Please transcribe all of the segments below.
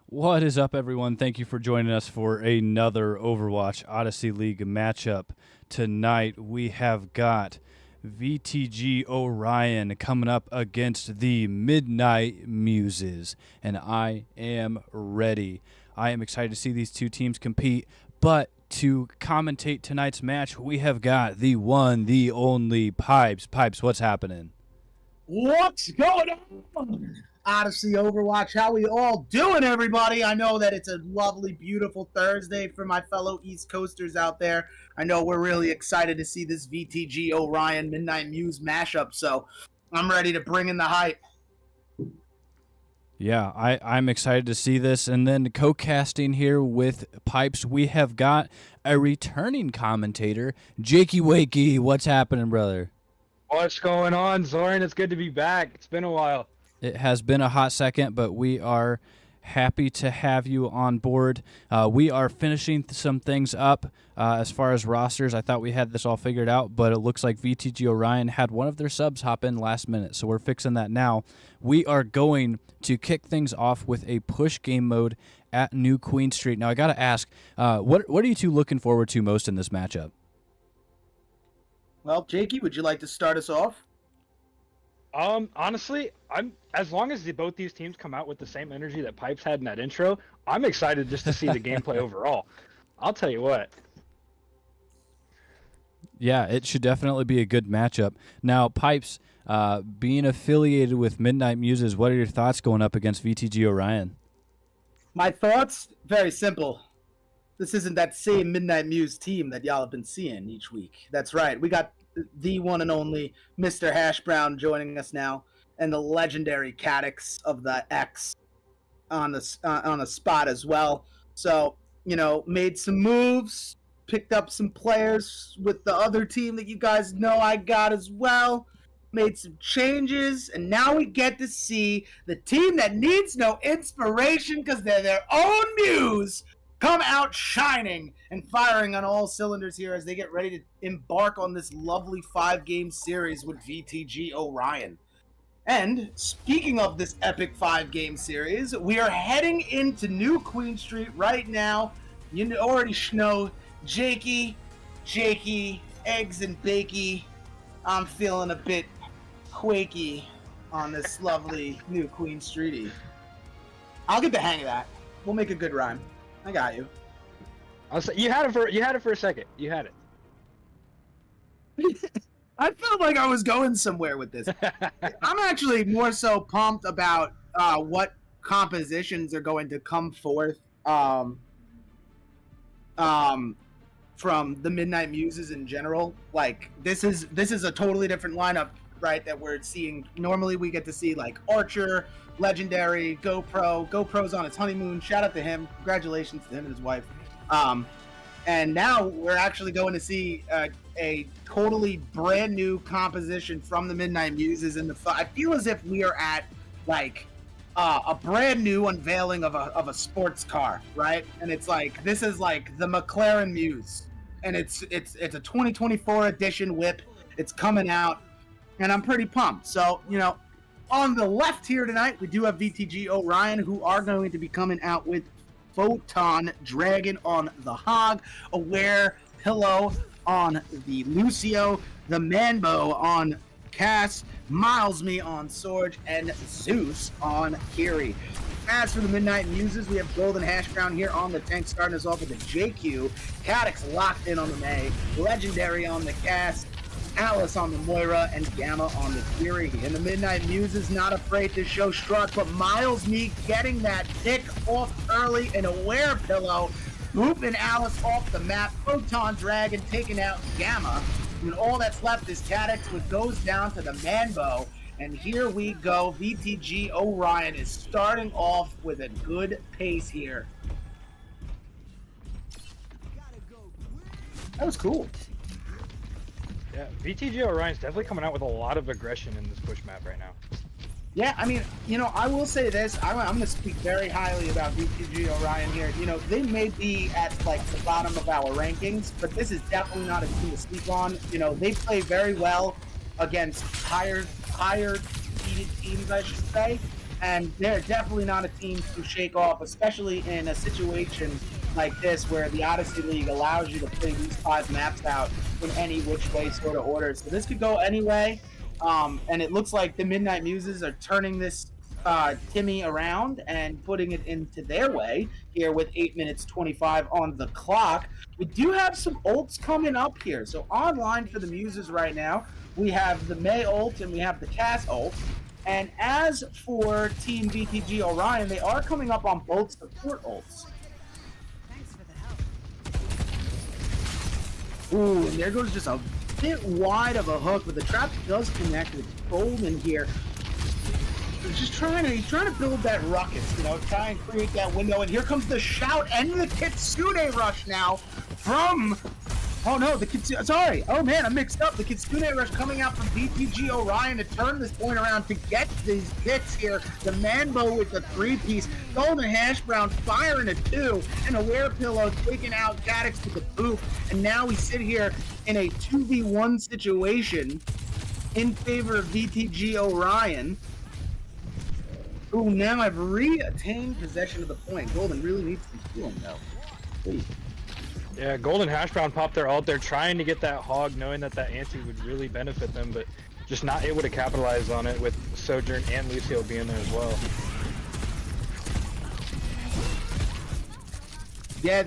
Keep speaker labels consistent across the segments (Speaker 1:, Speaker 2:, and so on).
Speaker 1: What is up, everyone? Thank you for joining us for another Overwatch Odyssey League matchup. Tonight, we have got VTG Orion coming up against the Midnight Muses, and I am ready. I am excited to see these two teams compete, but to commentate tonight's match, we have got the one, the only Pipes. Pipes, what's happening?
Speaker 2: What's going on? Odyssey Overwatch, how we all doing, everybody? I know that it's a lovely, beautiful Thursday for my fellow East Coasters out there. I know we're really excited to see this VTG Orion Midnight Muse mashup, so I'm ready to bring in the hype.
Speaker 1: Yeah, I'm excited to see this. And then co-casting here with Pipes, we have got a returning commentator, Jakey Wakey. What's happening, brother?
Speaker 3: What's going on, Zoran? It's good to be back. It's been a while.
Speaker 1: It has been a hot second, but we are happy to have you on board. We are finishing some things up as far as rosters. I thought we had this all figured out, but it looks like VTG Orion had one of their subs hop in last minute, so we're fixing that now. We are going to kick things off with a push game mode at New Queen Street. Now, I got to ask, what are you two looking forward to most in this matchup?
Speaker 2: Well, Jakey, would you like to start us off?
Speaker 3: Honestly, as long as both these teams come out with the same energy that Pipes had in that intro, I'm excited just to see the gameplay overall. I'll tell you what.
Speaker 1: Yeah, it should definitely be a good matchup. Now, Pipes, being affiliated with Midnight Muses, what are your thoughts going up against VTG Orion?
Speaker 2: My thoughts? Very simple. This isn't that same Midnight Muse team that y'all have been seeing each week. That's right. We got the one and only Mr. Hash Brown joining us now, and the legendary Cadix of the X on the spot as well. So, you know, made some moves, picked up some players with the other team that you guys know I got as well, made some changes, and now we get to see the team that needs no inspiration because they're their own muse come out shining and firing on all cylinders here as they get ready to embark on this lovely 5-game series with VTG Orion. And speaking of this epic 5-game series, we are heading into New Queen Street right now. You already know Jakey, eggs and bakey. I'm feeling a bit quaky on this lovely New Queen Streety. I'll get the hang of that. We'll make a good rhyme. I got you.
Speaker 3: You had it for a second. You had
Speaker 2: it. I felt like I was going somewhere with this. I'm actually more so pumped about what compositions are going to come forth from the Midnight Muses in general. Like this is a totally different lineup, right? That we're seeing. Normally we get to see like Archer, Legendary, GoPro's on its honeymoon. Shout out to him. Congratulations to him and his wife. And now we're actually going to see a totally brand new composition from the Midnight Muses. I feel as if we are at like a brand new unveiling of a sports car, right? And it's like this is like the McLaren Muse, and it's a 2024 edition whip. It's coming out, and I'm pretty pumped. So you know. On the left here tonight, we do have VTG Orion, who are going to be coming out with Photon Dragon on the Hog, Aware Pillow on the Lucio, the Manbo on Cass, Miles Me on Sorge, and Zeus on Kiri. As for the Midnight Muses, we have Golden Hash Brown here on the tank, starting us off with the JQ, Cadix locked in on the May, Legendary on the Cass, Alice on the Moira, and Gamma on the Fury. And the Midnight Muses not afraid to show struck, but Miles Me getting that tick off early, and Aware Pillow moving Alice off the map. Photon Dragon taking out Gamma. And all that's left is Cadix, which goes down to the Manbo. And here we go. VTG Orion is starting off with a good pace here. That was cool.
Speaker 3: Yeah, VTG Orion's definitely coming out with a lot of aggression in this push map right now.
Speaker 2: Yeah, I mean, you know, I will say this. I'm going to speak very highly about VTG Orion here. You know, they may be at, like, the bottom of our rankings, but this is definitely not a team to sleep on. You know, they play very well against higher seeded teams, I should say. and they're definitely not a team to shake off, especially in a situation like this where the Odyssey League allows you to play these 5 maps out in any which way sort of order. So this could go any way, and it looks like the Midnight Muses are turning this Timmy around and putting it into their way here with 8 minutes 25 on the clock. We do have some ults coming up here. So online for the Muses right now, we have the Mei ult and we have the Cass ult. And as for Team VTG Orion, they are coming up on both support ults.
Speaker 4: Thanks for the help.
Speaker 2: Ooh, and there goes just a bit wide of a hook, but the trap does connect with Golden here. He's trying to build that ruckus, try and create that window. And here comes the shout and the Kitsune rush now from, oh no, the Kitsune, sorry, oh man, I'm mixed up. The Kitsune rush coming out from VTG Orion to turn this point around to get these picks here. The Manbo with the 3-piece, Golden Hash Brown firing a 2, and a Werepillow taking out Cadix with the boot. And now we sit here in a 2v1 situation in favor of VTG Orion, who now have re-attained possession of the point. Golden really needs some healing, though. Please.
Speaker 3: Yeah, Golden Hash Brown popped their ult. They're trying to get that hog, knowing that anti would really benefit them, but just not able to capitalize on it with Sojourn and Lucio being there as well.
Speaker 2: Yeah,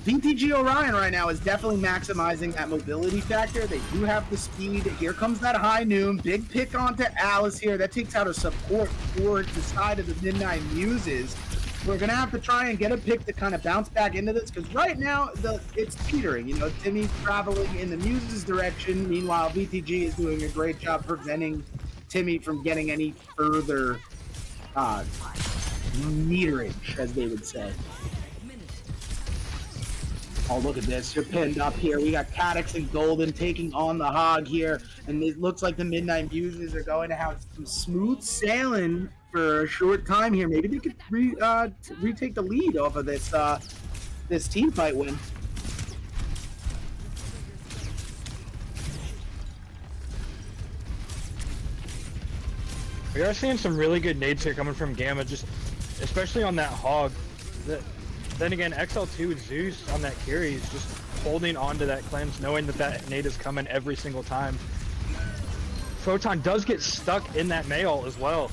Speaker 2: VTG Orion right now is definitely maximizing that mobility factor. They do have the speed. Here comes that high noon. Big pick onto Alice here. That takes out a support for the side of the Midnight Muses. We're going to have to try and get a pick to kind of bounce back into this, because right now it's teetering. Timmy's traveling in the Muses' direction. Meanwhile, VTG is doing a great job preventing Timmy from getting any further meterage, as they would say. Oh, look at this. You're pinned up here. We got Cadix and Golden taking on the hog here. And it looks like the Midnight Muses are going to have some smooth sailing for a short time here. Maybe they could retake the lead off of this this team fight win.
Speaker 3: We are seeing some really good nades here coming from Gamma, just especially on that hog. Then again, XL2 Zeus on that carry is just holding on to that cleanse, knowing that nade is coming every single time. Photon does get stuck in that mail as well.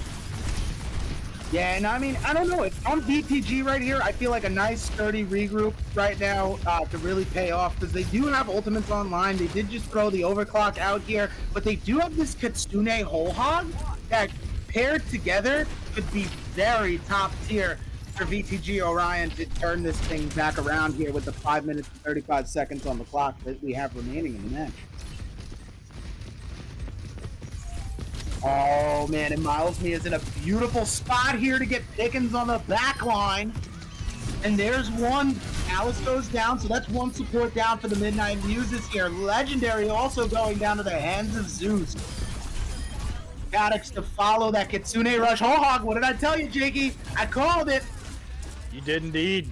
Speaker 2: Yeah, and I mean, I don't know. If on VTG right here, I feel like a nice sturdy regroup right now to really pay off, because they do have ultimates online. They did just throw the overclock out here, but they do have this Kitsune whole hog that paired together could be very top tier for VTG Orion to turn this thing back around here with the 5 minutes and 35 seconds on the clock that we have remaining in the match. Oh man, and Miles Me is in a beautiful spot here to get Pickens on the back line. And there's one. Alice goes down, so that's one support down for the Midnight Muses here. Legendary also going down to the hands of Zeus. Cadix to follow that Kitsune rush. Whole hog, what did I tell you, Jakey? I called it.
Speaker 3: You did indeed.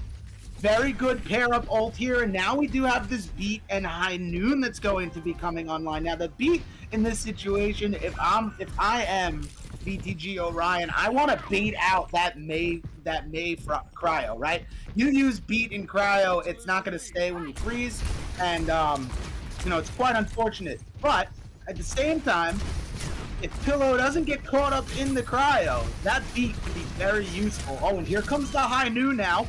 Speaker 2: Very good pair up ult here, and now we do have this beat and high noon that's going to be coming online. Now the beat in this situation, if I am VTG Orion, I want to bait out that Mei cryo, right? You use beat and cryo, it's not going to stay when you freeze, and it's quite unfortunate. But at the same time, if Pillow doesn't get caught up in the cryo, that beat can be very useful. Oh, and here comes the high noon now.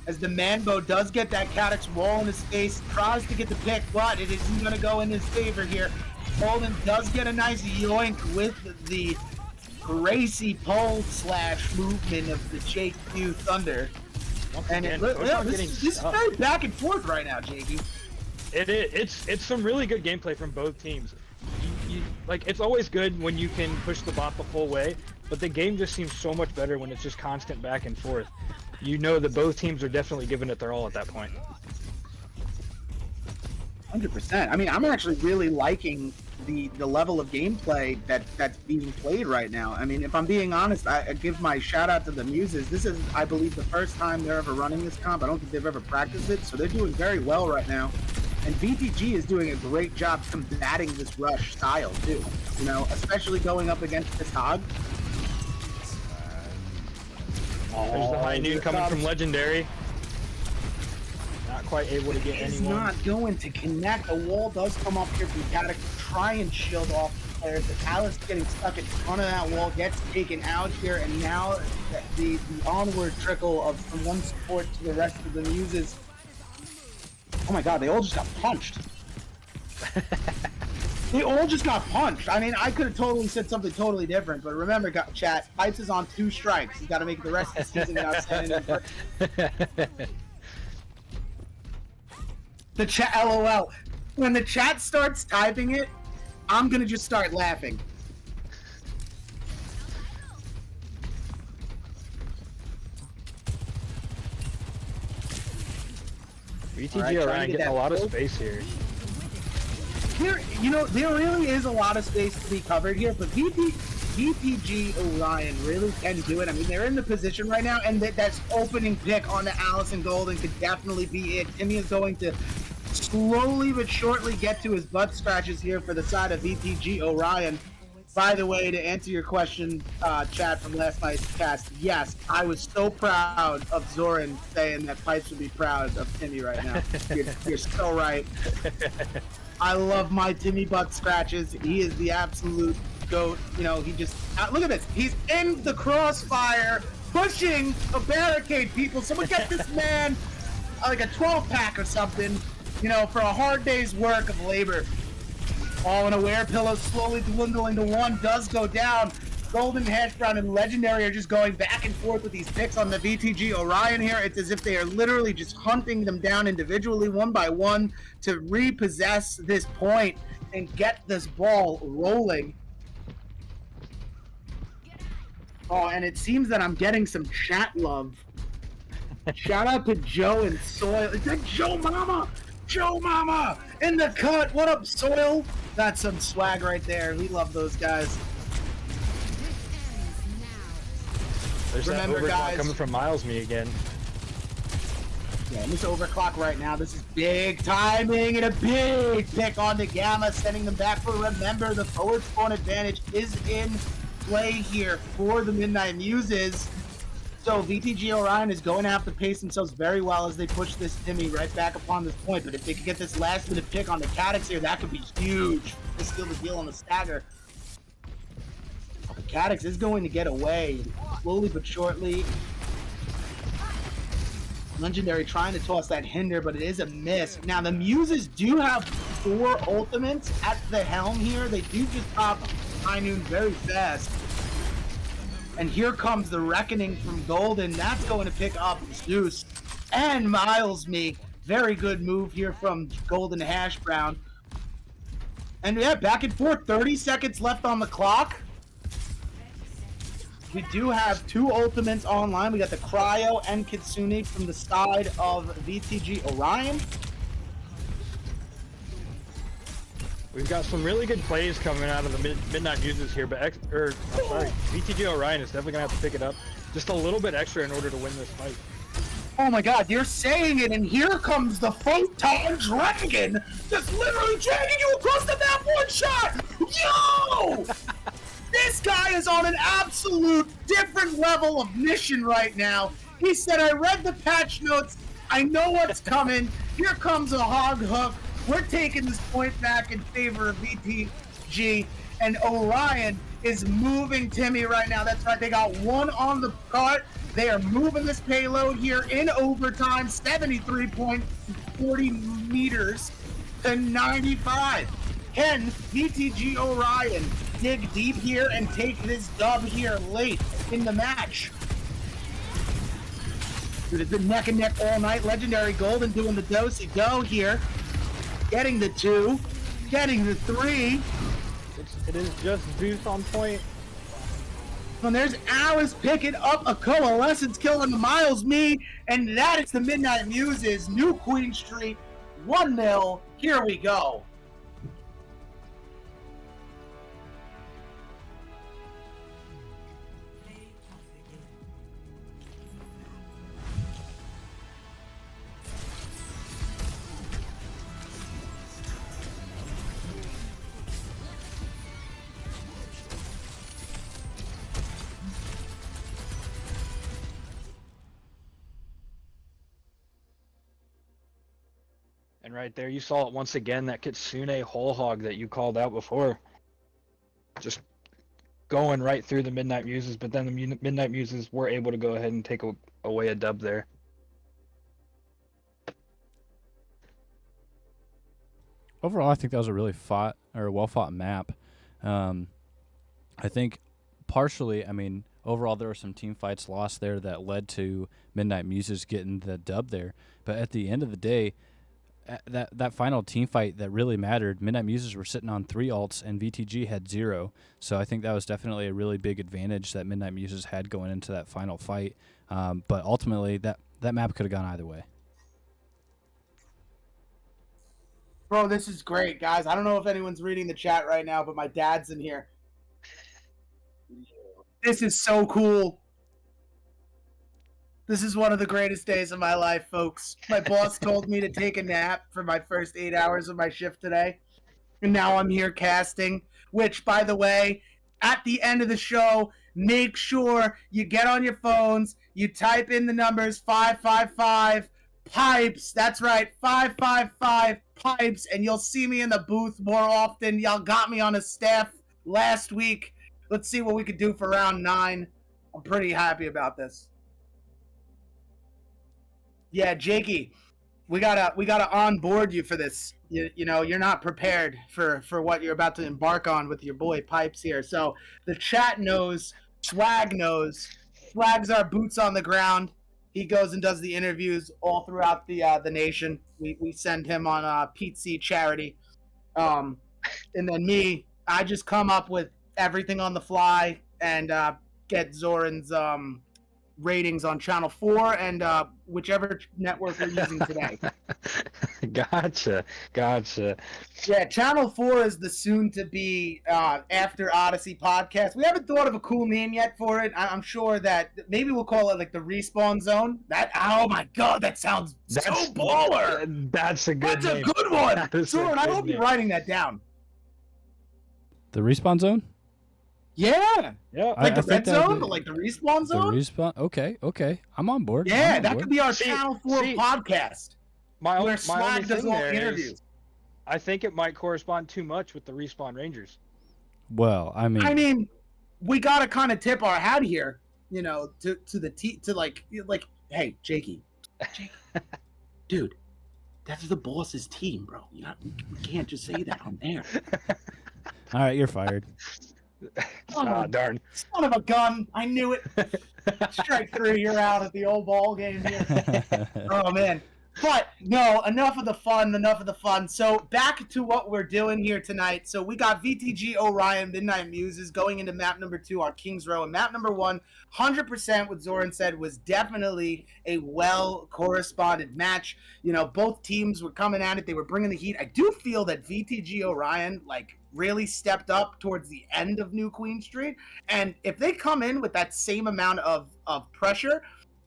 Speaker 2: As the Manbo does get that Cadix wall in his face, tries to get the pick, but it isn't going to go in his favor here. Golden does get a nice yoink with the Gracie pole / movement of the JQ Thunder. And this is very back and forth right now, Jakey.
Speaker 3: It's some really good gameplay from both teams. It's always good when you can push the bot the full way, but the game just seems so much better when it's just constant back and forth. You know that both teams are definitely giving it their all at that point.
Speaker 2: 100%. I mean, I'm actually really liking the level of gameplay that's being played right now. I mean, if I'm being honest, I give my shout out to the Muses. This is, I believe, the first time they're ever running this comp. I don't think they've ever practiced it, so they're doing very well right now. And VTG is doing a great job combating this rush style too. Especially going up against this hog.
Speaker 3: There's the high noon coming from Legendary. Not quite able to get
Speaker 2: It's
Speaker 3: anyone.
Speaker 2: not going to connect. The wall does come up here from Caddick to try and shield off the players. The Alice getting stuck in front of that wall, gets taken out here, and now the onward trickle of from one support to the rest of the Muses. Oh my god, they all just got punched. They all just got punched. I mean, I could have totally said something totally different, but remember, chat, Pipes is on 2 strikes. He's got to make the rest of the season without standing in front. The chat, LOL. When the chat starts typing it, I'm gonna just start laughing.
Speaker 3: VTG Orion getting a lot of space here.
Speaker 2: Here, you know, there really is a lot of space to be covered here, but VTG Orion really can do it. I mean, they're in the position right now, and that opening pick on the Allison Golden could definitely be it. Timmy is going to slowly but shortly get to his butt scratches here for the side of VTG Orion. By the way, to answer your question, chat from last night's cast, yes, I was so proud of Zoran saying that Pipes would be proud of Timmy right now. You're so right. I love my Timmy butt scratches. He is the absolute GOAT. You know, he just look at this. He's in the crossfire, pushing a barricade. People, someone get this man like a 12-pack or something. You know, for a hard day's work of labor. All in a wear pillow, slowly dwindling to 1, does go down. Golden, Hash Brown, and Legendary are just going back and forth with these picks on the VTG Orion here. It's as if they are literally just hunting them down individually, one by one, to repossess this point and get this ball rolling. Oh, and it seems that I'm getting some chat love. Shout out to Joe and Soil. Is that Joe Mama? Joe Mama in the cut. What up, Soil? That's some swag right there. We love those guys.
Speaker 3: There's
Speaker 2: Remember,
Speaker 3: that overclock
Speaker 2: guys,
Speaker 3: coming from Miles me again.
Speaker 2: Yeah, and this overclock right now. This is big timing and a big pick on the Gamma, sending them back for remember. The forward spawn advantage is in play here for the Midnight Muses. So VTG Orion is going to have to pace themselves very well as they push this Timmy right back upon this point. But if they could get this last minute pick on the Cadix here, that could be huge to steal the deal on the stagger. The Cadix is going to get away slowly but shortly. Legendary trying to toss that hinder, but it is a miss. Now the Muses do have 4 ultimates at the helm here. They do just pop High Noon very fast. And here comes the reckoning from Golden. That's going to pick up Zeus and Miles me. Very good move here from Golden Hash Brown. And yeah, back and forth. 30 seconds left on the clock. We do have 2 ultimates online. We got the Cryo and Kitsune from the side of VTG Orion.
Speaker 3: We've got some really good plays coming out of the Midnight Muses here, but VTG Orion is definitely gonna have to pick it up just a little bit extra in order to win this fight.
Speaker 2: Oh my god, you're saying it, and here comes the Photon Dragon, just literally dragging you across the map, one shot! Yo! This guy is on an absolute different level of mission right now. He said, I read the patch notes, I know what's coming, here comes a hog hook. We're taking this point back in favor of VTG, and Orion is moving Timmy right now. That's right, they got 1 on the cart. They are moving this payload here in overtime, 73.40 meters to 95. Can VTG Orion dig deep here and take this dub here late in the match? Dude, it's been neck and neck all night. Legendary Golden doing the do-si-do here. Getting the 2, getting the 3.
Speaker 3: It is just Zeus on point.
Speaker 2: And there's Alice picking up a coalescence kill on the Miles me, and that is the Midnight Muses, New Queen Street, 1-0. Here we go.
Speaker 3: right there. You saw it once again, that Kitsune whole hog that you called out before. Just going right through the Midnight Muses, but then the Midnight Muses were able to go ahead and take away a dub there.
Speaker 1: Overall, I think that was a really well-fought map. I think partially, I mean, overall there were some team fights lost there that led to Midnight Muses getting the dub there. But at the end of the day, that final team fight that really mattered, Midnight Muses were sitting on 3 ults and VTG had 0. So I think that was definitely a really big advantage that Midnight Muses had going into that final fight. But ultimately, that map could have gone either way.
Speaker 2: Bro, this is great, guys. I don't know if anyone's reading the chat right now, but my dad's in here. This is so cool. This is one of the greatest days of my life, folks. My boss told me to take a nap for my first 8 hours of my shift today. And now I'm here casting, which, by the way, at the end of the show, make sure you get on your phones, you type in the numbers 555 pipes. That's right, 555 pipes, and you'll see me in the booth more often. Y'all got me on a staff last week. Let's see what we could do for round 9. I'm pretty happy about this. Yeah, Jakey, we gotta onboard you for this. You know, you're not prepared for what you're about to embark on with your boy Pipes here. So the chat knows, Swag knows. Swag's our boots on the ground. He goes and does the interviews all throughout the nation. We send him on Pete C charity. And then me, I just come up with everything on the fly and get Zoran's ratings on Channel 4 and whichever network we're using today.
Speaker 3: Gotcha.
Speaker 2: Yeah, Channel 4 is the soon-to-be After Odyssey podcast. We haven't thought of a cool name yet for it. I'm sure that maybe we'll call it like the Respawn Zone. Oh my god, that sounds so baller!
Speaker 3: That's a good name.
Speaker 2: That's a good one! Zoran, I hope you're writing that down.
Speaker 1: The Respawn Zone?
Speaker 2: Yeah. Like the red zone, but like the respawn zone?
Speaker 1: The respawn. Okay. I'm on board.
Speaker 2: Yeah, that could be our Channel 4 podcast.
Speaker 3: My
Speaker 2: Swag does all the interviews.
Speaker 3: I think it might correspond too much with the Respawn Rangers.
Speaker 1: Well, I mean,
Speaker 2: we gotta kind of tip our hat here, you know, to like, hey, Jakey, dude, that's the boss's team, bro. We can't just say that on air.
Speaker 1: All right, you're fired.
Speaker 3: Darn.
Speaker 2: Son of a gun. I knew it. Strike 3, you're out at the old ball game here. Oh, man. But, no, enough of the fun. So, back to what we're doing here tonight. So, we got VTG Orion, Midnight Muses, going into map number 2, our King's Row. And map number 1, 100% what Zoran said, was definitely a well-corresponded match. You know, both teams were coming at it. They were bringing the heat. I do feel that VTG Orion, really stepped up towards the end of New Queen Street. And if they come in with that same amount of pressure,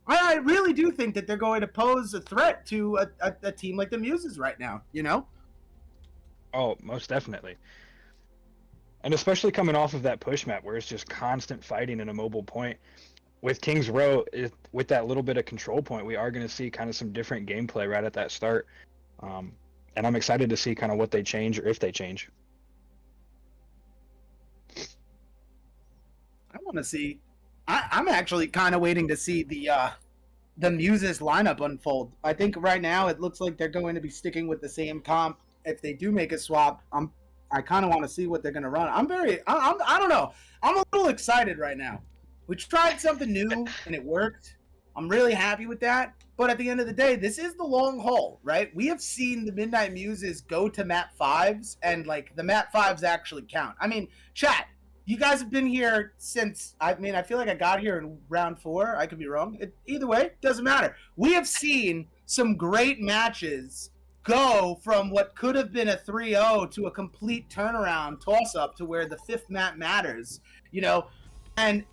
Speaker 2: I really do think that they're going to pose a threat to a team like the Muses right now, you know?
Speaker 3: Oh, most definitely. And especially coming off of that push map where it's just constant fighting in a mobile point. With King's Row, with that little bit of control point, we are going to see kind of some different gameplay right at that start. And I'm excited to see kind of what they change or if they change.
Speaker 2: I want to see. I'm actually kind of waiting to see the Muses lineup unfold. I think right now it looks like they're going to be sticking with the same comp. If they do make a swap, I kind of want to see what they're going to run. I don't know. I'm a little excited right now. We tried something new and it worked. I'm really happy with that. But at the end of the day, this is the long haul, right? We have seen the Midnight Muses go to map 5s, and the map 5s actually count. I mean, chat. You guys have been here since, I feel like I got here in round 4. I could be wrong. Either way, doesn't matter. We have seen some great matches go from what could have been a 3-0 to a complete turnaround toss-up to where the 5th map matters, you know? And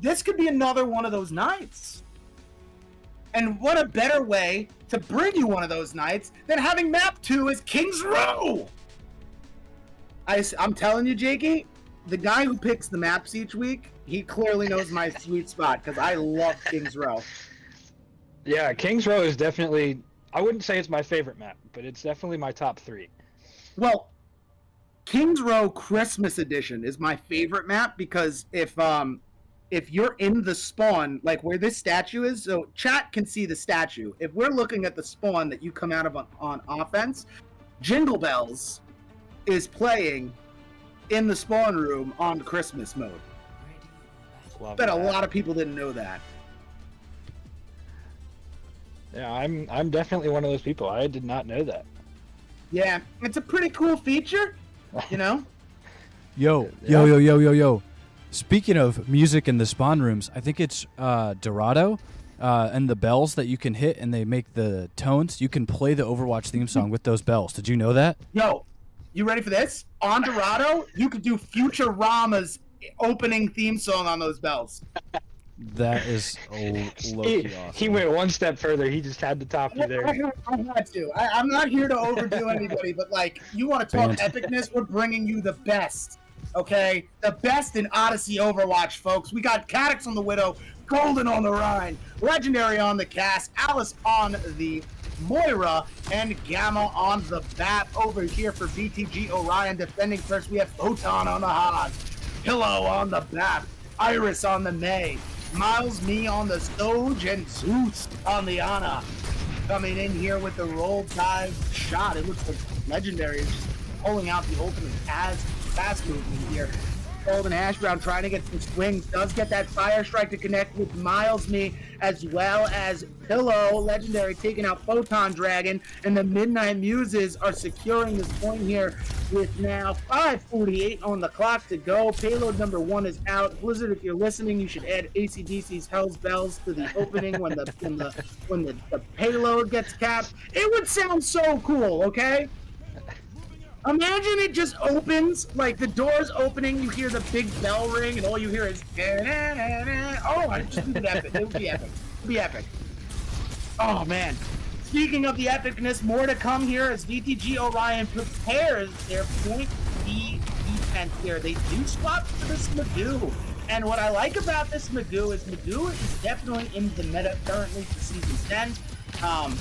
Speaker 2: this could be another one of those nights. And what a better way to bring you one of those nights than having map 2 as King's Row! I'm telling you, Jakey, the guy who picks the maps each week, he clearly knows my sweet spot because I love King's Row.
Speaker 3: Yeah, King's Row is definitely, I wouldn't say it's my favorite map, but it's definitely my top 3.
Speaker 2: Well, Kings Row Christmas Edition is my favorite map because if you're in the spawn, like where this statue is, so chat can see the statue. If we're looking at the spawn that you come out of on offense, Jingle Bells is playing in the spawn room on Christmas mode.
Speaker 3: Love
Speaker 2: Bet a
Speaker 3: that.
Speaker 2: lot of people didn't know that.
Speaker 3: Yeah, I'm definitely one of those people. I did not know that.
Speaker 2: Yeah, it's a pretty cool feature, you know?
Speaker 1: Yo. Speaking of music in the spawn rooms, I think it's Dorado and the bells that you can hit and they make the tones. You can play the Overwatch theme song with those bells. Did you know that?
Speaker 2: Yo, you ready for this? On Dorado, you could do Futurama's opening theme song on those bells.
Speaker 1: That is low-key awesome.
Speaker 3: He went one step further. He just had to top you there.
Speaker 2: I had to. I'm not here to overdo anybody, but like, you want to talk epicness? We're bringing you the best. Okay, the best in Odyssey Overwatch, folks. We got Cadix on the Widow, Golden on the Rhine, Legendary on the Cass, Alice on the Moira, and Gamma on the BAP. Over here for VTG Orion defending first, we have Photon on the Hog, Pillow on the BAP, Iris on the May, Miles Me on the Stoge, and Zeus on the Ana. Coming in here with the roll dive shot. It looks like Legendary is just pulling out the ultimate fast movement here. Golden Hash Brown trying to get some swings. Does get that Fire Strike to connect with Miles Me as well as Pillow. Legendary taking out Photon Dragon. And the Midnight Muses are securing this point here with now 5:48 on the clock to go. Payload number 1 is out. Blizzard, if you're listening, you should add AC/DC's Hell's Bells to the opening when the payload gets capped. It would sound so cool, okay? Imagine it just opens, like the door's opening, you hear the big bell ring, and all you hear is oh, I just do epic. It would be epic. It would be epic. Oh man. Speaking of the epicness, more to come here as VTG Orion prepares their point B defense here. They do swap for this Magoo. And what I like about this Magoo is definitely in the meta currently for Season 10.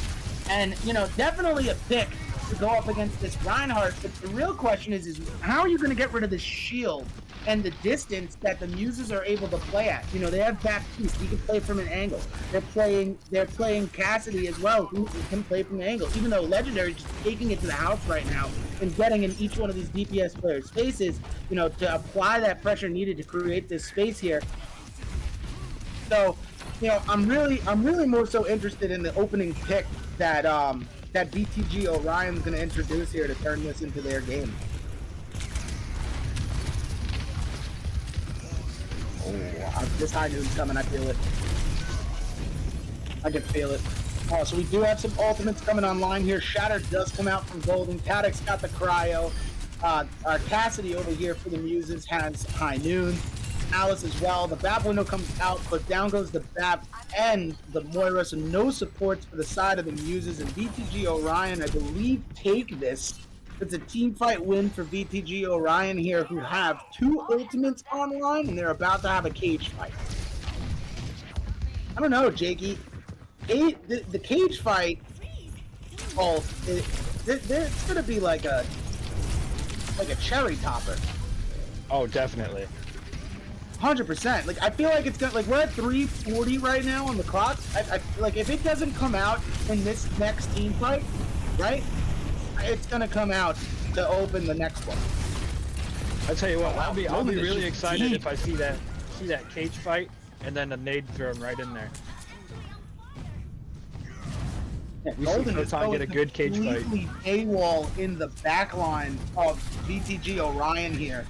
Speaker 2: And, you know, definitely a pick to go up against this Reinhardt, but the real question is how are you going to get rid of the shield and the distance that the Muses are able to play at? You know, they have Baptiste, he can play from an angle. They're playing Cassidy as well, who can play from an angle. Even though Legendary is just taking it to the house right now and getting in each one of these DPS players' faces, you know, to apply that pressure needed to create this space here. So, you know, I'm really more so interested in the opening pick that that VTG Orion's going to introduce here to turn this into their game. Oh, this high noon's coming. I feel it. I can feel it. Oh, so we do have some ultimates coming online here. Shatter does come out from Golden. Cadix got the cryo. Our Cassidy over here for the Muses has high noon. Alice as well. The BAP window comes out, but down goes the BAP and the Moira, so no supports for the side of the Muses, and VTG Orion, I believe, take this. It's a team fight win for VTG Orion here, who have 2 ultimates online, and they're about to have a cage fight. I don't know, Jakey. The cage fight, it's going to be like a cherry topper.
Speaker 3: Oh, definitely.
Speaker 2: 100%. Like, I feel like it's gonna, like, we're at 3:40 right now on the clock. I like, if it doesn't come out in this next team fight, right, it's gonna come out to open the next one.
Speaker 3: I tell you what, I'll be really
Speaker 2: just
Speaker 3: excited
Speaker 2: deep.
Speaker 3: if I see that cage fight and then a nade thrown right in there.
Speaker 2: Yeah,
Speaker 3: We see
Speaker 2: Golden is
Speaker 3: Photon get a good cage fight.
Speaker 2: completely AWOL in the back line of VTG Orion here.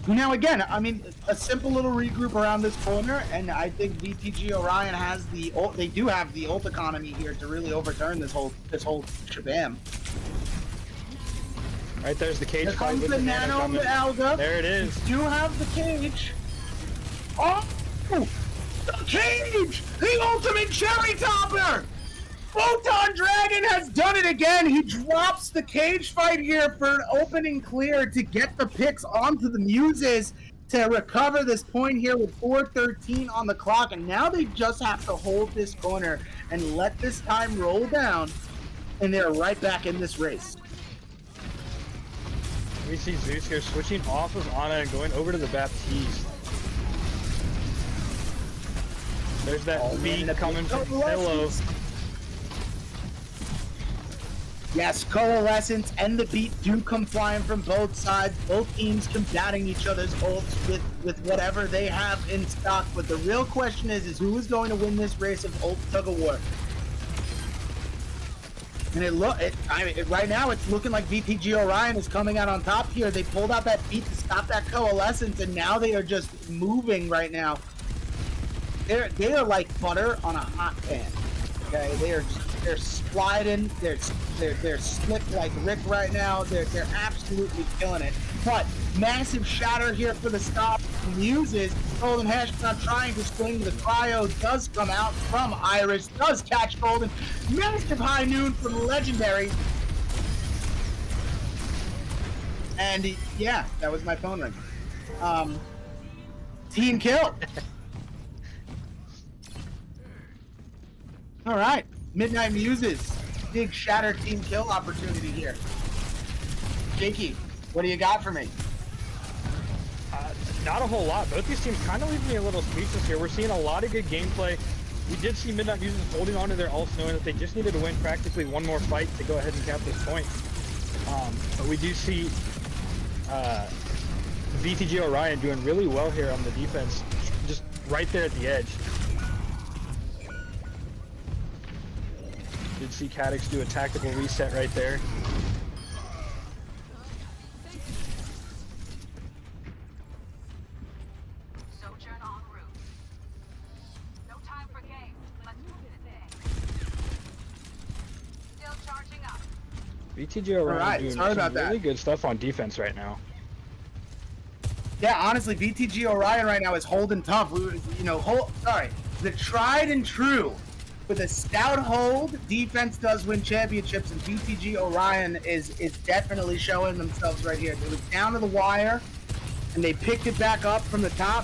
Speaker 2: Now again, I mean, a simple little regroup around this corner, and I think VTG Orion has they do have the ult economy here to really overturn this whole shabam.
Speaker 3: Right there's the cage
Speaker 2: Here
Speaker 3: fight
Speaker 2: comes
Speaker 3: with
Speaker 2: the
Speaker 3: the Nano
Speaker 2: Nano and
Speaker 3: coming.
Speaker 2: the Alga.
Speaker 3: There it is.
Speaker 2: We do have the cage. Oh! The cage! The ultimate cherry topper! Photon Dragon has done it again! He drops the cage fight here for an opening clear to get the picks onto the Muses to recover this point here with 4:13 on the clock, and now they just have to hold this corner and let this time roll down, and they're right back in this race.
Speaker 3: We see Zeus here switching off of Ana and going over to the Baptiste. There's that beat coming from Pillow.
Speaker 2: Yes, Coalescence and the beat do come flying from both sides. Both teams combating each other's ults with whatever they have in stock. But the real question is who is going to win this race of ult tug of war? And right now it's looking like VTG Orion is coming out on top here. They pulled out that beat to stop that Coalescence, and now they are just moving right now. They are like butter on a hot pan. Okay, they're sliding. They're slick like Rick right now. They're absolutely killing it. But massive shatter here for the stop. Muses. Golden Hash not trying to swing. The cryo does come out from Iris. Does catch Golden. Massive high noon from Legendary. And yeah, that was my phone ring. Team kill. All right, Midnight Muses, big shatter team kill opportunity here. Jakey, what do you got for me?
Speaker 3: Not a whole lot. Both these teams kind of leave me a little speechless here. We're seeing a lot of good gameplay. We did see Midnight Muses holding on to their ults, knowing that they just needed to win practically one more fight to go ahead and cap this point. But we do see VTG Orion doing really well here on the defense, just right there at the edge. Did see Cadix do a tactical reset right there.
Speaker 4: Sojourn en route. No time for games. Let's move today. Still charging up.
Speaker 3: VTG Orion doing some really good stuff on defense right now.
Speaker 2: Yeah, honestly, VTG Orion right now is holding tough. The tried and true. With a stout hold, defense does win championships, and VTG Orion is definitely showing themselves right here. It was down to the wire, and they picked it back up from the top.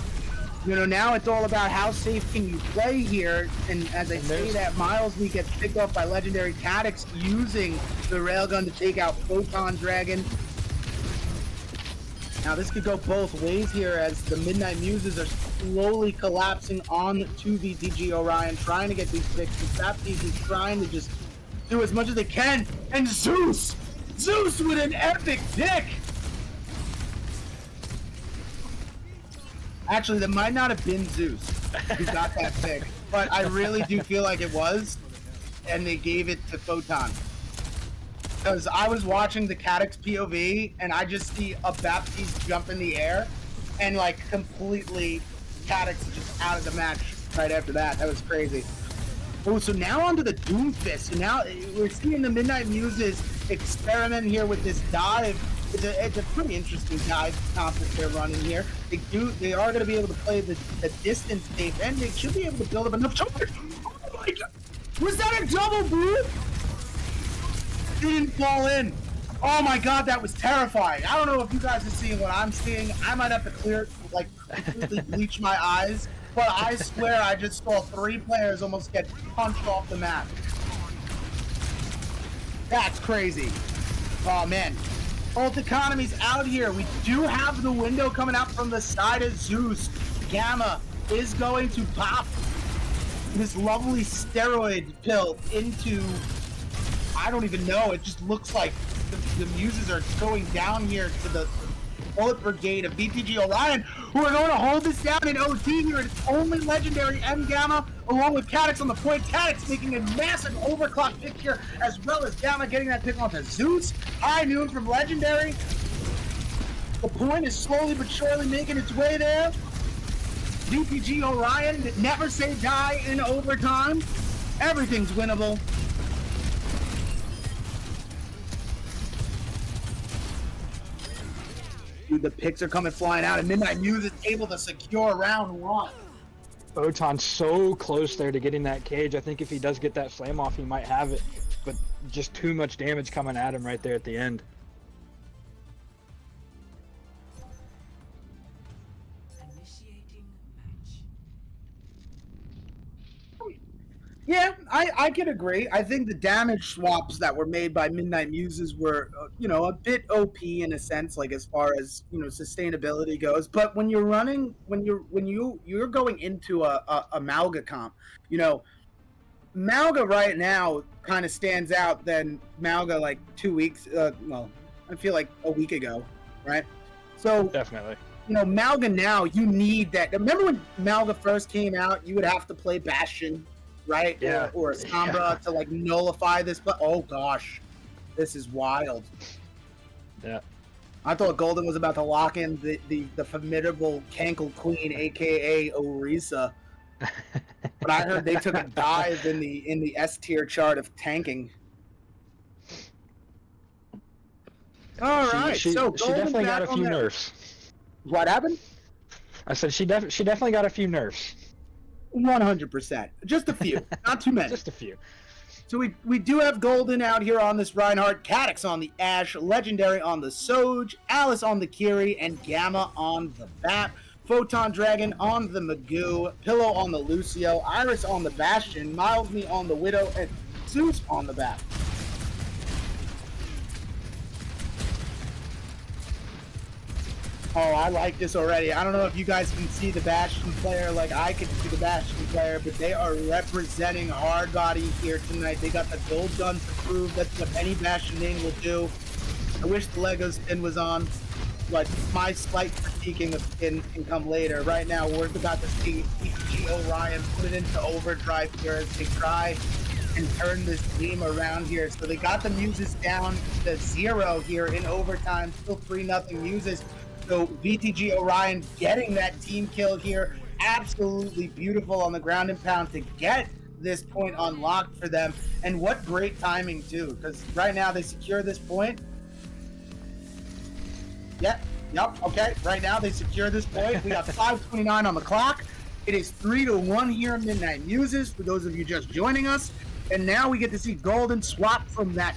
Speaker 2: You know, now it's all about how safe can you play here, and as I say that, Miles Lee gets picked up by Legendary Cadix using the railgun to take out Photon Dragon. Now this could go both ways here as the Midnight Muses are slowly collapsing on to VTG Orion, trying to get these fixes. Baptiste is trying to just do as much as they can. And Zeus with an epic pick! Actually, that might not have been Zeus who got that pick, but I really do feel like it was, and they gave it to Photon. Because I was watching the Cadix POV, and I just see a Baptiste jump in the air, and like completely Cadix is just out of the match right after that. That was crazy. Oh, so now onto the Doomfist. So now we're seeing the Midnight Muses experiment here with this dive. It's a pretty interesting dive concept they're running here. They are going to be able to play the distance tape, and they should be able to build up enough charge. Oh my god! Was that a double blue? Didn't fall in. Oh my god, that was terrifying. I don't know if you guys are seeing what I'm seeing. I might have to completely bleach my eyes, but I swear I just saw 3 players almost get punched off the map. That's crazy. Oh man. Ult economy's out here. We do have the window coming out from the side of Zeus. Gamma is going to pop this lovely steroid pill into, I don't even know, it just looks like the Muses are going down here to the bullet brigade of VTG Orion, who are going to hold this down in OT here. It's only Legendary M Gamma along with Cadix on the point. Cadix making a massive overclock pick here, as well as Gamma getting that pick onto Zeus. High noon from Legendary. The point is slowly but surely making its way there. VTG Orion that never say die in overtime. Everything's winnable. Dude, the picks are coming flying out, and Midnight Muses is able to secure round 1.
Speaker 3: Photon's so close there to getting that cage. I think if he does get that flame off, he might have it, but just too much damage coming at him right there at the end.
Speaker 4: Initiating match.
Speaker 2: Yeah, I could agree. I think the damage swaps that were made by Midnight Muses were, a bit OP in a sense, like as far as sustainability goes. But when you're running, when you're going into a Malga comp, you know, Malga right now kind of stands out than Malga like 2 weeks. Well, I feel like a week ago, right? So
Speaker 3: Definitely.
Speaker 2: Malga now, you need that. Remember when Malga first came out, you would have to play Bastion, right?
Speaker 3: Yeah.
Speaker 2: Or a Sombra to like nullify this. But oh gosh, this is wild.
Speaker 3: Yeah.
Speaker 2: I thought Golden was about to lock in the formidable Cankle Queen, aka Orisa. But I heard they took a dive in the S tier chart of tanking. All right,
Speaker 3: She
Speaker 2: so
Speaker 3: definitely got a few nerfs.
Speaker 2: What happened?
Speaker 3: I said she definitely got a few nerfs.
Speaker 2: 100%. Just a few, not too many.
Speaker 3: Just a few.
Speaker 2: So we do have Golden out here on this Reinhardt, Cadix on the Ashe, Legendary on the Soj, Alice on the Kiri, and Gamma on the Bat. Photon Dragon on the Magoo, Pillow on the Lucio, Iris on the Bastion, Miles Me on the Widow, and Zeus on the Bat. Oh, I like this already. I don't know if you guys can see the Bastion player like I can see the Bastion player, but they are representing hard body here tonight. They got the gold guns to prove that's what any Bastion main will do. I wish the Lego spin was on, but my slight critiquing of spin can come later. Right now, we're about to see VTG Orion put it into overdrive here as they try and turn this game around here. So they got the Muses down to 0 here in overtime, still 3-0 Muses. So VTG Orion getting that team kill here. Absolutely beautiful on the ground and pound to get this point unlocked for them. And what great timing too, because right now they secure this point. Yep, okay. Right now they secure this point. We got 5:29 on the clock. It is 3-1 here in Midnight Muses for those of you just joining us. And now we get to see Golden swap from that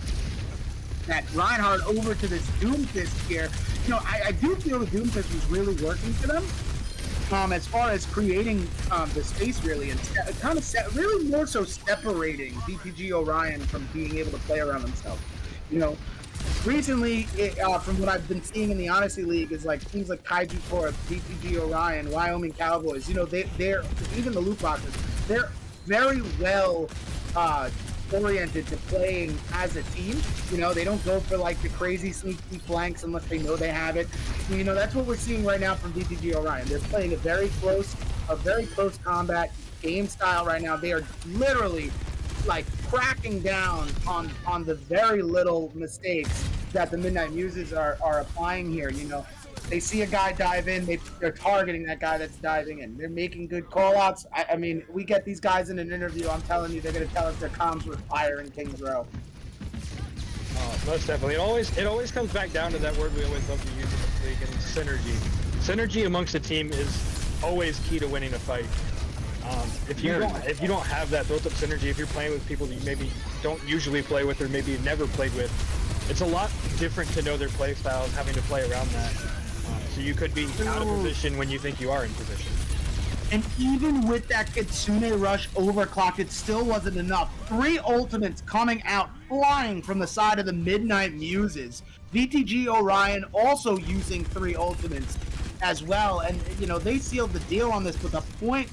Speaker 2: Reinhardt over to this Doomfist here. I do feel the Doomfist was really working for them as far as creating the space really and kind of really more so separating VTG Orion from being able to play around themselves. Recently, from what I've been seeing in the Odyssey League, is like teams like Kaiju Corp, VTG Orion, Wyoming Cowboys. They're even the loot boxes. They're very well oriented to playing as a team. They don't go for like the crazy sneaky flanks unless they know they have it. That's what we're seeing right now from VTG Orion. They're playing a very close combat game style right now. They are literally like cracking down on the very little mistakes that the Midnight Muses are applying here. They see a guy dive in, they're targeting that guy that's diving in. They're making good call-outs. I mean, we get these guys in an interview, I'm telling you, they're going to tell us their comms were fire in Kings Row.
Speaker 3: Most definitely. It always comes back down to that word we always love to use in this league, and synergy. Synergy amongst a team is always key to winning a fight. If you don't have that built-up synergy, if you're playing with people that you maybe don't usually play with or maybe you've never played with, it's a lot different to know their play styles, having to play around that. So you could be out of position when you think you are in position.
Speaker 2: And even with that Kitsune Rush overclock, it still wasn't enough. 3 ultimates coming out flying from the side of the Midnight Muses. VTG Orion also using 3 ultimates as well. And, they sealed the deal on this with a point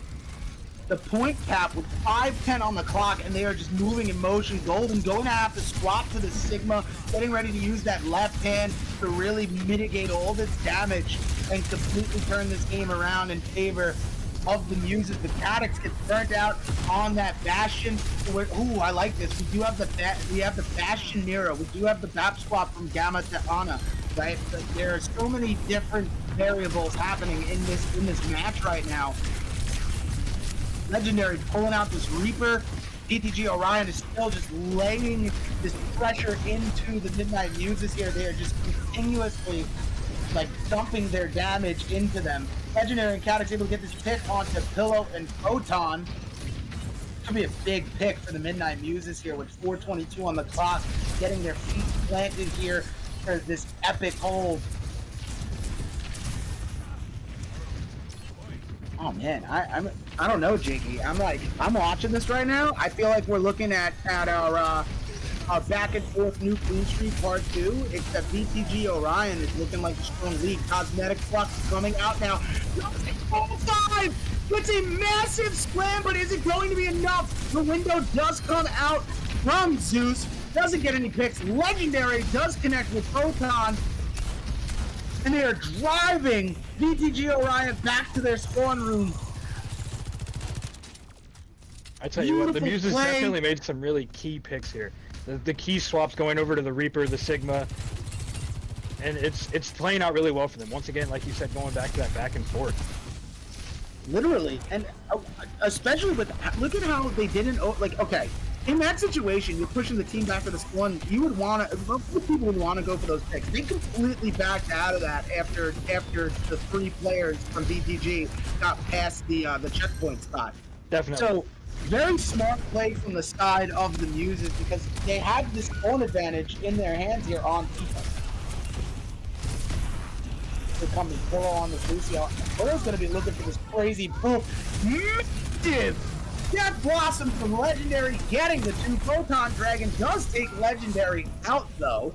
Speaker 2: cap with 5:10 on the clock, and they are just moving in motion. Golden going to have to swap to the Sigma, getting ready to use that left hand to really mitigate all this damage and completely turn this game around in favor of the Muses. The Cadix gets burnt out on that Bastion. Ooh, I like this. We have the Bastion Nero. We do have the BAP swap from Gamma to Ana, right? There are so many different variables happening in this match right now. Legendary pulling out this Reaper. VTG Orion is still just laying this pressure into the Midnight Muses here. They are just continuously like dumping their damage into them. Legendary and Cadix able to get this pick onto Pillow and Photon. Could be a big pick for the Midnight Muses here with 4:22 on the clock, getting their feet planted here for this epic hold. Oh man, I don't know, Jinky. I'm watching this right now. I feel like we're looking at our back and forth new Queen Street Part 2, except VTG Orion is looking like a strong lead. Cosmetic Flux is coming out now. 5! It's a massive slam, but is it going to be enough? The window does come out from Zeus. Doesn't get any picks. Legendary does connect with Photon. And they are driving VTG Orion back to their spawn room.
Speaker 3: I tell you what, the
Speaker 2: Beautiful
Speaker 3: Muses
Speaker 2: play.
Speaker 3: definitely made some really key picks here. The key swaps going over to the Reaper, the Sigma, and it's playing out really well for them. Once again, like you said, going back to that back and forth.
Speaker 2: Literally, and especially with, look at how they didn't, like, okay, in that situation, you're pushing the team back to the spawn, you would want to, most people would want to go for those picks. They completely backed out of that after the 3 players from VTG got past the checkpoint spot.
Speaker 3: Definitely.
Speaker 2: So, very smart play from the side of the Muses because they have this own advantage in their hands here on defense. They're coming full on the Lucio. Burrow's going to be looking for this crazy boom. Massive Death Blossom from Legendary getting the 2. Photon Dragon does take Legendary out though.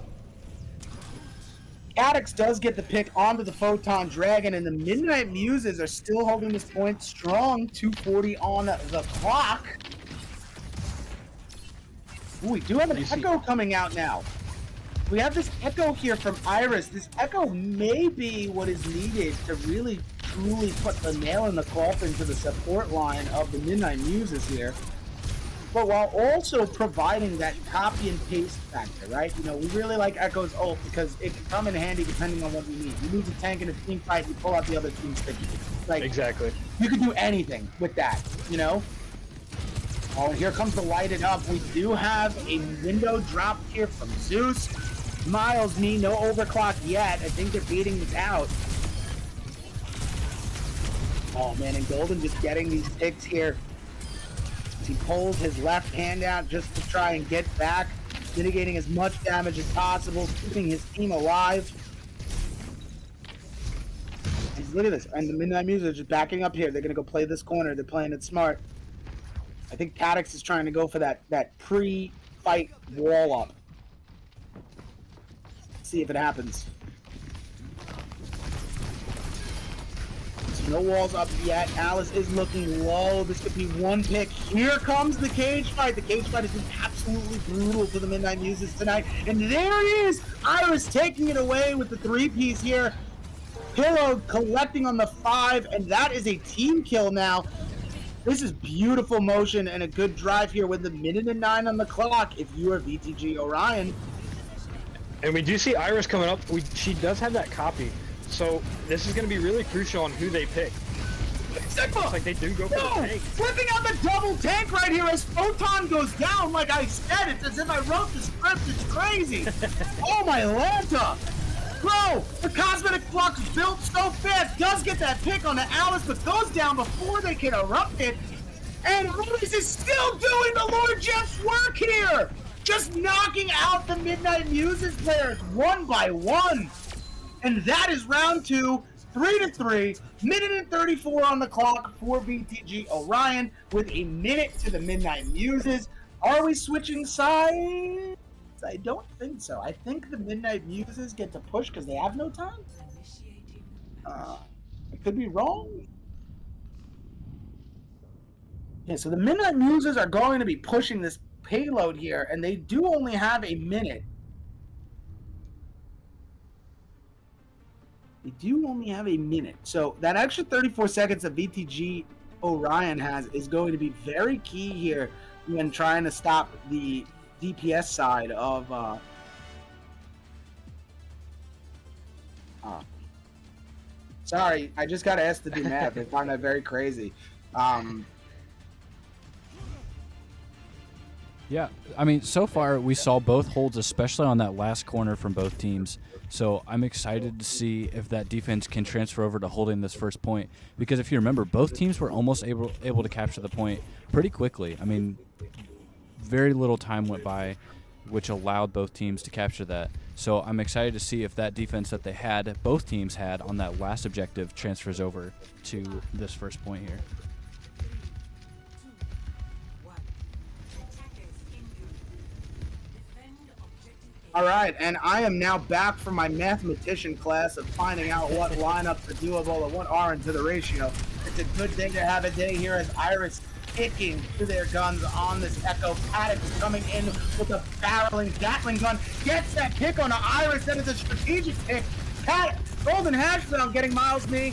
Speaker 2: Cadix does get the pick onto the Photon Dragon, and the Midnight Muses are still holding this point strong. 2:40 on the clock. Ooh, we do have an Echo coming out now. We have this Echo here from Iris. This Echo may be what is needed to really, truly put the nail in the coffin to the support line of the Midnight Muses here. But while also providing that copy and paste factor, right? You know, we really like Echo's ult because it can come in handy depending on what we need. You lose a tank in a team fight, you pull out the other team's sticky. Like,
Speaker 3: Exactly.
Speaker 2: you can do anything with that, you know? Oh, and here comes the lighted up. We do have a window drop here from Zeus. Miles, me, no overclock yet. I think they're beating this out. Oh man, and Golden just getting these picks here. He pulls his left hand out just to try and get back, mitigating as much damage as possible, keeping his team alive. And look at this, and the Midnight Muses are just backing up here. They're gonna go play this corner. They're playing it smart. I think Cadix is trying to go for that pre-fight wall up. See if it happens. No walls up yet. Alice is looking low. This could be one pick. Here comes the cage fight. The cage fight has been absolutely brutal for the Midnight Muses tonight. And there it is. Iris taking it away with the 3-piece here. Pillow collecting on the 5, and that is a team kill now. This is beautiful motion and a good drive here with the 1:09 on the clock if you are VTG Orion.
Speaker 3: And we do see Iris coming up. She does have that copy. So this is going to be really crucial on who they pick. Looks like they do go for the tank.
Speaker 2: Flipping out the double tank right here as Photon goes down. Like I said, it's as if I wrote the script. It's crazy. Oh my Lanta. Bro, the Cosmetic Flux built so fast. Does get that pick on the Alice, but goes down before they can erupt it. And Alice is still doing the Lord Jeff's work here. Just knocking out the Midnight Muses players one by one. And that is round 2, 3-3, minute and 34 on the clock for VTG Orion with a minute to the Midnight Muses. Are we switching sides? I don't think so. I think the Midnight Muses get to push because they have no time. I could be wrong. Yeah, so the Midnight Muses are going to be pushing this payload here, and they do only have a minute. They do only have a minute. So that extra 34 seconds that VTG Orion has is going to be very key here when trying to stop the DPS side of sorry, I just got asked to do math. I find that very crazy.
Speaker 1: Yeah, I mean, so far we saw both holds, especially on that last corner from both teams. So I'm excited to see if that defense can transfer over to holding this first point. Because if you remember, both teams were almost able to capture the point pretty quickly. I mean, very little time went by. which allowed both teams to capture that. So I'm excited to see if that defense that they had, both teams had, on that last objective transfers over to this first point here.
Speaker 2: All right, and I am now back from my mathematician class of finding out what lineups are doable and what aren't to the ratio. It's a good day to have a day here as Iris kicking to their guns on this Echo. Paddock coming in with a barreling Gatling gun. Gets that pick on the Iris. That is a strategic pick. Paddock, golden hash down, getting Miles me.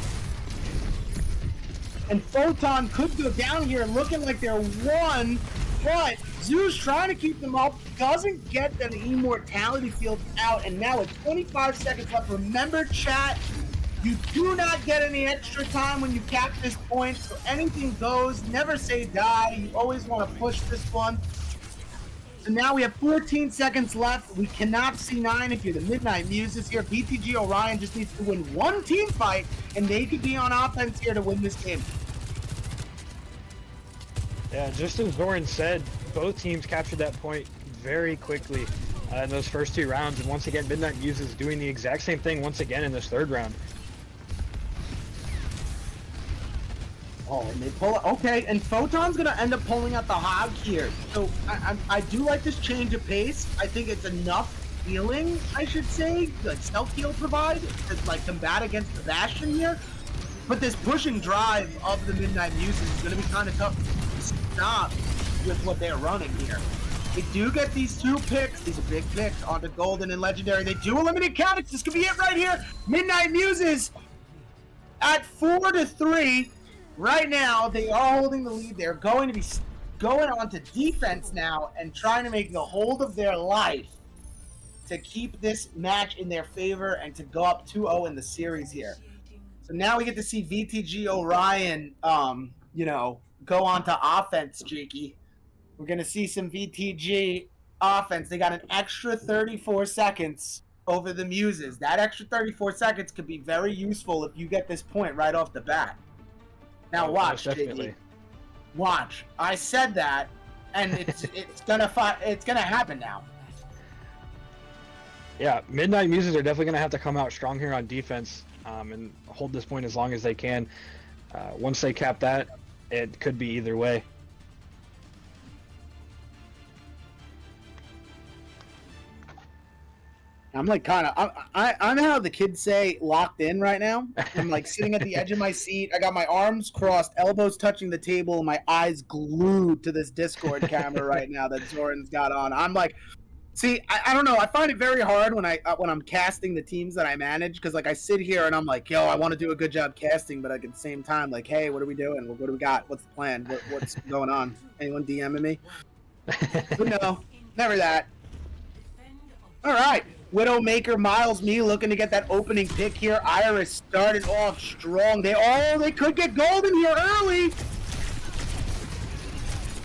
Speaker 2: And Photon could go down here looking like they're one, but Zeus trying to keep them up, doesn't get that immortality field out, and now with 25 seconds left, remember chat, you do not get any extra time when you cap this point, so anything goes, never say die, you always want to push this one. So now we have 14 seconds left, we cannot C9 if you're the Midnight Muses here. VTG Orion just needs to win one team fight, and they could be on offense here to win this game.
Speaker 3: Yeah, just as Zoran said, both teams captured that point very quickly in those first 2 rounds, and once again, Midnight Muses doing the exact same thing once again in this 3rd round.
Speaker 2: Oh, and they pull it. Okay, and Photon's gonna end up pulling out the hog here. So I do like this change of pace. I think it's enough healing, I should say, like self heal provide to like combat against the Bastion here. But this pushing drive of the Midnight Muses is gonna be kind of tough to stop with what they're running here. They do get these 2 picks. These are big picks onto Golden and Legendary. They do eliminate Calyx. This could be it right here. Midnight Muses at 4-3. Right now, they are holding the lead. They're going to be going on to defense now and trying to make the hold of their life to keep this match in their favor and to go up 2-0 in the series here. So now we get to see VTG Orion, you know, go on to offense, Jakey. We're going to see some VTG offense. They got an extra 34 seconds over the Muses. That extra 34 seconds could be very useful if you get this point right off the bat. Now watch, Jakey. Watch. I said that, and it's gonna happen now.
Speaker 3: Yeah, Midnight Muses are definitely gonna have to come out strong here on defense and hold this point as long as they can. Once they cap that, it could be either way.
Speaker 2: I'm like kind of, I'm how the kids say locked in right now. I'm like sitting at the edge of my seat. I got my arms crossed, elbows touching the table, and my eyes glued to this Discord camera right now that Zoran's got on. I'm like, see, I don't know. I find it very hard when I'm casting the teams that I manage, because like I sit here and I'm like, yo, I want to do a good job casting, but like at the same time, like, hey, what are we doing? What do we got? What's the plan? What's going on? Anyone DMing me? But no, never that. All right. Widowmaker, Miles me looking to get that opening pick here. Iris started off strong. They could get Golden here early.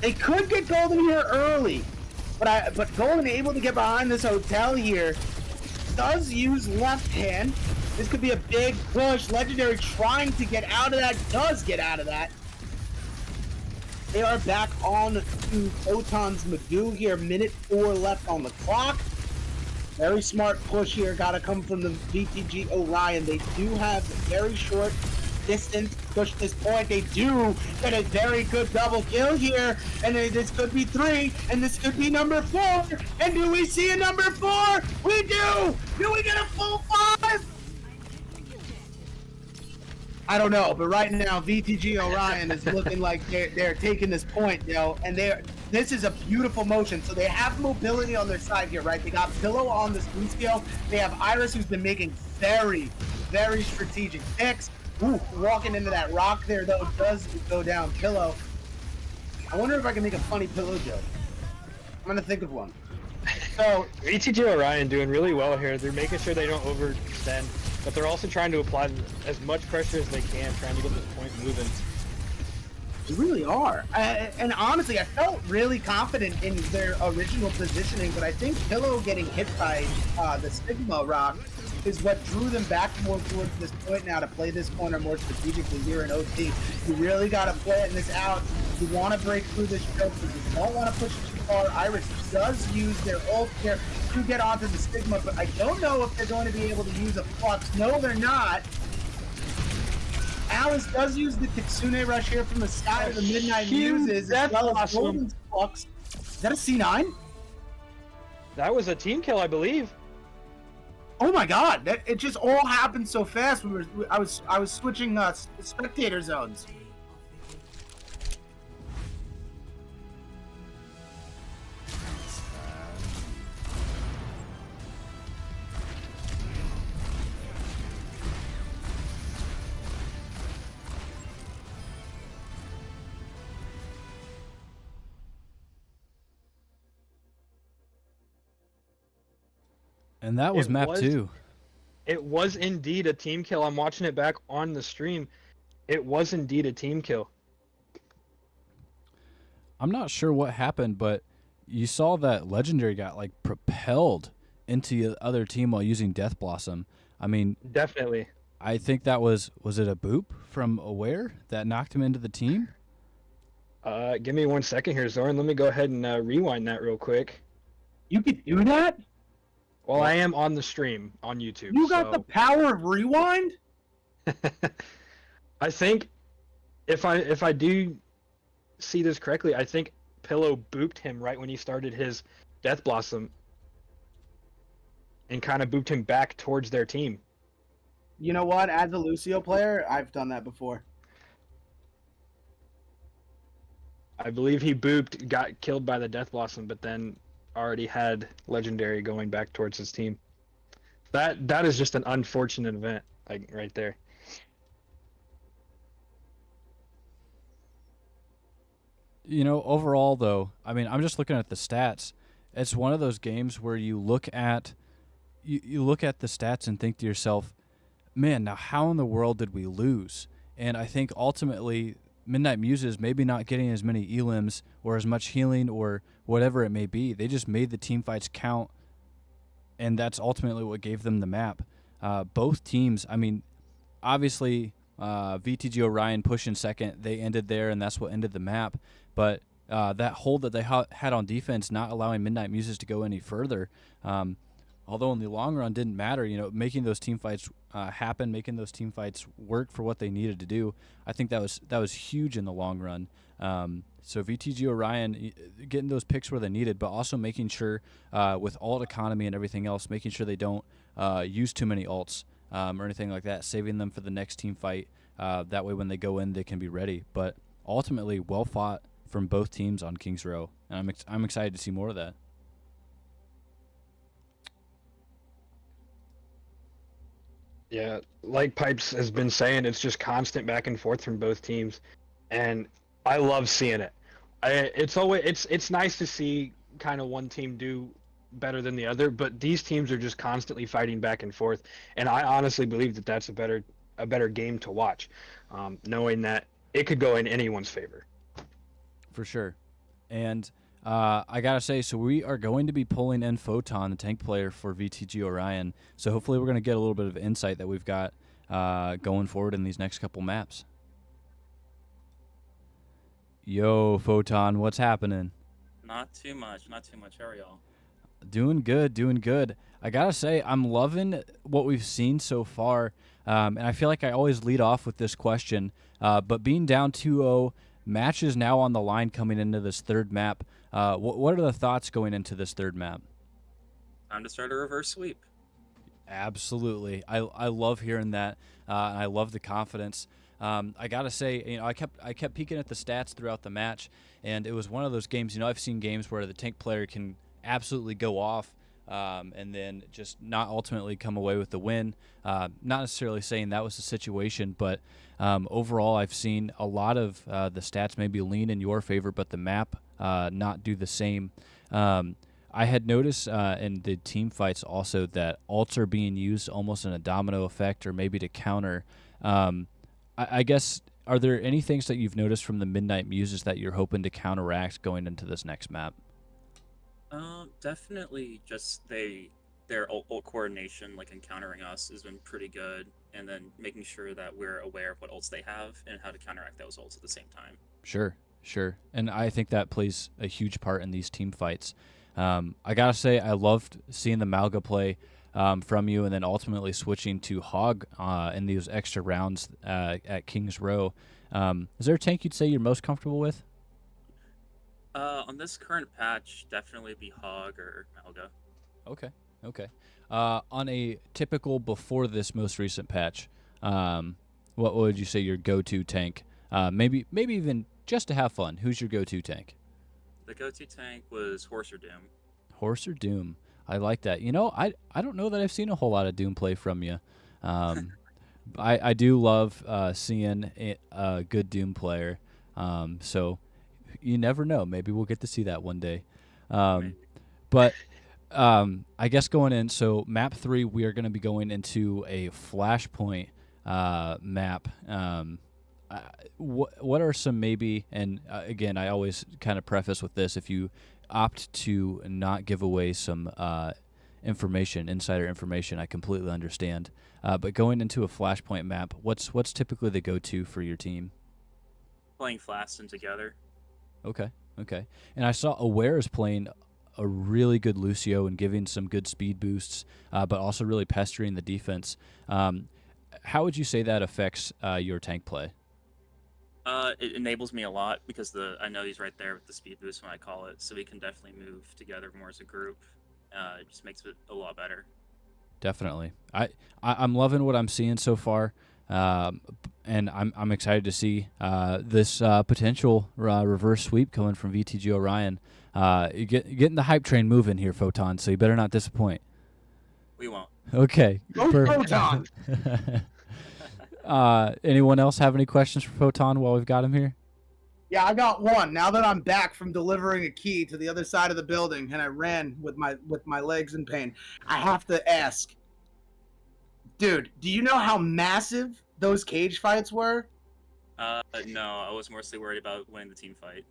Speaker 2: They could get Golden here early. But Golden able to get behind this hotel here. Does use left hand. This could be a big push. Legendary trying to get out of that. Does get out of that. They are back on to Photon's Magoo here. Minute 4 left on the clock. Very smart push here. Got to come from the VTG Orion. They do have very short distance to push this point. They do get a very good double kill here. And this could be 3. And this could be number 4. And do we see a number 4? We do! Do we get a full 5? I don't know, but right now VTG Orion is looking like they're taking this point, you know, and this is a beautiful motion. So they have mobility on their side here, right? They got Pillow on the speed scale. They have Iris, who's been making very, very strategic picks. Ooh, walking into that rock there, though, does go down Pillow. I wonder if I can make a funny Pillow joke. I'm gonna think of one. So
Speaker 3: VTG Orion doing really well here. They're making sure they don't overextend, but they're also trying to apply as much pressure as they can, trying to get this point moving.
Speaker 2: They really are. And honestly, I felt really confident in their original positioning, but I think Pillow getting hit by the Sigma Rock is what drew them back more towards this point now to play this corner more strategically here in OT. You really got to plan this out. You want to break through this choke, but you don't want to push it too far. Iris does use their ult here to get onto the Stigma, but I don't know if they're going to be able to use a Flux. No, they're not. Alice does use the Kitsune Rush here from the side of the Midnight Muses, as well as Golden's Flux. Is that a C9?
Speaker 3: That was a team kill, I believe.
Speaker 2: Oh my God! It just all happened so fast. I was switching spectator zones.
Speaker 1: And that was map 2.
Speaker 3: It was indeed a team kill. I'm watching it back on the stream. It was indeed a team kill.
Speaker 1: I'm not sure what happened, but you saw that Legendary got like propelled into the other team while using Death Blossom. I mean,
Speaker 3: definitely.
Speaker 1: I think that was it a boop from Aware that knocked him into the team?
Speaker 3: Give me 1 second here, Zoran. Let me go ahead and rewind that real quick.
Speaker 2: You could do that?
Speaker 3: Well, I am on the stream on YouTube.
Speaker 2: You got the power of rewind?
Speaker 3: I think if I do see this correctly, I think Pillow booped him right when he started his Death Blossom and kind of booped him back towards their team.
Speaker 2: You know what? As a Lucio player, I've done that before.
Speaker 3: I believe he booped, got killed by the Death Blossom, but then already had Legendary going back towards his team. That is just an unfortunate event, like right there.
Speaker 1: You know, overall though, I mean, I'm just looking at the stats. It's one of those games where you look at you look at the stats and think to yourself, man, now how in the world did we lose? And I think ultimately Midnight Muses maybe not getting as many elims or as much healing or whatever it may be. They just made the team fights count, and that's ultimately what gave them the map. Both teams, I mean, obviously VTG Orion pushing second, they ended there, and that's what ended the map. But that hold that they had on defense, not allowing Midnight Muses to go any further, although in the long run didn't matter, you know, making those team fights happen, making those team fights work for what they needed to do. I think that was huge in the long run. So VTG Orion getting those picks where they needed, but also making sure with ult economy and everything else, making sure they don't use too many ults or anything like that, saving them for the next team fight. That way when they go in, they can be ready. But ultimately, well fought from both teams on Kings Row, and I'm excited to see more of that.
Speaker 3: Yeah, like Pipes has been saying, it's just constant back and forth from both teams, and I love seeing it. It's nice to see kind of one team do better than the other, but these teams are just constantly fighting back and forth, and I honestly believe that that's a better game to watch, knowing that it could go in anyone's favor.
Speaker 1: For sure, and I gotta say, so we are going to be pulling in Photon, the tank player for VTG Orion. So hopefully we're going to get a little bit of insight that we've got going forward in these next couple maps. Yo, Photon, what's happening?
Speaker 5: Not too much. How are y'all?
Speaker 1: Doing good. I gotta say, I'm loving what we've seen so far, and I feel like I always lead off with this question, but being down 2-0, matches now on the line coming into this third map. What are the thoughts going into this third map?
Speaker 5: Time to start a reverse sweep.
Speaker 1: Absolutely. I love hearing that. I love the confidence. I gotta say, you know, I kept peeking at the stats throughout the match, and it was one of those games. You know, I've seen games where the tank player can absolutely go off, and then just not ultimately come away with the win. Not necessarily saying that was the situation, but overall, I've seen a lot of the stats maybe lean in your favor, but the map not do the same. I had noticed in the team fights also that ults are being used almost in a domino effect or maybe to counter. I guess, are there any things that you've noticed from the Midnight Muses that you're hoping to counteract going into this next map?
Speaker 5: Definitely just their ult coordination, like encountering us, has been pretty good, and then making sure that we're aware of what ults they have and how to counteract those ults at the same time.
Speaker 1: Sure. Sure. And I think that plays a huge part in these team fights. I got to say, I loved seeing the Malga play from you and then ultimately switching to Hog in these extra rounds at King's Row. Is there a tank you'd say you're most comfortable with?
Speaker 5: On this current patch, definitely be Hog or Malga.
Speaker 1: Okay. On a typical before this most recent patch, what would you say your go-to tank? Maybe even just to have fun. Who's your go-to tank?
Speaker 5: The go-to tank was Horse or Doom.
Speaker 1: Horse or Doom. I like that. You know, I don't know that I've seen a whole lot of Doom play from you. I do love seeing a good Doom player. So you never know. Maybe we'll get to see that one day. But I guess going in, so map 3, we are going to be going into a Flashpoint map. What are some maybe, and again, I always kind of preface with this, if you opt to not give away some insider information, I completely understand. But going into a Flashpoint map, what's typically the go-to for your team?
Speaker 5: Playing Flash and Together.
Speaker 1: Okay. And I saw Aware is playing a really good Lucio and giving some good speed boosts, but also really pestering the defense. How would you say that affects your tank play?
Speaker 5: It enables me a lot because I know he's right there with the speed boost when I call it, so we can definitely move together more as a group. It just makes it a lot better.
Speaker 1: Definitely. I'm loving what I'm seeing so far, and I'm excited to see this potential reverse sweep coming from VTG Orion. Getting the hype train moving here, Photon, so you better not disappoint.
Speaker 5: We won't.
Speaker 1: Okay.
Speaker 2: Go Photon!
Speaker 1: Anyone else have any questions for Photon while we've got him here?
Speaker 2: Yeah, I got one. Now that I'm back from delivering a key to the other side of the building and I ran with my legs in pain, I have to ask, dude, do you know how massive those cage fights were?
Speaker 5: No, I was mostly worried about winning the team fight.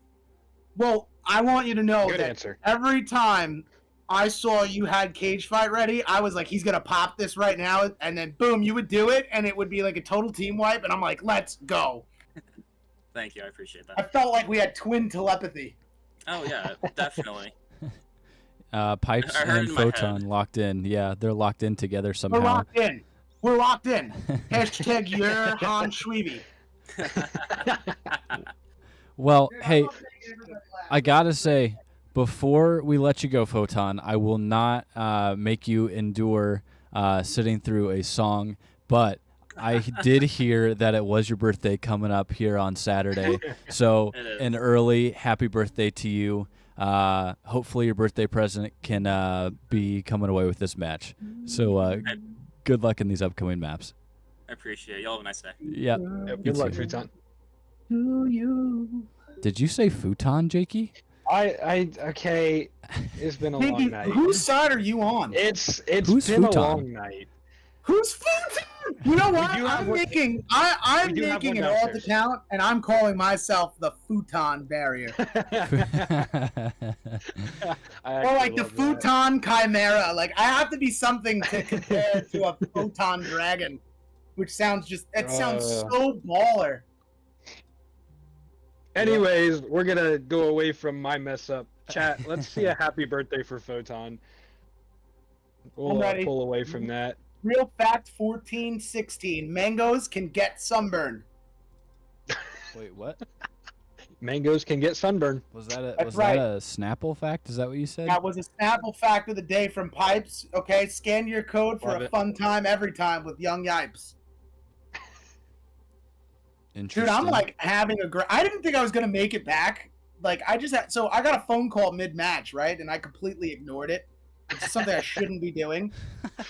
Speaker 2: Well, I want you to know
Speaker 3: Good
Speaker 2: that
Speaker 3: answer.
Speaker 2: every time I saw you had cage fight ready, I was like, he's gonna pop this right now, and then boom, you would do it, and it would be like a total team wipe, and I'm like, let's go.
Speaker 5: Thank you, I appreciate
Speaker 2: I
Speaker 5: that.
Speaker 2: felt like we had twin telepathy.
Speaker 5: Oh yeah, definitely.
Speaker 1: Pipes
Speaker 5: I heard
Speaker 1: and
Speaker 5: in my
Speaker 1: Photon
Speaker 5: head.
Speaker 1: locked in. Yeah, they're locked in together
Speaker 2: We're
Speaker 1: somehow.
Speaker 2: locked in. We're locked in. Hashtag your Han Schweeby.
Speaker 1: Well, hey, I gotta say, before we let you go, Photon, I will not make you endure sitting through a song, but I did hear that it was your birthday coming up here on Saturday. So
Speaker 5: It is.
Speaker 1: an early happy birthday to you. Hopefully your birthday present can be coming away with this match. So good luck in these upcoming maps.
Speaker 5: I appreciate it. Y'all have a nice day.
Speaker 1: Yeah.
Speaker 3: Yep,
Speaker 1: You
Speaker 3: good luck,
Speaker 1: too.
Speaker 3: Futon.
Speaker 2: To you.
Speaker 1: Did you say futon, Jakey?
Speaker 3: Okay. It's been a long
Speaker 2: Maybe,
Speaker 3: night.
Speaker 2: whose side are you on?
Speaker 3: It's
Speaker 1: Who's
Speaker 3: been
Speaker 1: Futon?
Speaker 3: a long night.
Speaker 2: Who's Futon? You know what?
Speaker 3: do have
Speaker 2: I'm
Speaker 3: one-
Speaker 2: making
Speaker 3: we do have
Speaker 2: an
Speaker 3: one
Speaker 2: alt
Speaker 3: downstairs.
Speaker 2: account, and I'm calling myself the Futon Barrier. Or like the Futon Chimera. Like I have to be something to compare to a Photon Dragon, which sounds so baller.
Speaker 3: Anyways, we're gonna go away from my mess up. Chat, let's see a happy birthday for Photon.
Speaker 2: I'm
Speaker 3: We'll
Speaker 2: ready.
Speaker 3: pull away from that.
Speaker 2: Real fact 1416. Mangoes can get sunburned.
Speaker 1: Wait, what?
Speaker 3: Mangoes can get sunburn.
Speaker 1: Was that
Speaker 2: That's right.
Speaker 1: a Snapple fact? Is that what you said?
Speaker 2: That was a Snapple fact of the day from Pipes. Okay, scan your code for
Speaker 3: Love
Speaker 2: a
Speaker 3: it.
Speaker 2: fun time every time with Young Yipes.
Speaker 1: Interesting.
Speaker 2: Dude, I'm like having a great. I didn't think I was gonna make it back. Like I just had, so I got a phone call mid-match, right? And I completely ignored it. It's something I shouldn't be doing.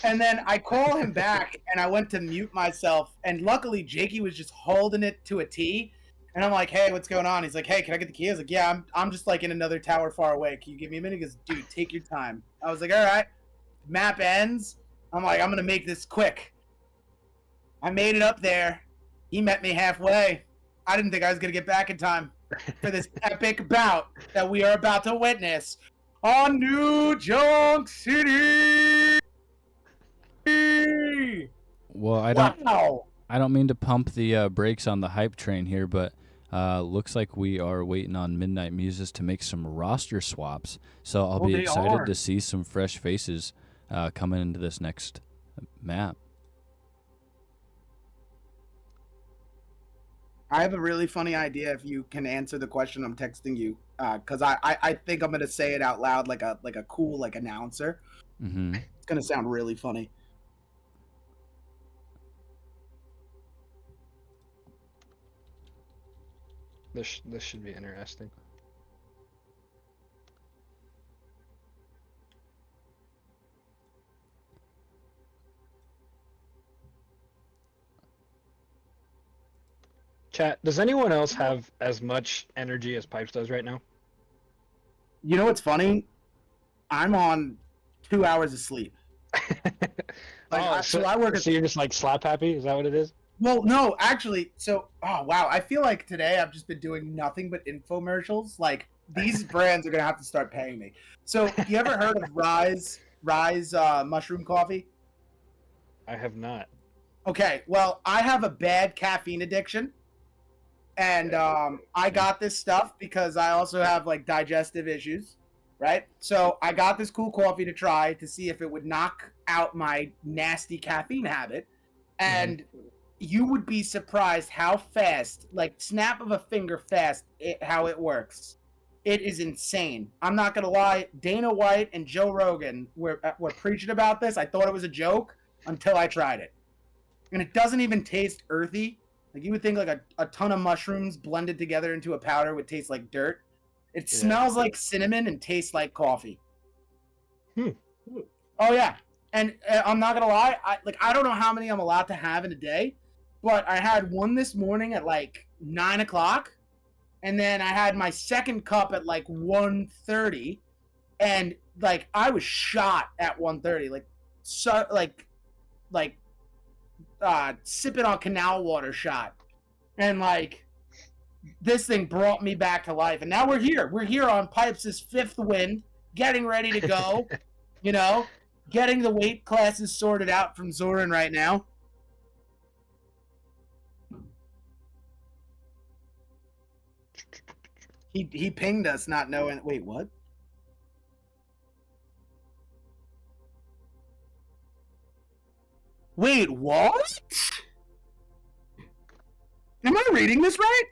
Speaker 2: And then I call him back, and I went to mute myself. And luckily, Jakey was just holding it to a T. And I'm like, "Hey, what's going on?" He's like, "Hey, can I get the key?" I was like, "Yeah, I'm just like in another tower far away. Can you give me a minute?" He goes, "Dude, take your time." I was like, "All right." Map ends. I'm like, "I'm gonna make this quick." I made it up there. He met me halfway. I didn't think I was going to get back in time for this epic bout that we are about to witness on New Junk City.
Speaker 1: Well, I don't
Speaker 2: Wow.
Speaker 1: mean to pump the brakes on the hype train here, but Looks like we are waiting on Midnight Muses to make some roster swaps. So I'll be
Speaker 2: they
Speaker 1: excited
Speaker 2: are.
Speaker 1: to see some fresh faces coming into this next map.
Speaker 2: I have a really funny idea if you can answer the question I'm texting you, because I think I'm gonna say it out loud like a cool like announcer.
Speaker 1: Mm-hmm.
Speaker 2: It's gonna sound really funny.
Speaker 3: This should be interesting. Chat, does anyone else have as much energy as Pipes does right now?
Speaker 2: You know what's funny? I'm on 2 hours of sleep. So I work.
Speaker 3: So you're just like slap happy? Is that what it is?
Speaker 2: Well, no, actually. So, oh wow, I feel like today I've just been doing nothing but infomercials. Like these brands are gonna have to start paying me. So, you ever heard of Rise mushroom coffee?
Speaker 3: I have not.
Speaker 2: Okay, well, I have a bad caffeine addiction, and I got this stuff because I also have like digestive issues, right? So I got this cool coffee to try to see if it would knock out my nasty caffeine habit, and you would be surprised how fast, like snap of a finger fast, how it works. It is insane. I'm not gonna lie. Dana White and Joe Rogan were preaching about this. I thought it was a joke until I tried it. And it doesn't even taste earthy. Like you would think like a ton of mushrooms blended together into a powder would taste like dirt. It smells like cinnamon and tastes like coffee. Oh yeah. And I'm not gonna lie, I don't know how many I'm allowed to have in a day, but I had one this morning at like 9 o'clock, and then I had my second cup at like 1:30, and like I was shot at 1:30, sipping on canal water shot, and like this thing brought me back to life. And now we're here on Pipes' fifth win, getting ready to go. You know, getting the weight classes sorted out from Zoran right now. He pinged us not knowing. Wait, what? Wait, what? Am I reading this right?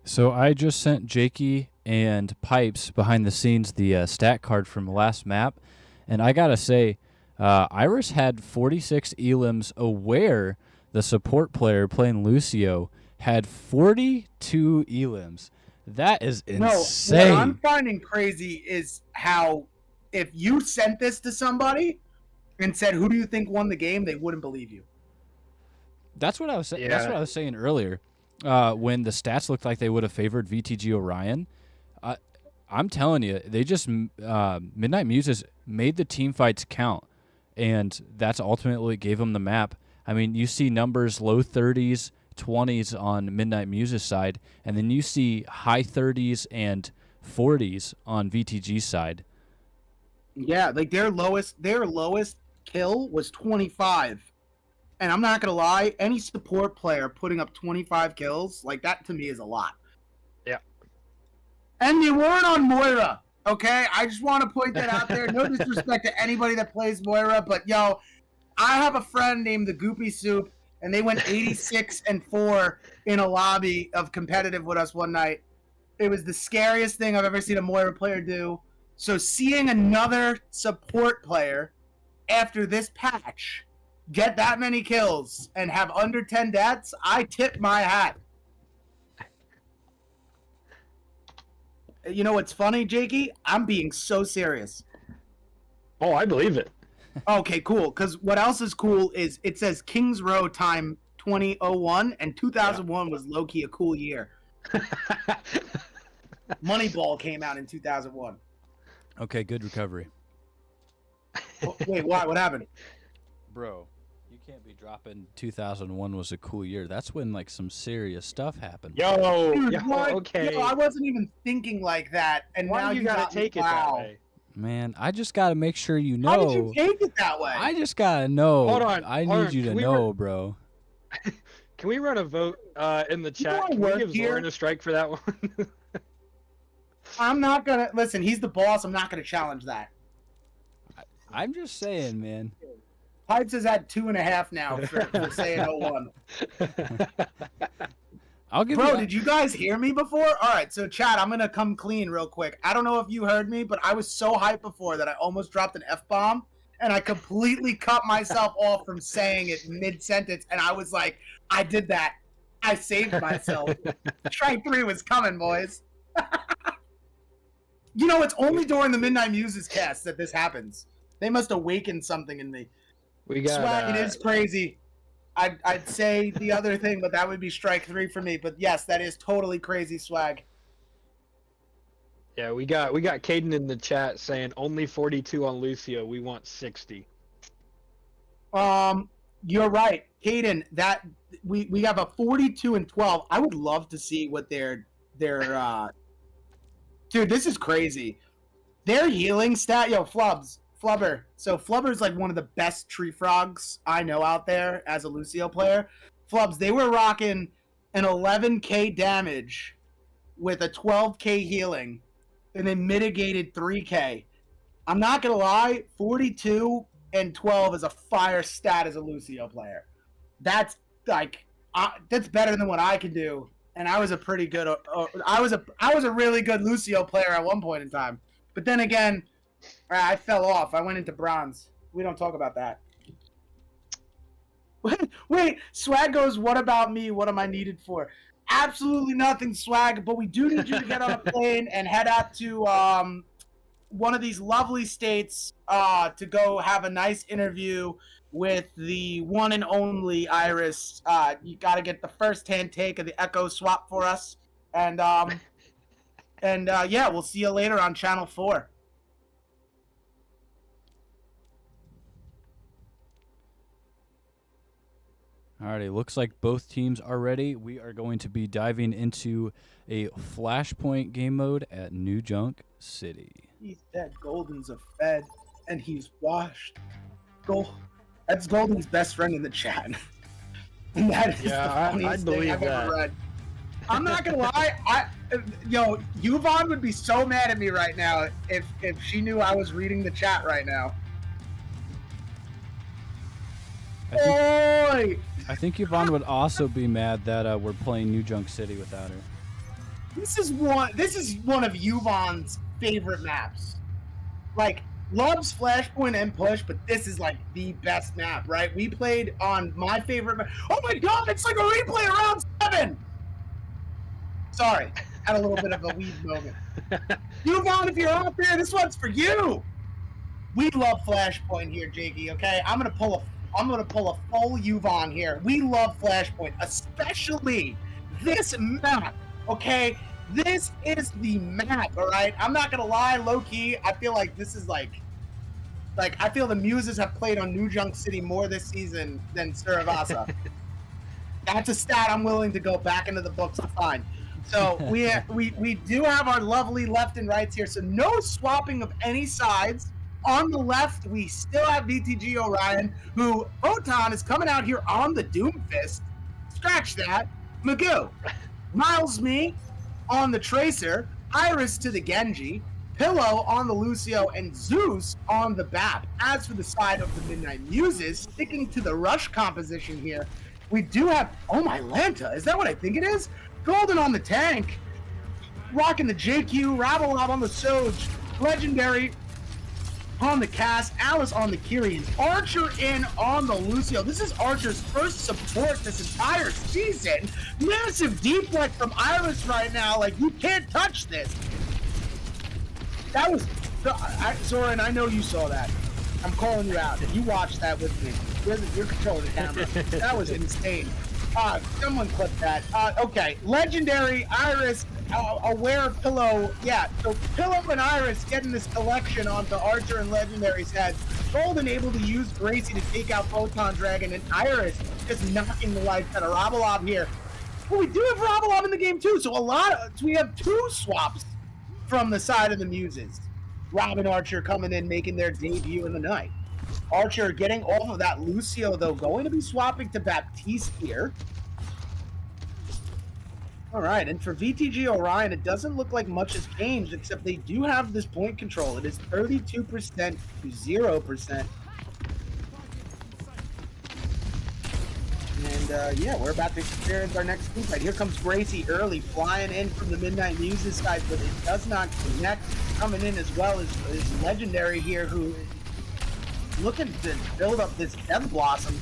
Speaker 1: So I just sent Jakey and Pipes behind the scenes the stat card from last map, and I gotta say, Iris had 46 elims, aware the support player playing Lucio had 42 elims. That is insane.
Speaker 2: No, what I'm finding crazy is how if you sent this to somebody and said, "Who do you think won the game?" they wouldn't believe you.
Speaker 1: That's what I was saying.
Speaker 3: Yeah.
Speaker 1: That's what I was saying earlier. When the stats looked like they would have favored VTG Orion, I'm telling you, they just Midnight Muses made the team fights count, and that's ultimately what gave them the map. I mean, you see numbers low 30s, 20s on Midnight Muses side, and then you see high 30s and 40s on VTG side.
Speaker 2: Yeah, like their lowest kill was 25. And I'm not going to lie, any support player putting up 25 kills, like that to me is a lot.
Speaker 3: Yeah.
Speaker 2: And they weren't on Moira, okay? I just want to point that out there. No disrespect to anybody that plays Moira, but yo, I have a friend named the Goopy Soup, and they went 86-4 in a lobby of competitive with us one night. It was the scariest thing I've ever seen a Moira player do. So seeing another support player after this patch get that many kills and have under 10 deaths, I tip my hat. You know what's funny, Jakey? I'm being so serious.
Speaker 3: Oh, I believe it.
Speaker 2: Okay, cool. Because what else is cool is it says Kings Row time 2001, and 2001 was low-key a cool year. Moneyball came out in 2001.
Speaker 1: Okay, good recovery.
Speaker 2: Wait, why? What happened?
Speaker 1: Bro, you can't be dropping 2001 was a cool year. That's when like some serious stuff happened.
Speaker 2: Dude, what?
Speaker 3: Okay.
Speaker 2: Yo, I wasn't even thinking like that, and
Speaker 3: Why
Speaker 2: now
Speaker 3: you gotta
Speaker 2: got me.
Speaker 3: take it that way?
Speaker 1: Man, I just gotta make sure you know.
Speaker 2: How did you take it that way?
Speaker 1: I just gotta know.
Speaker 3: Hold on,
Speaker 1: I
Speaker 3: hold
Speaker 1: need
Speaker 3: on.
Speaker 1: you to
Speaker 3: We
Speaker 1: know, bro.
Speaker 3: Can we run a vote in the chat?
Speaker 2: wanna
Speaker 3: Can we
Speaker 2: work
Speaker 3: give
Speaker 2: here?
Speaker 3: Zoran a strike for that one?
Speaker 2: I'm not gonna listen. He's the boss. I'm not gonna challenge that.
Speaker 1: I'm just saying, man.
Speaker 2: Pipes is at 2.5 now for saying 01.
Speaker 1: I'll give
Speaker 2: Bro,
Speaker 1: you.
Speaker 2: did you guys hear me before? All right, so Chad, I'm gonna come clean real quick. I don't know if you heard me, but I was so hyped before that I almost dropped an F-bomb, and I completely cut myself off from saying it mid-sentence, and I was like, I did that. I saved myself. Strike 3 was coming, boys. You know, it's only during the Midnight Muses cast that this happens. They must awaken something in me.
Speaker 3: We got.
Speaker 2: Swag, it is crazy. I'd say the other thing, but that would be strike 3 for me. But yes, that is totally crazy, Swag.
Speaker 3: Yeah, we got Caden in the chat saying only 42 on Lucio. We want 60.
Speaker 2: You're right, Caden. That we have a 42 and 12. I would love to see what their dude. This is crazy. Their healing stat, yo, Flubber. So Flubber's like one of the best tree frogs I know out there as a Lucio player. Flubs, they were rocking an 11k damage with a 12k healing, and they mitigated 3k. I'm not gonna lie, 42 and 12 is a fire stat as a Lucio player. That's like that's better than what I can do. And I was a pretty good. I was a really good Lucio player at one point in time. But then again, I fell off. I went into bronze. We don't talk about that. Wait, Swag goes, what about me? What am I needed for? Absolutely nothing, Swag, but we do need you to get on a plane and head out to one of these lovely states to go have a nice interview with the one and only Iris. You got to get the first-hand take of the Echo swap for us. And yeah, we'll see you later on Channel 4.
Speaker 1: Alrighty, looks like both teams are ready. We are going to be diving into a Flashpoint game mode at New Junk City.
Speaker 2: He said Golden's a fed, and he's washed. That's Golden's best friend in the chat. And that is the funniest thing I've ever read. I'm not gonna lie, Yvonne would be so mad at me right now if she knew I was reading the chat right now.
Speaker 1: I think Yvonne would also be mad that we're playing New Junk City without her.
Speaker 2: This is one of Yvonne's favorite maps. Like, loves Flashpoint and Push, but this is like the best map, right? We played on my favorite map. Oh my god, it's like a replay around 7! Sorry, had a little bit of a weed moment. Yvonne, if you're out there, this one's for you! We love Flashpoint here, Jakey, okay? I'm gonna pull a full Yvonne here. We love Flashpoint, especially this map, okay? This is the map, all right? I'm not gonna lie, low-key, I feel like this is like I feel the Muses have played on New Junk City more this season than Saravasa. That's a stat I'm willing to go back into the books to find. So we do have our lovely left and rights here, so no swapping of any sides. On the left, we still have VTG Orion, who Photon is coming out here on the Doomfist. Scratch that. Magoo. Miles me on the Tracer, Iris to the Genji, Pillow on the Lucio, and Zeus on the BAP. As for the side of the Midnight Muses, sticking to the Rush composition here, we do have, oh my Lanta, is that what I think it is? Golden on the tank, rocking the JQ, Ravelob on the Soj, Legendary on the Cass, Alice on the Kyrian, Archer in on the Lucio. This is Archer's first support this entire season. Massive deep like from Iris right now. Like, you can't touch this. That was... Zoran, I know you saw that. I'm calling you out. You watched that with me. You're controlling the camera. That was insane. Someone clip that. Okay, Legendary, Iris, Aware, Pillow. Yeah, so Pillow and Iris getting this collection onto Archer and Legendary's heads. Golden able to use Gracie to take out Photon Dragon, and Iris just knocking the life out of Ravelob here. But we do have Ravelob in the game too, so we have 2 swaps from the side of the Muses. Rob and Archer coming in, making their debut in the night. Archer getting off of that Lucio, though, going to be swapping to Baptiste here. All right, and for VTG Orion, it doesn't look like much has changed, except they do have this point control. It is 32% to 0%. And yeah, we're about to experience our next team fight. Here comes Gracie early, flying in from the Midnight Muses side, but it does not connect. Coming in as well is Legendary here, who is looking to build up this Death Blossom.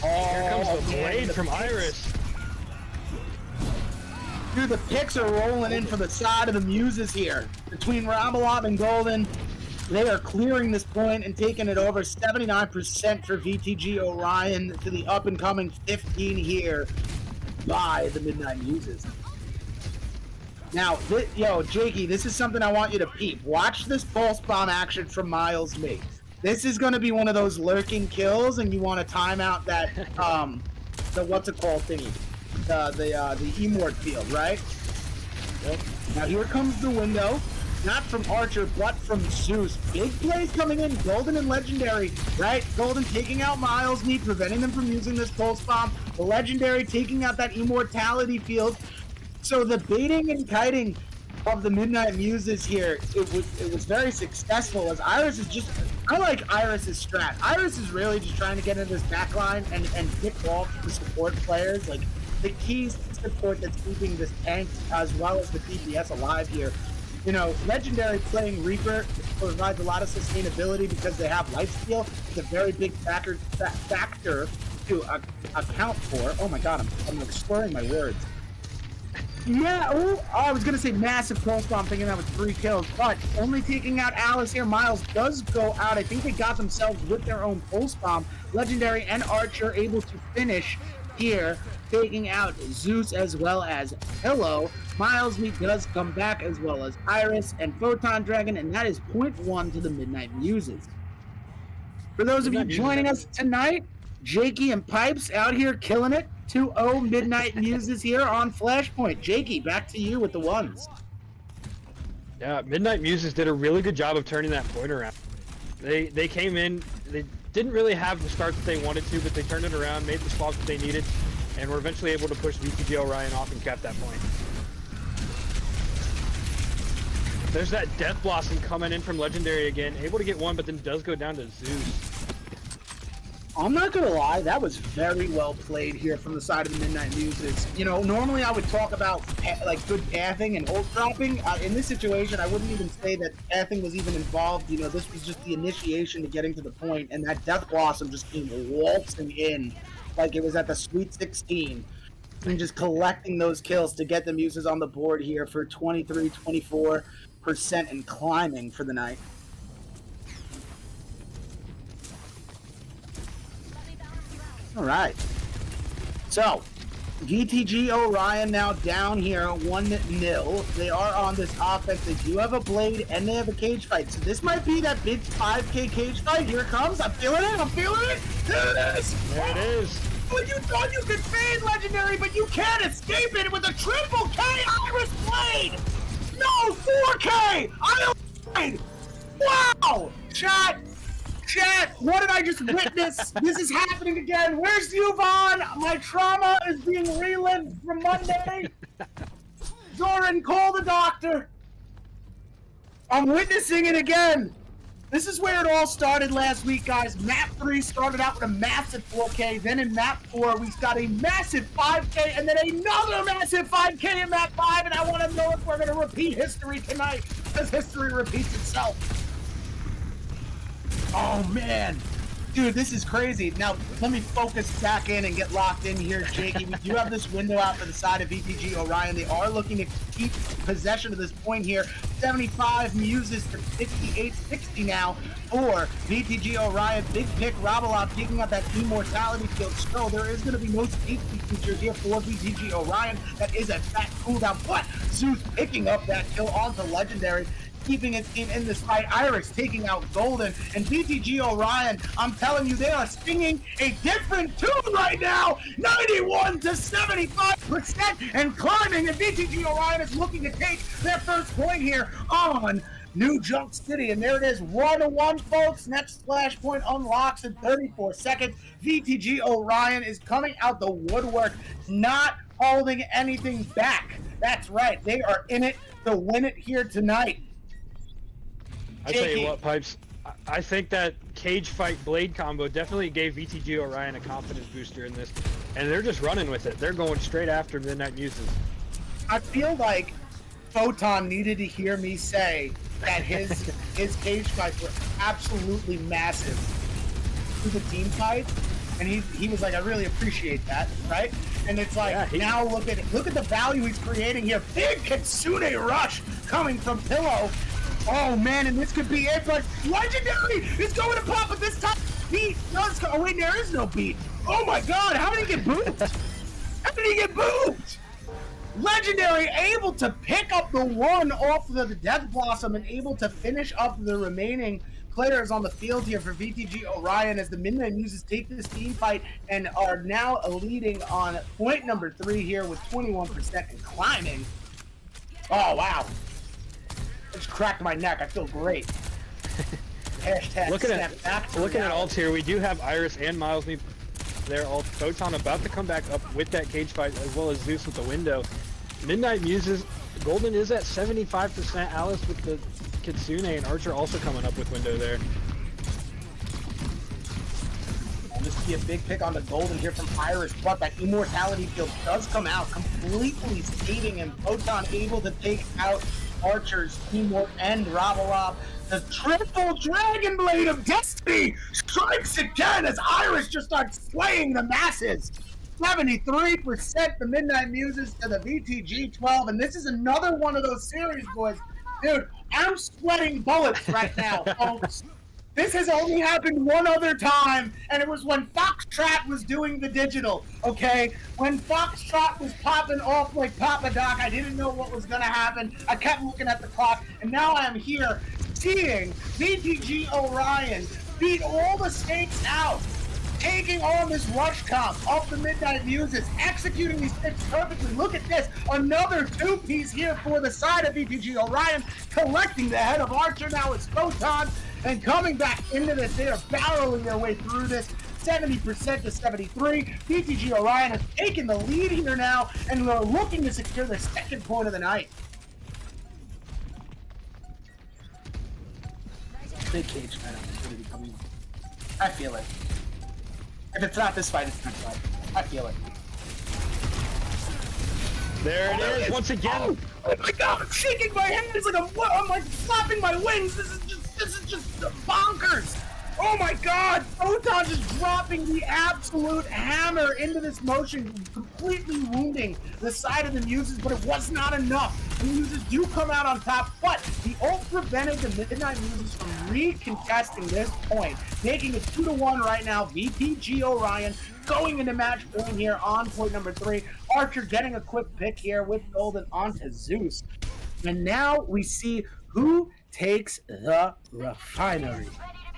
Speaker 3: Here comes the blade from Iris.
Speaker 2: Dude, the picks are rolling in from the side of the Muses here. Between Ramalov and Golden, they are clearing this point and taking it over 79% for VTG Orion to the up-and-coming 15 here by the Midnight Muses. Now, yo, Jakey, this is something I want you to peep. Watch this pulse bomb action from Miles make. This is going to be one of those lurking kills, and you want to time out that, the what's it called thingy? The Emort field, right? Yep. Now here comes the window, not from Archer, but from Zeus. Big plays coming in, Golden and Legendary, right? Golden taking out Miles, preventing them from using this pulse bomb. The Legendary taking out that immortality field. So the baiting and kiting of the Midnight Muses here, it was very successful, as Iris is just, I like Iris's strat. Iris is really just trying to get into this backline and pick off the support players, like the keys to support that's keeping this tank as well as the DPS alive here. You know, Legendary playing Reaper provides a lot of sustainability because they have lifesteal. It's a very big factor to account for. Oh my god, I'm like slurring my words. Yeah, I was gonna say massive pulse bomb, thinking that was 3 kills, but only taking out Alice here. Miles does go out. I think they got themselves with their own pulse bomb. Legendary and Archer able to finish here, taking out Zeus as well as Pillow. Miles does come back as well as Iris and Photon Dragon, and that is 0.1 to the Midnight Muses. For those of you joining us tonight, Jakey and Pipes out here killing it. 2-0 Midnight Muses here on Flashpoint. Jakey, back to you with the ones.
Speaker 3: Yeah, Midnight Muses did a really good job of turning that point around. They came in, they didn't really have the start that they wanted to, but they turned it around, made the spots that they needed, and were eventually able to push VTG Orion off and cap that point. There's that Death Blossom coming in from Legendary again, able to get one, but then does go down to Zeus.
Speaker 2: I'm not gonna lie, that was very well played here from the side of the Midnight Muses. You know, normally I would talk about like good pathing and ult dropping. In this situation, I wouldn't even say that pathing was even involved. You know, this was just the initiation to getting to the point, and that Death Blossom just came waltzing in like it was at the Sweet 16, and just collecting those kills to get the Muses on the board here for 23-24% and climbing for the night. All right, so VTG Orion now down here 1-0. They are on this offense. They do have a blade and they have a cage fight. So this might be that big 5K cage fight. Here it comes. I'm feeling it. I'm feeling it. There it is.
Speaker 3: There it is.
Speaker 2: Well, you thought you could fade Legendary, but you can't escape it with a triple K Iris blade. No, 4K. Blade. Wow. Chat, what did I just witness? This is happening again. Where's Yuvon? My trauma is being relived from Monday. Zoran, call the doctor. I'm witnessing it again. This is where it all started last week, guys. Map 3 started out with a massive 4K. Then in Map 4, we got a massive 5K, and then another massive 5K in Map 5. And I want to know if we're going to repeat history tonight, because history repeats itself. Oh man, dude, this is crazy. Now, let me focus back in and get locked in here, Jakey. We do have this window out for the side of VTG Orion. They are looking to keep possession of this point here. 75 Muses to 58-60 now for VTG Orion. Big pick, Rabalov taking out that immortality field. So there is going to be no safety features here for VTG Orion. That is a fat cooldown, but Zeus picking up that kill onto Legendary, keeping his team in this fight. Iris taking out Golden, and VTG Orion, I'm telling you, they are singing a different tune right now. 91 to 75% and climbing, and VTG Orion is looking to take their first point here on New Junk City, and there it is, 1-1, folks. Next flashpoint unlocks in 34 seconds. VTG Orion is coming out the woodwork, not holding anything back. That's right, they are in it to win it here tonight.
Speaker 3: I tell you what, Pipes, I think that cage fight blade combo definitely gave VTG Orion a confidence booster in this, and they're just running with it. They're going straight after Midnight Muses.
Speaker 2: I feel like Photon needed to hear me say that his cage fights were absolutely massive to the team fight, and he was like, I really appreciate that, right? And it's like, yeah, now look at the value he's creating here. Big Kitsune rush coming from Pillow. Oh man, and this could be it, but Legendary is going to pop at this time. Beat does go. Oh wait, there is no beat. Oh my god, how did he get booped? How did he get booped? Legendary able to pick up the one off of the Death Blossom and able to finish up the remaining players on the field here for VTG Orion as the Midnight Muses take this team fight and are now leading on point number 3 here with 21% and climbing. Oh wow. I just cracked my neck. I feel great. Hashtag
Speaker 3: looking at ults here, we do have Iris and Miles there. All Photon about to come back up with that cage fight, as well as Zeus with the window. Midnight Muses, Golden is at 75%. Alice with the Kitsune, and Archer also coming up with window there.
Speaker 2: This could be a big pick on the Golden here from Iris, but that Immortality field does come out, completely saving him. Photon able to take out Archer's teamwork and Roborob. The triple Dragon Blade of Destiny strikes again as Iris just starts slaying the masses. 73% the Midnight Muses to the VTG 12, and this is another one of those series, boys. Dude, I'm sweating bullets right now, folks. This has only happened one other time, and it was when Foxtrot was doing the digital, okay? When Foxtrot was popping off like Papa Doc, I didn't know what was going to happen. I kept looking at the clock, and now I am here seeing VTG Orion beat all the stakes out, taking on this rush comp of the Midnight Muses, executing these picks perfectly. Look at this, another 2-piece here for the side of VTG Orion, collecting the head of Archer. Now it's Photon, and coming back into this, they are barreling their way through this, 70% to 73. VTG Orion has taken the lead here now, and we're looking to secure their second point of the night. Big cage fight opportunity coming. I feel it. If it's not this fight, it's next fight. I feel it.
Speaker 3: There it is, once again.
Speaker 2: Oh my god, I'm shaking my hands like I'm like flapping my wings. This is just bonkers. Oh my god, Photon just dropping the absolute hammer into this motion, completely wounding the side of the Muses, but it was not enough. The Muses do come out on top, but the ult prevented the Midnight Muses from recontesting this point, making it 2-1 right now. VTG Orion going into match point here on point number 3. Archer getting a quick pick here with Golden onto Zeus. And now we see who takes the refinery.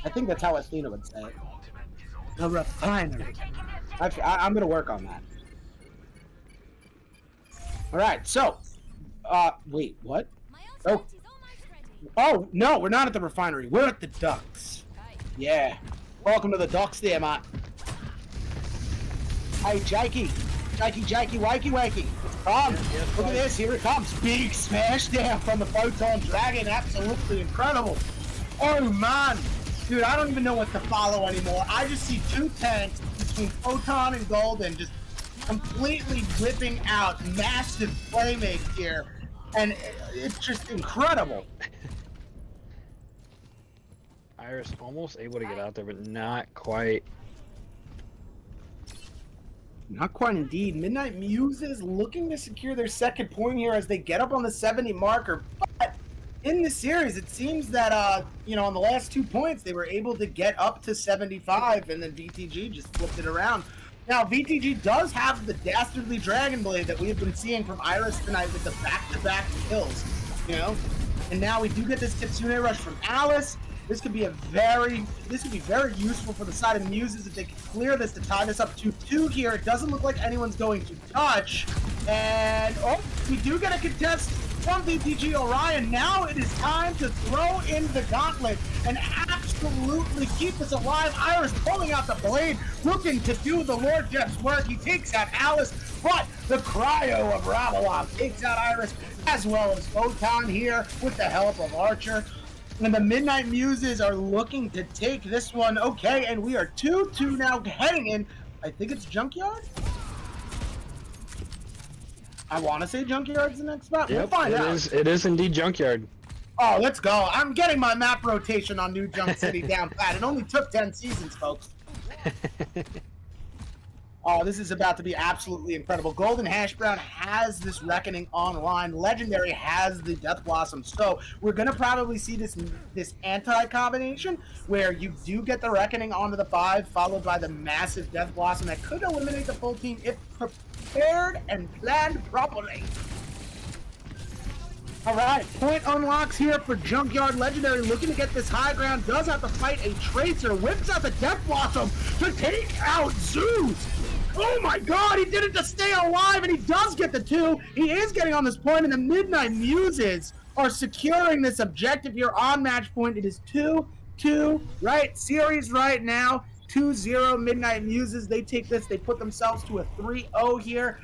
Speaker 2: I think that's how Athena would say it. The refinery. I'm going to work on that. All right, so, wait, what? Oh, no, we're not at the refinery. We're at the Ducks. Yeah. Welcome to the Ducks there, man. Hey, Jakey, wakey, wakey. Look at this, here it comes. Big smash down from the Photon Dragon. Absolutely incredible. Oh, man. Dude, I don't even know what to follow anymore. I just see 2 tanks between Photon and Golden just completely whipping out massive playmates here. And it's just incredible.
Speaker 3: Iris almost able to get out there, but not quite.
Speaker 2: Not quite indeed. Midnight Muses looking to secure their second point here as they get up on the 70 marker. But in the series, it seems that, on the last 2 points, they were able to get up to 75, and then VTG just flipped it around. Now, VTG does have the Dastardly Dragon Blade that we have been seeing from Iris tonight with the back-to-back kills, And now we do get this Kitsune rush from Alice. This could be very useful for the side of the Muses if they can clear this to tie this up to 2 here. It doesn't look like anyone's going to touch. And, we do get a contest from VTG Orion. Now it is time to throw in the gauntlet and absolutely keep this alive. Iris pulling out the blade, looking to do the Lord Jeff's work. He takes out Alice, but the cryo of Ravelov takes out Iris, as well as Photon here with the help of Archer. And the Midnight Muses are looking to take this one. Okay, and we are 2-2 now heading in. I think it's Junkyard? I want to say Junkyard's the next spot.
Speaker 3: Yep,
Speaker 2: We'll find out.
Speaker 3: It is indeed Junkyard.
Speaker 2: Oh, let's go. I'm getting my map rotation on New Junk City down pat. It only took 10 seasons, folks. Oh, this is about to be absolutely incredible. Golden Hash Brown has this Reckoning online. Legendary has the Death Blossom. So we're going to probably see this anti-combination where you do get the Reckoning onto the 5, followed by the massive Death Blossom that could eliminate the full team if prepared and planned properly. All right, point unlocks here for Junkyard. Legendary looking to get this high ground. Does have to fight a Tracer. Whips out the Death Blossom to take out Zeus. Oh my god, he did it to stay alive, and he does get the 2. He is getting on this point, and the Midnight Muses are securing this objective here on match point. It is 2-2, right? Series right now, 2-0 Midnight Muses. They take this, they put themselves to a 3-0 here,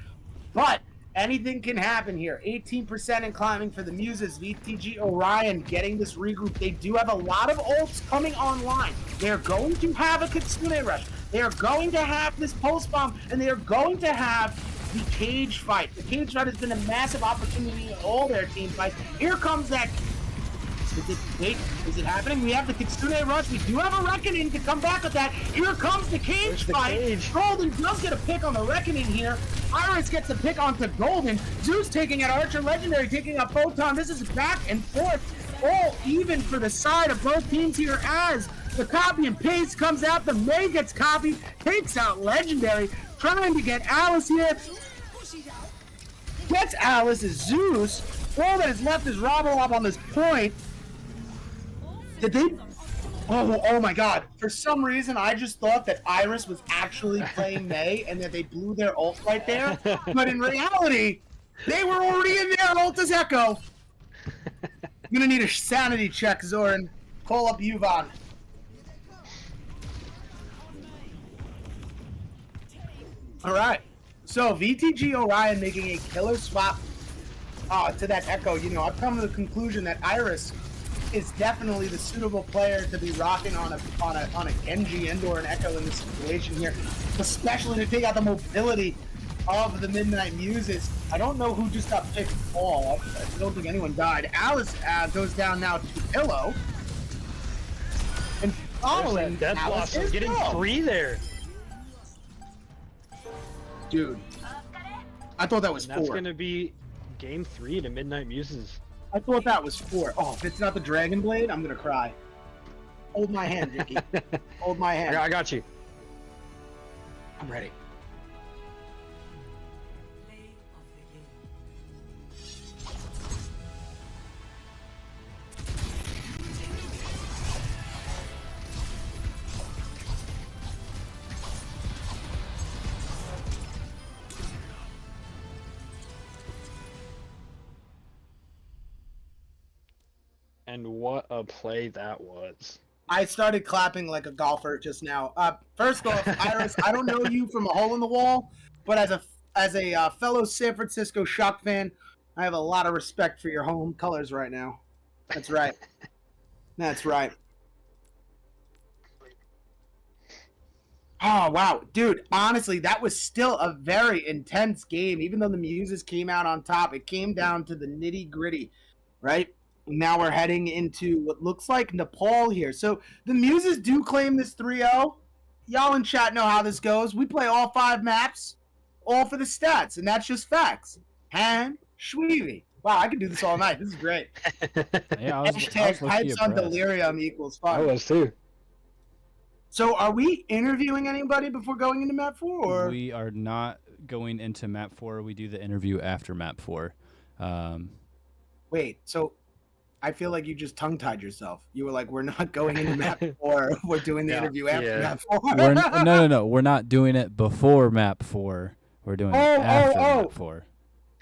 Speaker 2: but anything can happen here. 18% in climbing for the Muses. VTG Orion getting this regroup. They do have a lot of ults coming online. They're going to have a Kitsune Rush. They are going to have this post bomb, and they are going to have the cage fight. The cage fight has been a massive opportunity in all their team fights. Here comes that. Is it happening? We have the Kitsune Rush. We do have a Reckoning to come back with that. Here comes the cage fight. Golden does get a pick on the Reckoning here. Iris gets a pick onto Golden. Zeus taking out Archer. Legendary taking out Photon. This is back and forth, all even for the side of both teams here as the copy and paste comes out. The May gets copied, takes out Legendary, trying to get Alice here. Gets Alice as Zeus. All that is left is Robolop on this point. Did they? Oh my god. For some reason, I just thought that Iris was actually playing May and that they blew their ult right there. But in reality, they were already in their ult as Echo. I'm gonna need a sanity check, Zoran. Call up Yuvon. Alright. So, VTG Orion making a killer swap to that Echo. You know, I've come to the conclusion that Iris is definitely the suitable player to be rocking on a Genji and/or an Echo in this situation here, especially to take out the mobility of the Midnight Muses. I don't know who just got picked off. I don't think anyone died. Alice goes down now to Pillow, and following
Speaker 3: Death
Speaker 2: Alice
Speaker 3: Blossom
Speaker 2: is
Speaker 3: getting
Speaker 2: Pillow.
Speaker 3: 3 there.
Speaker 2: Dude, I thought that was
Speaker 3: And that's
Speaker 2: 4.
Speaker 3: gonna be game 3 to Midnight Muses.
Speaker 2: I thought that was 4. Oh, if it's not the Dragon Blade, I'm gonna cry. Hold my hand, Ricky. Hold my hand.
Speaker 3: I got you.
Speaker 2: I'm ready.
Speaker 3: And what a play that was.
Speaker 2: I started clapping like a golfer just now. First off, Iris, I don't know you from a hole in the wall, but as a fellow San Francisco Shock fan, I have a lot of respect for your home colors right now. That's right. That's right. Oh, wow. Dude, honestly, that was still a very intense game. Even though the Muses came out on top, it came down to the nitty-gritty, right? Now we're heading into what looks like Nepal here. So the Muses do claim this 3-0. Y'all in chat know how this goes. We play all 5 maps, all for the stats, and that's just facts. Han, Shweevy. Wow, I can do this all night. This is great.
Speaker 1: Yeah, I was
Speaker 2: Hashtag Pipes on
Speaker 1: impressed.
Speaker 2: Delirium equals
Speaker 3: I
Speaker 2: fun.
Speaker 3: was too.
Speaker 2: So are we interviewing anybody before going into map 4? Or?
Speaker 1: We are not going into map 4. We do the interview after map 4.
Speaker 2: Wait, so I feel like you just tongue-tied yourself. You were like, we're not going into map 4. We're doing the interview after map 4.
Speaker 1: No. We're not doing it before map 4. We're doing it after map 4.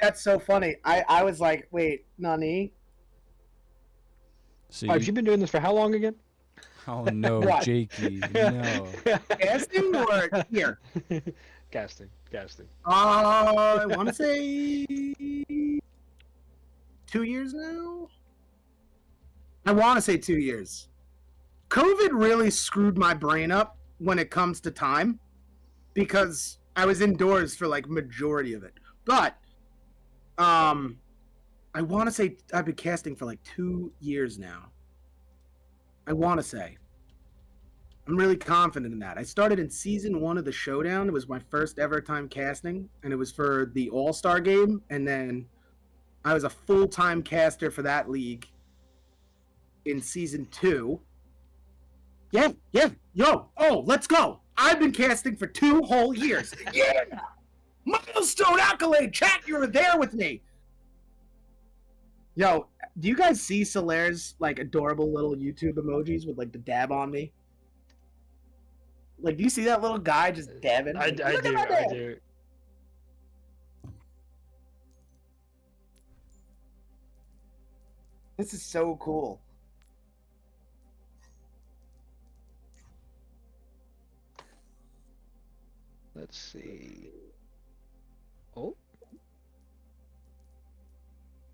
Speaker 2: That's so funny. I was like, wait, Nani?
Speaker 1: See,
Speaker 3: Have you been doing this for how long again?
Speaker 1: oh no,
Speaker 2: What?
Speaker 1: Jakey, no.
Speaker 2: Casting or here?
Speaker 3: Casting.
Speaker 2: I want to say 2 years now. I want to say 2 years. COVID really screwed my brain up when it comes to time because I was indoors for like majority of it. But I want to say I've been casting for like 2 years now. I want to say. I'm really confident in that. I started in season 1 of the Showdown. It was my first ever time casting, and it was for the All-Star game. And then I was a full-time caster for that league in season 2. Yeah, oh, let's go. I've been casting for 2 whole years. Yeah! Milestone accolade, chat, you were there with me. Yo, do you guys see Solaire's like adorable little YouTube emojis with like the dab on me? Like, do you see that little guy just dabbing?
Speaker 3: I do.
Speaker 2: This is so cool.
Speaker 3: Let's see. Oh.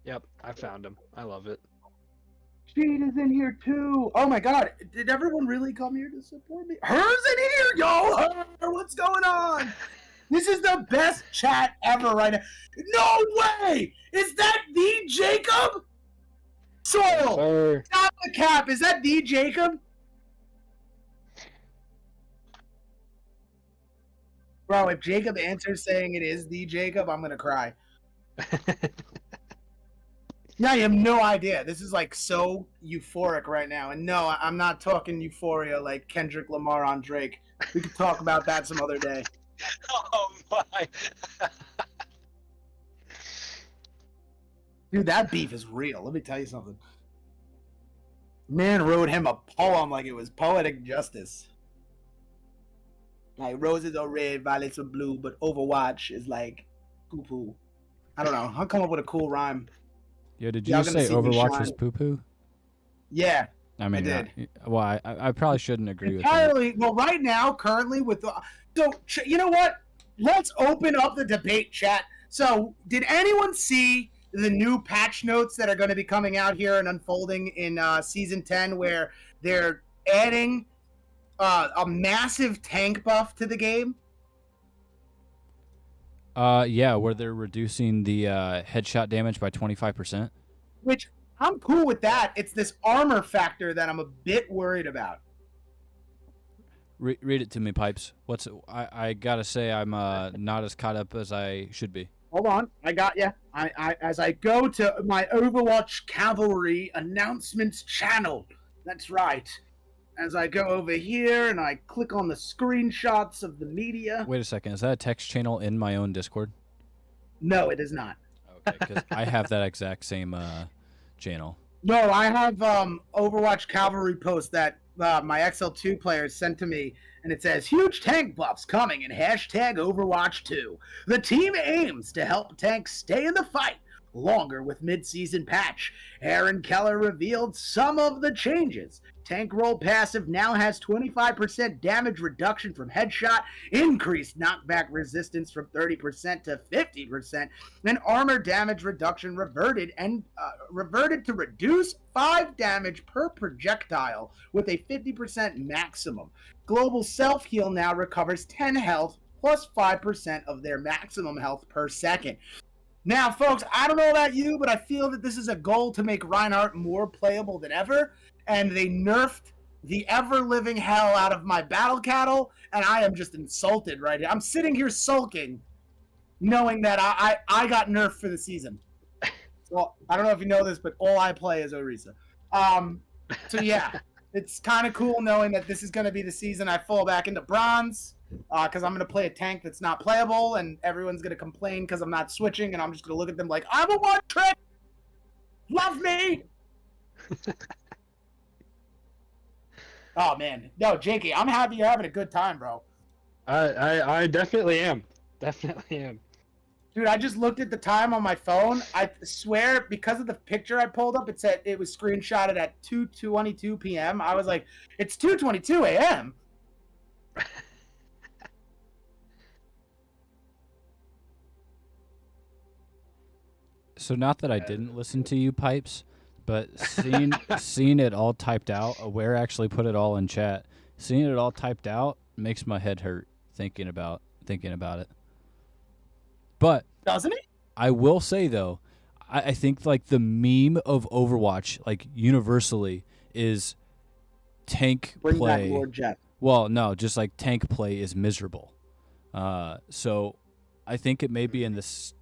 Speaker 3: Yep, I found him. I love it.
Speaker 2: Shade is in here too. Oh my god, did everyone really come here to support me? Her's in here, yo! Her, what's going on? This is the best chat ever right now. No way! Is that the Jacob? Soil!
Speaker 3: Sir.
Speaker 2: Stop the cap. Is that the Jacob? Bro, if Jacob answers saying it is the Jacob, I'm gonna cry. Yeah, you have no idea. This is like so euphoric right now. And no, I'm not talking euphoria like Kendrick Lamar on Drake. We could talk about that some other day.
Speaker 3: Oh my.
Speaker 2: Dude, that beef is real. Let me tell you something. Man wrote him a poem like it was poetic justice. Like, roses are red, violets are blue, but Overwatch is like poo-poo. I don't know. I'll come up with a cool rhyme.
Speaker 1: Yo, did you
Speaker 2: Y'all
Speaker 1: just
Speaker 2: gonna
Speaker 1: say
Speaker 2: see me
Speaker 1: Overwatch
Speaker 2: shine.
Speaker 1: was poo-poo?
Speaker 2: Yeah.
Speaker 1: I mean,
Speaker 2: did.
Speaker 1: Well, I probably shouldn't agree with that.
Speaker 2: Entirely. Well, right now, currently, with the. So, you know what? Let's open up the debate chat. So, did anyone see the new patch notes that are going to be coming out here and unfolding in Season 10 where they're adding a massive tank buff to the game?
Speaker 1: Yeah, where they're reducing the headshot damage by 25%.
Speaker 2: Which, I'm cool with that. It's this armor factor that I'm a bit worried about.
Speaker 1: Read it to me, Pipes. I gotta say I'm not as caught up as I should be.
Speaker 2: Hold on, I got you. As I go to my Overwatch Cavalry announcements channel. That's right. As I go over here and I click on the screenshots of the media.
Speaker 1: Wait a second, is that a text channel in my own Discord?
Speaker 2: No, it is not.
Speaker 1: Okay, because I have that exact same channel.
Speaker 2: No, I have Overwatch Cavalry post that my XL2 players sent to me, and it says, huge tank buffs coming in hashtag Overwatch 2. The team aims to help tanks stay in the fight longer with mid-season patch. Aaron Keller revealed some of the changes. Tank roll passive now has 25% damage reduction from headshot, increased knockback resistance from 30% to 50%, and armor damage reduction reverted to reduce 5 damage per projectile with a 50% maximum. Global self-heal now recovers 10 health plus 5% of their maximum health per second. Now, folks, I don't know about you, but I feel that this is a goal to make Reinhardt more playable than ever, and they nerfed the ever-living hell out of my battle cattle, and I am just insulted right here. I'm sitting here sulking, knowing that I got nerfed for the season. Well, I don't know if you know this, but all I play is Orisa. So yeah, it's kind of cool knowing that this is going to be the season I fall back into bronze, because I'm going to play a tank that's not playable, and everyone's going to complain because I'm not switching, and I'm just going to look at them like, I'm a one-trick! Love me! Oh, man. No, Jakey, I'm happy you're having a good time, bro.
Speaker 3: I definitely am. Definitely am.
Speaker 2: Dude, I just looked at the time on my phone. I swear, because of the picture I pulled up, it said it was screenshotted at 2:22 p.m. I was like, it's 2:22 a.m.
Speaker 1: So not that I didn't listen to you, Pipes, but seeing it all typed out, Aware actually put it all in chat. Seeing it all typed out makes my head hurt thinking about it. But
Speaker 2: Doesn't it?
Speaker 1: I will say though, I think like the meme of Overwatch, like universally, is tank
Speaker 2: Bring back
Speaker 1: play.
Speaker 2: Lord Jet.
Speaker 1: Well, no, just like tank play is miserable. So I think it may be in this.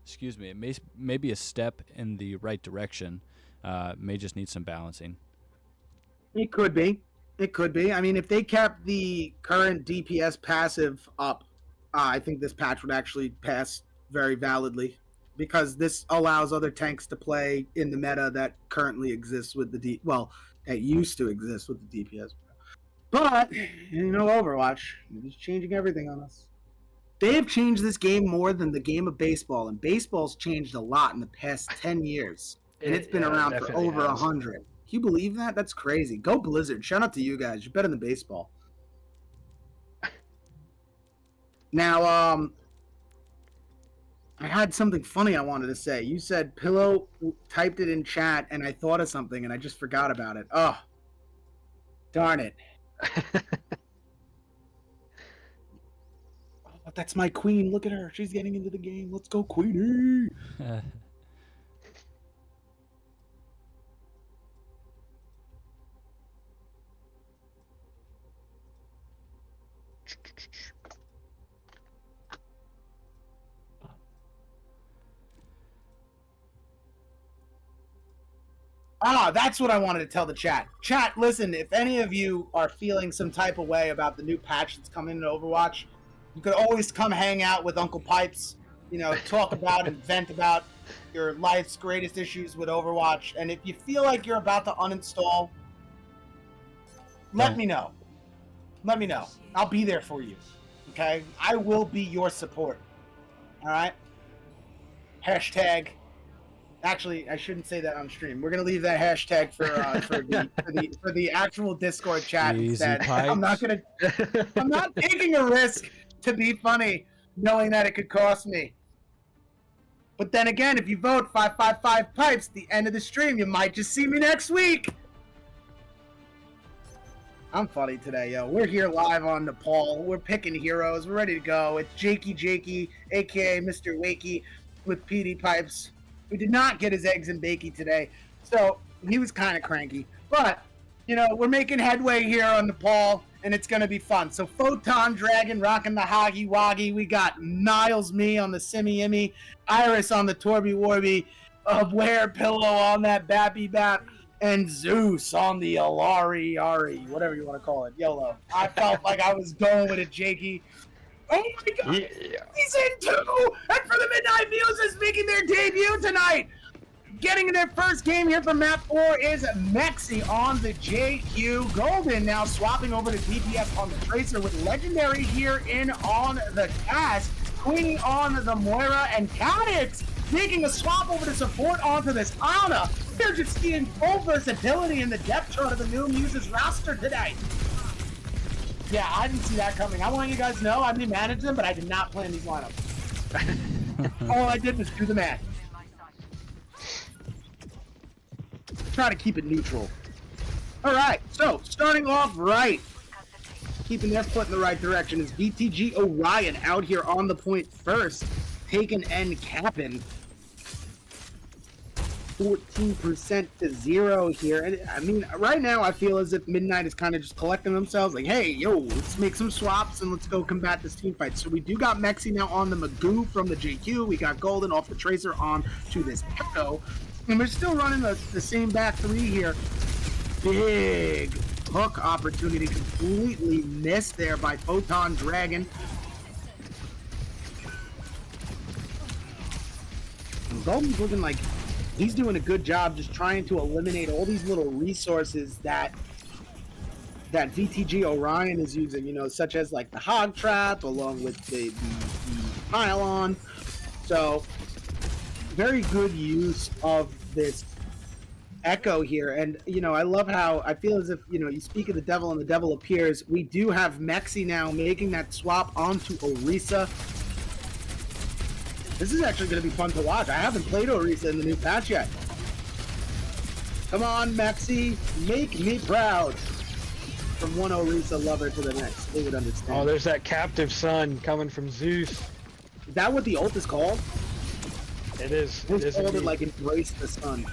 Speaker 1: Excuse me. It may be a step in the right direction. May just need some balancing.
Speaker 2: It could be. It could be. I mean, if they kept the current DPS passive up, I think this patch would actually pass very validly, because this allows other tanks to play in the meta that currently exists with the that used to exist with the DPS. But Overwatch is changing everything on us. They have changed this game more than the game of baseball, and baseball's changed a lot in the past 10 years, and it's been around for over 100. Can you believe that? That's crazy. Go Blizzard. Shout out to you guys. You're better than baseball. Now, I had something funny I wanted to say. You said Pillow typed it in chat, and I thought of something, and I just forgot about it. Oh, darn it. Oh, that's my queen. Look at her. She's getting into the game. Let's go, Queenie. That's what I wanted to tell the chat. Chat, listen, if any of you are feeling some type of way about the new patch that's coming in Overwatch, you could always come hang out with Uncle Pipes, talk about and vent about your life's greatest issues with Overwatch. And if you feel like you're about to uninstall, let me know. Let me know. I'll be there for you. Okay? I will be your support. All right? Hashtag. Actually, I shouldn't say that on stream. We're gonna leave that hashtag for the actual Discord chat instead. I'm not taking a risk to be funny, knowing that it could cost me. But then again, if you vote 555 pipes at the end of the stream, you might just see me next week. I'm funny today, yo. We're here live on Nepal. We're picking heroes. We're ready to go. It's Jakey, aka Mr. Wakey, with PD Pipes, who did not get his eggs and bakey today. So he was kind of cranky. But, we're making headway here on Nepal, and it's going to be fun. So Photon Dragon rocking the Hoggy Woggy. We got Niles Me on the Simmy Immy, Iris on the Torby Warby, Aware Pillow on that Bappy Bap, and Zeus on the Alari Ari, whatever you want to call it, YOLO. I felt like I was going with it, Jakey. Oh my god! Yeah. Season 2! And for the Midnight Muses making their debut tonight! Getting in their first game here for map 4 is Mexi on the JQ. Golden now swapping over to DPS on the Tracer, with Legendary here in on the cast. Queenie on the Moira, and Cadix making a swap over to support onto this Ana. They're just seeing full versatility in the depth chart of the new Muses roster today. Yeah, I didn't see that coming. I want you guys to know I've been managing them, but I did not plan these lineups. All I did was do the math. Try to keep it neutral. All right, so starting off right, keeping their foot in the right direction, is VTG Orion out here on the point first, taking and capping. 14% to 0 here. And I mean, right now I feel as if Midnight is kind of just collecting themselves, like, hey, yo, let's make some swaps and let's go combat this team fight. So we do got Mexi now on the Magoo from the JQ. We got Golden off the Tracer on to this Echo. And we're still running the same back three here. Big hook opportunity completely missed there by Photon Dragon. And Golden's looking like he's doing a good job just trying to eliminate all these little resources that VTG Orion is using, such as like the Hog Trap along with the pylon. So, very good use of this echo here. And, you know, I love how I feel as if, you know, you speak of the devil and the devil appears. We do have Mexi now making that swap onto Orisa. This is actually going to be fun to watch. I haven't played Orisa in the new patch yet. Come on, Mexi, make me proud. From one Orisa lover to the next, they would understand.
Speaker 3: Oh, there's that captive son coming from Zeus.
Speaker 2: Is that what the ult is called?
Speaker 3: It is.
Speaker 2: It's
Speaker 3: It is
Speaker 2: called it
Speaker 3: indeed.
Speaker 2: like embrace the sun.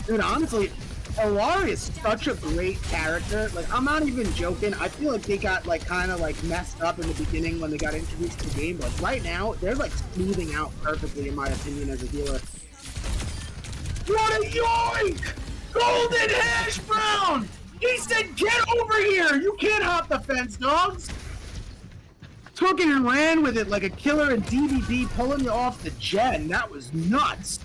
Speaker 2: Dude, honestly, Ilari is such a great character. Like, I'm not even joking. I feel like they got, like, kind of, like, messed up in the beginning when they got introduced to the game. But right now, they're, like, smoothing out perfectly, in my opinion, as a healer. What a yoink! Golden hash brown! He said, get over here! You can't hop the fence, dogs! Took it and ran with it like a killer in DDD, pulling you off the gen. That was nuts.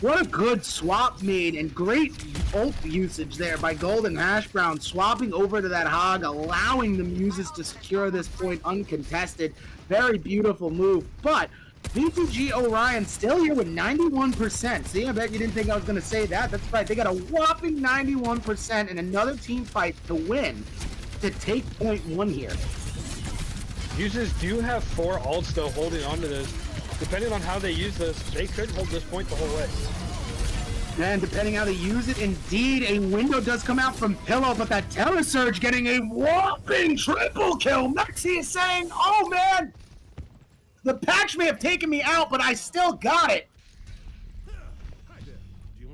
Speaker 2: What a good swap made, and great ult usage there by Golden Hash Brown, swapping over to that hog, allowing the Muses to secure this point uncontested. Very beautiful move, but VTG Orion still here with 91%. See, I bet you didn't think I was going to say that. That's right, they got a whopping 91% in another team fight to win, to take point one here.
Speaker 3: Muses do have 4 ults though holding on to this. Depending on how they use this, they could hold this point the whole way.
Speaker 2: And depending how they use it, indeed, a window does come out from Pillow, but that Terror Surge getting a whopping triple kill. Mexi is saying, oh man, the patch may have taken me out, but I still got it.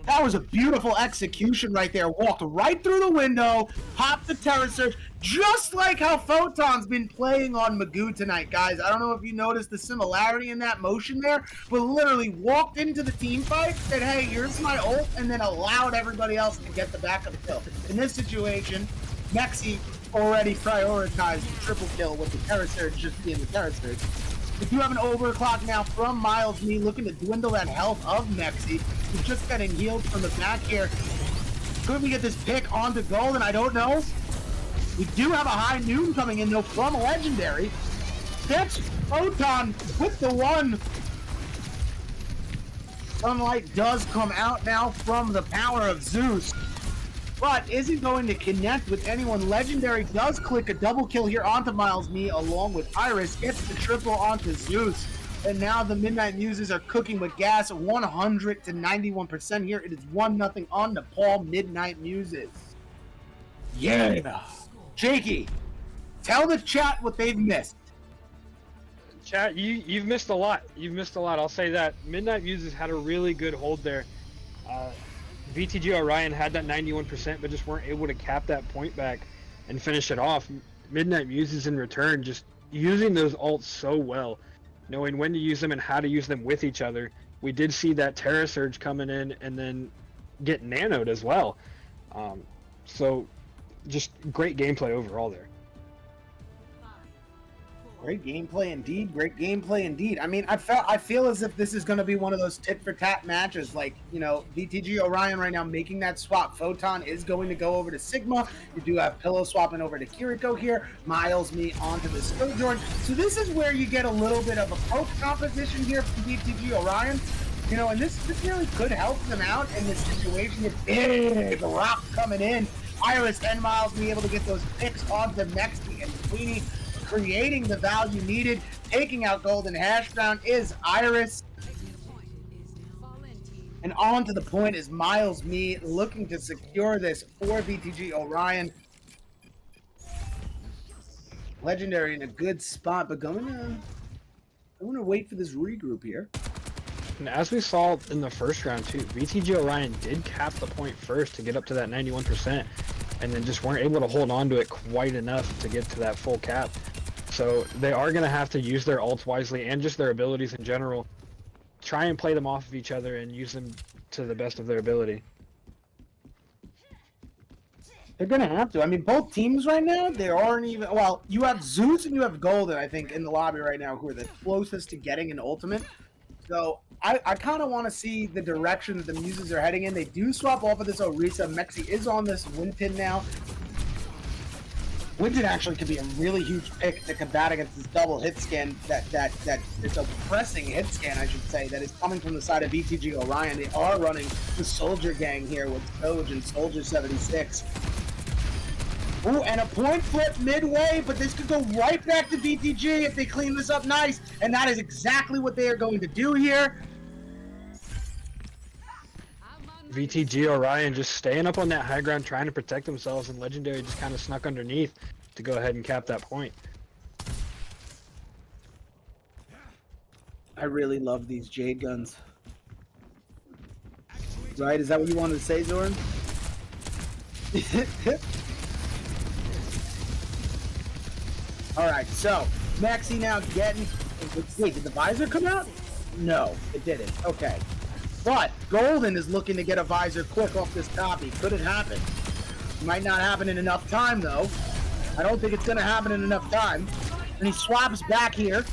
Speaker 2: That was a beautiful execution right there. Walked right through the window, popped the Terror Surge, just like how Photon's been playing on Magoo tonight, guys. I don't know if you noticed the similarity in that motion there, but literally walked into the team fight, said, hey, here's my ult, and then allowed everybody else to get the back of the kill. In this situation, Mexi already prioritized the triple kill with the Terror Surge just being the Terror Surge. We do have an overclock now from Miles Me, looking to dwindle that health of Mexi, who's just getting healed from the back here. Could we get this pick onto Golden? I don't know. We do have a high noon coming in, though, from Legendary. That's Photon with the one. Sunlight does come out now from the power of Zeus, but isn't going to connect with anyone. Legendary does click a double kill here onto Miles Me, along with Iris, gets the triple onto Zeus. And now the Midnight Muses are cooking with gas, 100 to 91% here. It is 1-0 on Nepal Midnight Muses. Yeah. Jakey, tell the chat what they've missed.
Speaker 3: Chat, you've missed a lot. You've missed a lot, I'll say that. Midnight Muses had a really good hold there. VTG Orion had that 91%, but just weren't able to cap that point back and finish it off. Midnight Muses in return, just using those ults so well, knowing when to use them and how to use them with each other. We did see that Terror Surge coming in and then get nanoed as well. So just great gameplay overall there.
Speaker 2: Great gameplay indeed. Great gameplay indeed. I mean, I feel as if this is going to be one of those tit for tat matches. Like, you know, VTG Orion right now making that swap. Photon is going to go over to Sigma. You do have Pillow swapping over to Kiriko here. Miles Me onto the Sojourn. So this is where you get a little bit of a poke composition here from VTG Orion. You know, and this really could help them out in this situation. A big rock coming in. Iris and Miles be able to get those picks onto Mexi and Queenie, creating the value needed. Taking out Golden Hash Brown is Iris. And on to the point is Miles Me, looking to secure this for VTG Orion. Legendary in a good spot, but going to wait for this regroup here.
Speaker 3: And as we saw in the first round too, VTG Orion did cap the point first to get up to that 91%, and then just weren't able to hold on to it quite enough to get to that full cap. So they are going to have to use their ults wisely and just their abilities in general. Try and play them off of each other and use them to the best of their ability.
Speaker 2: They're going to have to. I mean, both teams right now, they aren't even... Well, you have Zeus and you have Golden, I think, in the lobby right now, who are the closest to getting an ultimate. So I kind of want to see the direction that the Muses are heading in. They do swap off of this Orisa. Mexi is on this Winton now. Winston actually could be a really huge pick to combat against this double hit scan that it's a pressing hit scan, I should say, that is coming from the side of VTG Orion. They are running the Soldier gang here with Doge and Soldier 76. Ooh, and a point flip midway, but this could go right back to VTG if they clean this up nice, and that is exactly what they are going to do here.
Speaker 3: VTG Orion just staying up on that high ground, trying to protect themselves, and Legendary just kind of snuck underneath to go ahead and cap that point.
Speaker 2: I really love these Jade guns. Right? Is that what you wanted to say, Zoran? Alright, so Maxi now getting... Wait, did the visor come out? No, it didn't. Okay. But Golden is looking to get a visor quick off this copy. Could it happen? Might not happen in enough time, though. I don't think it's going to happen in enough time. And he swaps back here.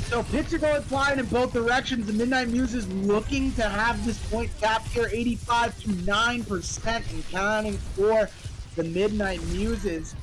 Speaker 2: So picks are going flying in both directions. The Midnight Muses looking to have this point capped here, 85 to 9% and counting for the Midnight Muses,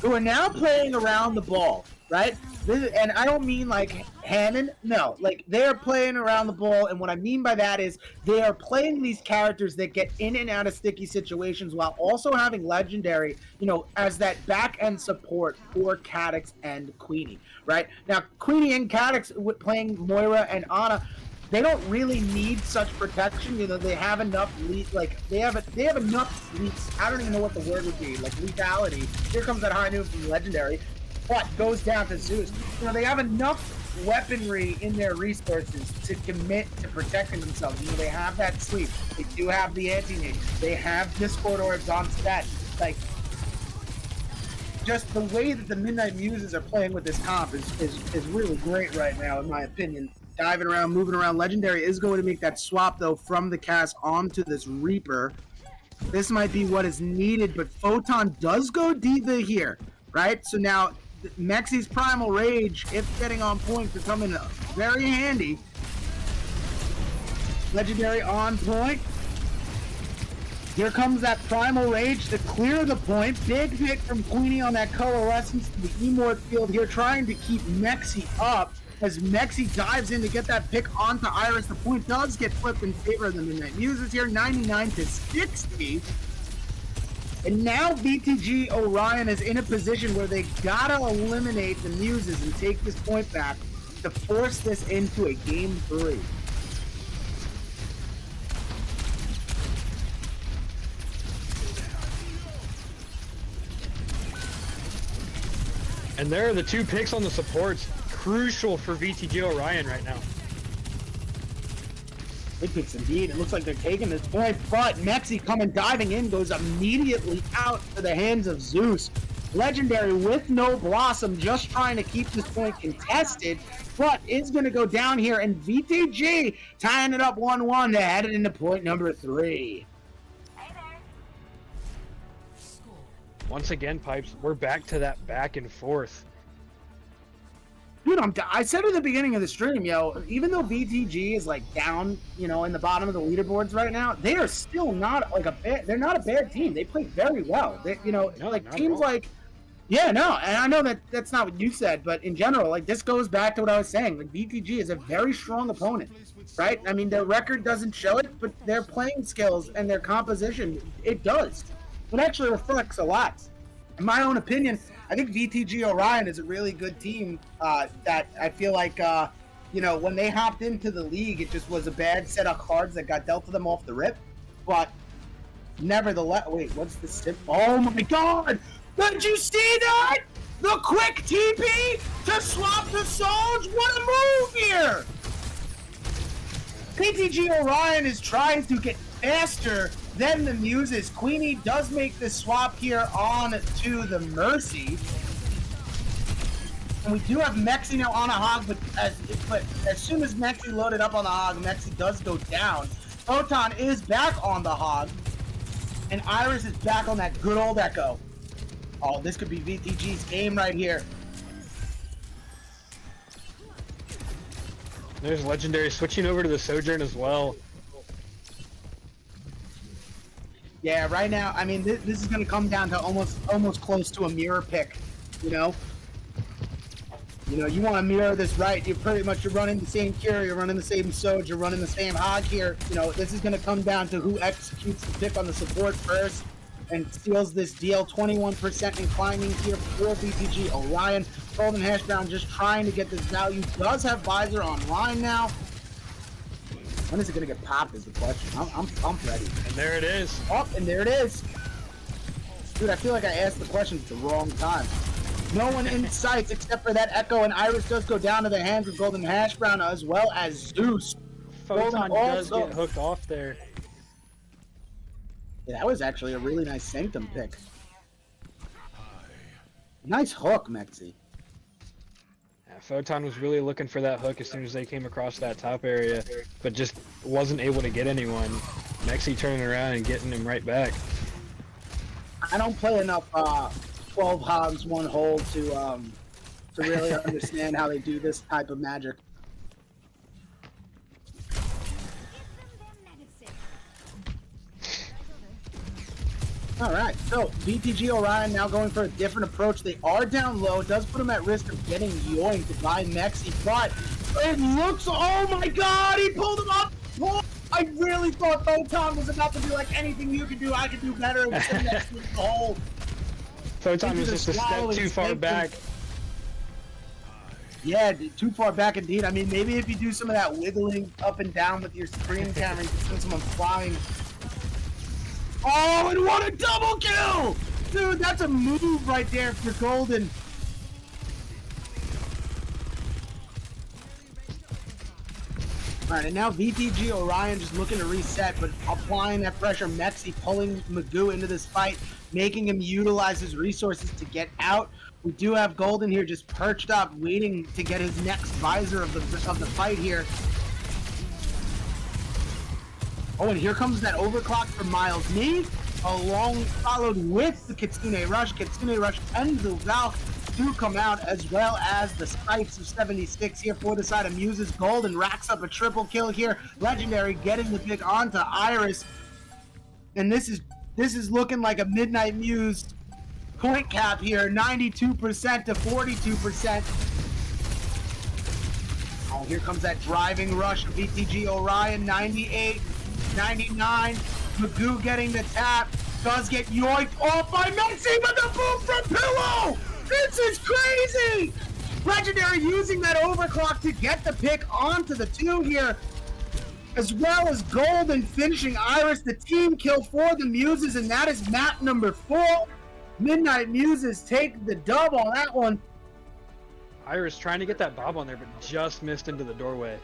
Speaker 2: who are now playing around the ball, right? And I don't mean like Hannon, no, like they're playing around the ball, and what I mean by that is they are playing these characters that get in and out of sticky situations while also having Legendary, you know, as that back end support for Cadix and Queenie, right? Now, Queenie and Cadix playing Moira and Ana, they don't really need such protection. You know, they have enough they have enough I don't even know what the word would be, like lethality. Here comes that high noon from Legendary. But goes down to Zeus. You know, they have enough weaponry in their resources to commit to protecting themselves. You know, they have that sleep. They do have the anti-nade. They have Discord orbs on stat. Like, just the way that the Midnight Muses are playing with this comp is really great right now, in my opinion. Diving around, moving around. Legendary is going to make that swap, though, from the cast onto this Reaper. This might be what is needed, but Photon does go D.Va here, right? So now... Mexi's Primal Rage, if getting on point, could come in very handy. Legendary on point. Here comes that Primal Rage to clear the point. Big hit from Queenie on that Coalescence to the Emort field here, trying to keep Mexi up. As Mexi dives in to get that pick onto Iris, the point does get flipped in favor of the Midnight Muses here, 99 to 60. And now VTG Orion is in a position where they gotta eliminate the Muses and take this point back to force this into a game 3.
Speaker 3: And there are the two picks on the supports, crucial for VTG Orion right now.
Speaker 2: Big picks indeed. It looks like they're taking this point, but Mexi coming diving in goes immediately out to the hands of Zeus. Legendary with no Blossom, just trying to keep this point contested, but is going to go down here, and VTG tying it up 1-1 to head it into point number 3.
Speaker 4: Hey there.
Speaker 3: Once again, Pipes, we're back to that back and forth.
Speaker 2: Dude, I said at the beginning of the stream, yo, even though VTG is like down, you know, in the bottom of the leaderboards right now, they are still not like they're not a bad team. They play very well. They, you know,
Speaker 3: No,
Speaker 2: like teams like, yeah, no, and I know that that's not what you said, but in general, like this goes back to what I was saying. Like VTG is a very strong opponent, right? I mean, their record doesn't show it, but their playing skills and their composition, it does. It actually reflects a lot. In my own opinion, I think VTG Orion is a really good team that I feel like, you know, when they hopped into the league, it just was a bad set of cards that got dealt to them off the rip. But nevertheless, wait, what's the sip? Oh my God! Did you see that? The quick TP to swap the souls? What a move here! VTG Orion is trying to get faster than the Muses. Queenie does make the swap here on to the Mercy. And we do have Mexi now on a Hog, but as soon as Mexi loaded up on the Hog, Mexi does go down. Photon is back on the Hog, and Iris is back on that good old Echo. Oh, this could be VTG's game right here.
Speaker 3: There's Legendary switching over to the Sojourn as well.
Speaker 2: Yeah, right now, I mean, this is going to come down to almost close to a mirror pick, you know? You want to mirror this right. You're running the same cure, you're running the same Soj, you're running the same hog here. This is going to come down to who executes the pick on the support first and steals this deal. 21% and climbing here for VTG Orion. Golden Hash Brown just trying to get this value. Does have Visor online now. When is it going to get popped is the question. I'm ready.
Speaker 3: And there it is.
Speaker 2: Oh, and there it is. Dude, I feel like I asked the question at the wrong time. No one in sight except for that Echo, and Iris does go down to the hands of Golden Hash Brown as well as Zeus.
Speaker 3: Photon does get hooked off there.
Speaker 2: Yeah, that was actually a really nice Sanctum pick. Nice hook, Mexi.
Speaker 3: Yeah, Photon was really looking for that hook as soon as they came across that top area, but just wasn't able to get anyone. Mexi turning around and getting him right back.
Speaker 2: I don't play enough 12 hogs, 1 hole to really understand how they do this type of magic. All right, so VTG Orion now going for a different approach. They are down low. It does put them at risk of getting yoinked by Mexi, but it looks, oh my God, he pulled him up. I really thought Photon was about to be like, anything you can do, I can do better. And sitting next to the hole.
Speaker 3: Photon was just a step too far back.
Speaker 2: Yeah, too far back indeed. I mean, maybe if you do some of that wiggling up and down with your screen camera, you can send someone flying. Oh, and what a double kill! Dude, that's a move right there for Golden. Alright, and now VTG Orion just looking to reset, but applying that pressure. Mexi pulling Magoo into this fight, making him utilize his resources to get out. We do have Golden here just perched up, waiting to get his next visor of the fight here. Oh, and here comes that overclock from Miles Me, followed with the Kitsune Rush. Kitsune Rush and the Valk do come out, as well as the Spikes of 76 here for the side of Muses. Golden racks up a triple kill here. Legendary getting the pick onto Iris. And this is looking like a Midnight Muse point cap here, 92% to 42%. Oh, here comes that driving rush of VTG Orion, 98. 99, Magoo getting the tap, does get yoinked off by Mexi with the boom from Pillow! This is crazy! Legendary using that overclock to get the pick onto the 2 here, as well as Golden finishing Iris, the team kill for the Muses, and that is map number 4. Midnight Muses take the dub on that one.
Speaker 3: Iris trying to get that bob on there, but just missed into the doorway.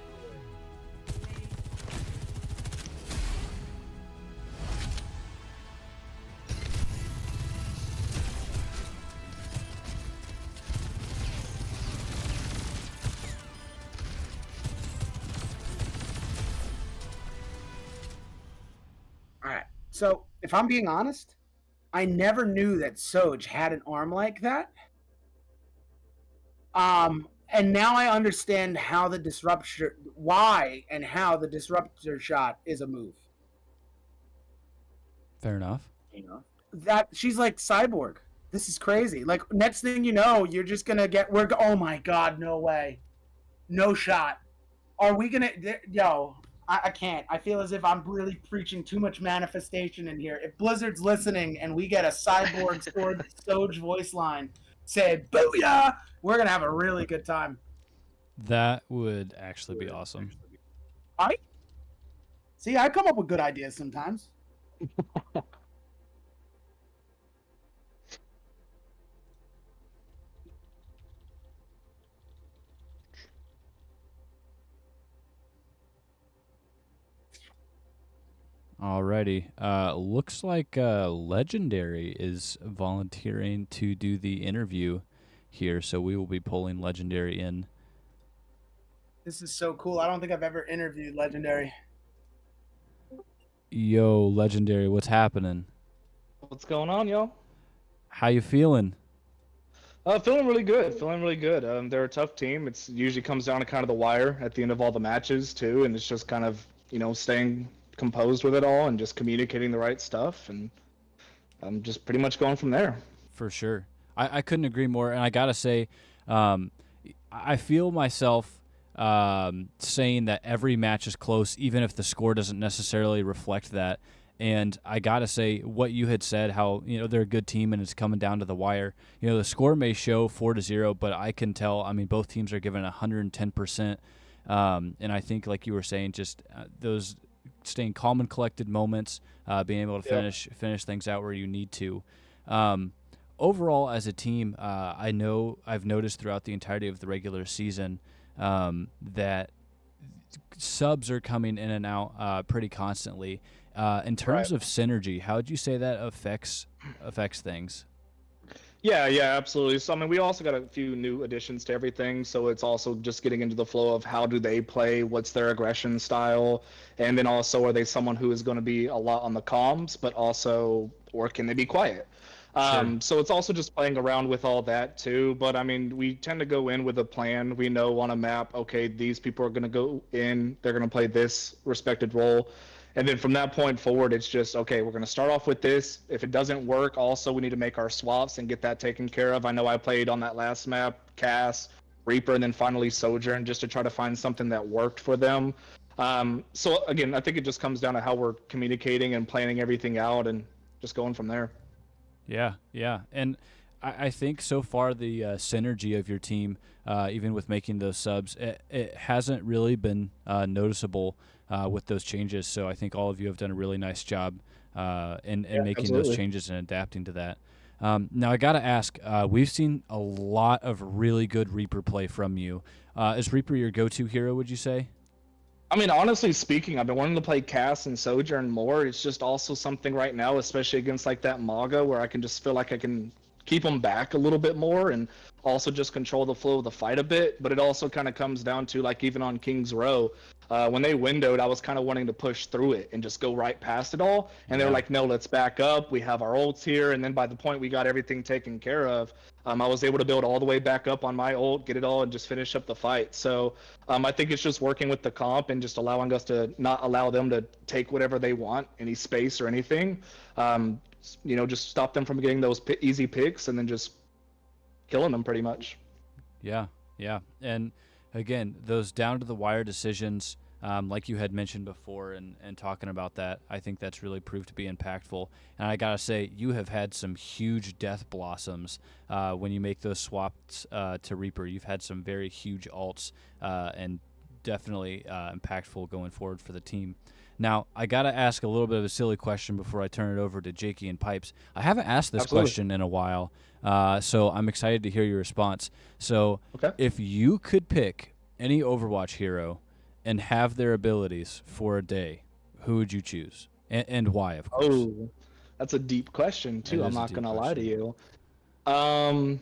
Speaker 2: So, if I'm being honest, I never knew that Soj had an arm like that. And now I understand how the disruptor shot is a move.
Speaker 1: Fair enough.
Speaker 2: That she's like Cyborg. This is crazy. Like, next thing you know, you're just gonna get. Oh my God, no way, no shot. Are we gonna? Yo. I can't. I feel as if I'm really preaching too much manifestation in here. If Blizzard's listening and we get a Cyborg Sword Soj voice line say "Booyah," we're gonna have a really good time.
Speaker 1: That would actually be awesome.
Speaker 2: See, I come up with good ideas sometimes.
Speaker 1: Alrighty. Looks like Legendary is volunteering to do the interview here, so we will be pulling Legendary in.
Speaker 2: This is so cool. I don't think I've ever interviewed Legendary.
Speaker 1: Yo, Legendary, what's happening?
Speaker 6: What's going on, yo?
Speaker 1: How you feeling?
Speaker 6: Feeling really good. They're a tough team. It usually comes down to kind of the wire at the end of all the matches too, and it's just kind of staying composed with it all and just communicating the right stuff, and I'm just pretty much going from there.
Speaker 1: For sure. I couldn't agree more. And I got to say, I feel myself saying that every match is close, even if the score doesn't necessarily reflect that. And I got to say, what you had said, how they're a good team and it's coming down to the wire. The score may show 4-0, but I can tell, I mean, both teams are giving 110%. And I think, like you were saying, just those staying calm and collected moments, being able to finish things out where you need to. Overall, as a team, I know I've noticed throughout the entirety of the regular season that subs are coming in and out pretty constantly. In terms of synergy, how would you say that affects things?
Speaker 6: Yeah, absolutely. So, I mean, we also got a few new additions to everything, so it's also just getting into the flow of how do they play, what's their aggression style, and then also are they someone who is going to be a lot on the comms, but also, or can they be quiet?
Speaker 1: Sure.
Speaker 6: So it's also just playing around with all that too. But I mean, we tend to go in with a plan. We know on a map, okay, these people are going to go in, they're going to play this respected role. And then from that point forward, it's just, okay, we're going to start off with this. If it doesn't work, also we need to make our swaps and get that taken care of. I know I played on that last map, Cass, Reaper, and then finally Sojourn, just to try to find something that worked for them. So again, I think it just comes down to how we're communicating and planning everything out and just going from there.
Speaker 1: Yeah. And I think so far the synergy of your team, even with making those subs, it hasn't really been noticeable with those changes. So I think all of you have done a really nice job in making those changes and adapting to that. Now, I got to ask, we've seen a lot of really good Reaper play from you. Is Reaper your go-to hero, would you say?
Speaker 6: I mean, honestly speaking, I've been wanting to play Cass and Sojourn more. It's just also something right now, especially against like that Maga, where I can just feel like I can keep them back a little bit more and also just control the flow of the fight a bit. But it also kind of comes down to, like, even on King's Row, when they windowed, I was kind of wanting to push through it and just go right past it all. And they were like, no, let's back up. We have our ults here. And then by the point we got everything taken care of, I was able to build all the way back up on my ult, get it all, and just finish up the fight. So I think it's just working with the comp and just allowing us to not allow them to take whatever they want, any space or anything. Just stop them from getting those easy picks and then just killing them pretty much.
Speaker 1: Yeah. And again, those down to the wire decisions, like you had mentioned before and talking about that, I think that's really proved to be impactful. And I got to say, you have had some huge death blossoms when you make those swaps to Reaper. You've had some very huge ults and definitely impactful going forward for the team. Now, I got to ask a little bit of a silly question before I turn it over to Jakey and Pipes. I haven't asked this question in a while, so I'm excited to hear your response. So, if you could pick any Overwatch hero and have their abilities for a day, who would you choose? And why, of course?
Speaker 6: Oh, that's a deep question, too. I'm not going to lie to you. Wow.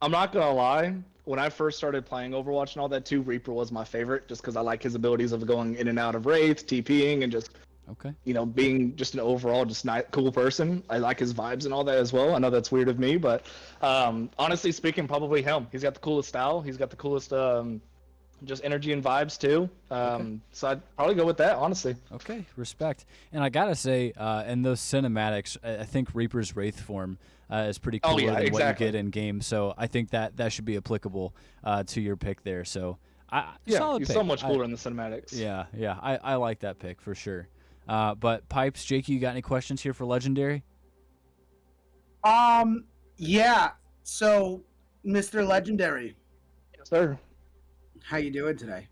Speaker 6: I'm not going to lie. When I first started playing Overwatch and all that too, Reaper was my favorite just because I like his abilities of going in and out of wraiths, TPing, and just being just an overall just cool person. I like his vibes and all that as well. I know that's weird of me, but honestly speaking, probably him. He's got the coolest style. He's got the coolest just energy and vibes too. So I'd probably go with that, honestly.
Speaker 1: Okay, respect. And I gotta say, in those cinematics, I think Reaper's Wraith form is pretty cool than what you get in game. So I think that should be applicable to your pick there. So solid
Speaker 6: he's
Speaker 1: pick.
Speaker 6: So much cooler in the cinematics.
Speaker 1: Yeah, I like that pick for sure. But Pipes, Jakey, you got any questions here for Legendary?
Speaker 2: Yeah. So, Mr. Legendary.
Speaker 6: Yes, sir.
Speaker 2: How you doing today?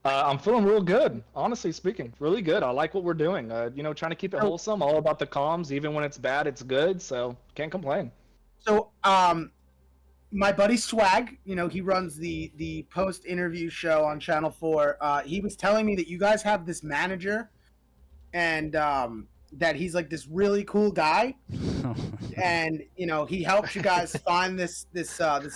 Speaker 6: I'm feeling real good, honestly speaking. Really good. I like what we're doing. Trying to keep it wholesome, all about the comms. Even when it's bad, it's good. So can't complain.
Speaker 2: So, my buddy Swag, he runs the post-interview show on Channel 4. He was telling me that you guys have this manager, and that he's like this really cool guy, and he helps you guys find this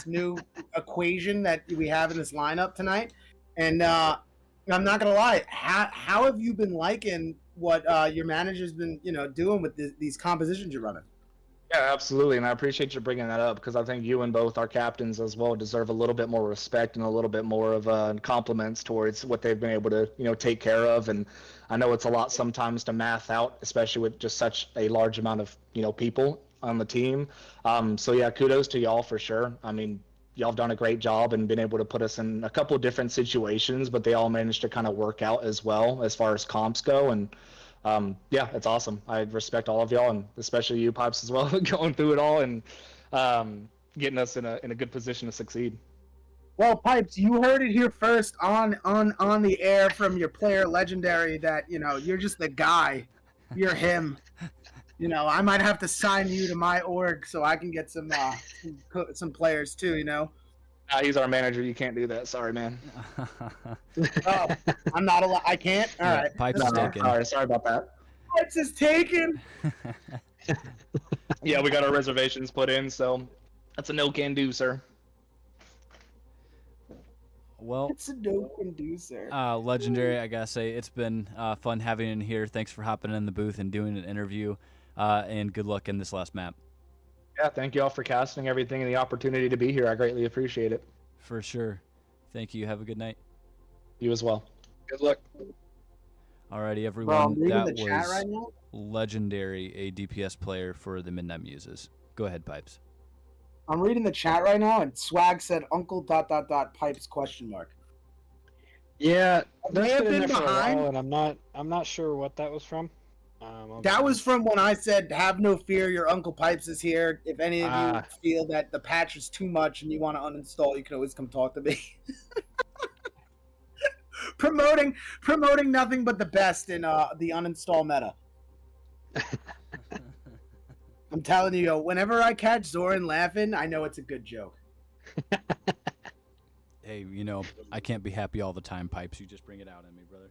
Speaker 2: new equation that we have in this lineup tonight. And I'm not gonna lie, how have you been liking what your manager's been doing with these compositions you're running?
Speaker 6: Yeah, absolutely, and I appreciate you bringing that up because I think you and both our captains as well deserve a little bit more respect and a little bit more of compliments towards what they've been able to, take care of. And I know it's a lot sometimes to math out, especially with just such a large amount of, people on the team. So yeah, kudos to y'all for sure. I mean, y'all have done a great job and been able to put us in a couple of different situations, but they all managed to kind of work out as well as far as comps go. And yeah, it's awesome. I respect all of y'all, and especially you, Pipes, as well, going through it all and getting us in a good position to succeed.
Speaker 2: Well, Pipes, you heard it here first on the air from your player Legendary that, you're just the guy. You're him. I might have to sign you to my org so I can get some players too,
Speaker 6: He's our manager. You can't do that. Sorry, man.
Speaker 2: Oh, I'm not allowed. I can't? All right.
Speaker 1: Pipes is taken.
Speaker 6: Sorry about that.
Speaker 2: Pipes is taken.
Speaker 6: Yeah, we got our reservations put in, so that's a no can do, sir.
Speaker 1: Well,
Speaker 2: It's a no can do, sir.
Speaker 1: Legendary, I gotta say, it's been fun having you in here. Thanks for hopping in the booth and doing an interview, and good luck in this last map.
Speaker 6: Yeah, thank you all for casting everything and the opportunity to be here. I greatly appreciate it.
Speaker 1: For sure. Thank you. Have a good night.
Speaker 6: You as well. Good luck.
Speaker 1: Alrighty,
Speaker 2: Bro,
Speaker 1: everyone.
Speaker 2: I'm reading
Speaker 1: That
Speaker 2: the chat
Speaker 1: was
Speaker 2: right now.
Speaker 1: Legendary, a DPS player for the Midnight Muses. Go ahead, Pipes.
Speaker 2: I'm reading the chat right now, and Swag said Uncle ... Pipes ?
Speaker 3: Yeah,
Speaker 2: May
Speaker 3: that's
Speaker 2: have
Speaker 3: been in
Speaker 2: been
Speaker 3: there for a
Speaker 2: behind.
Speaker 3: while, and I'm not sure what that was from.
Speaker 2: That was from when I said, "Have no fear, your Uncle Pipes is here. If any of you feel that the patch is too much and you want to uninstall, you can always come talk to me." promoting nothing but the best in the uninstall meta. I'm telling you, whenever I catch Zoran laughing, I know it's a good joke.
Speaker 1: Hey, I can't be happy all the time, Pipes. You just bring it out in me, brother.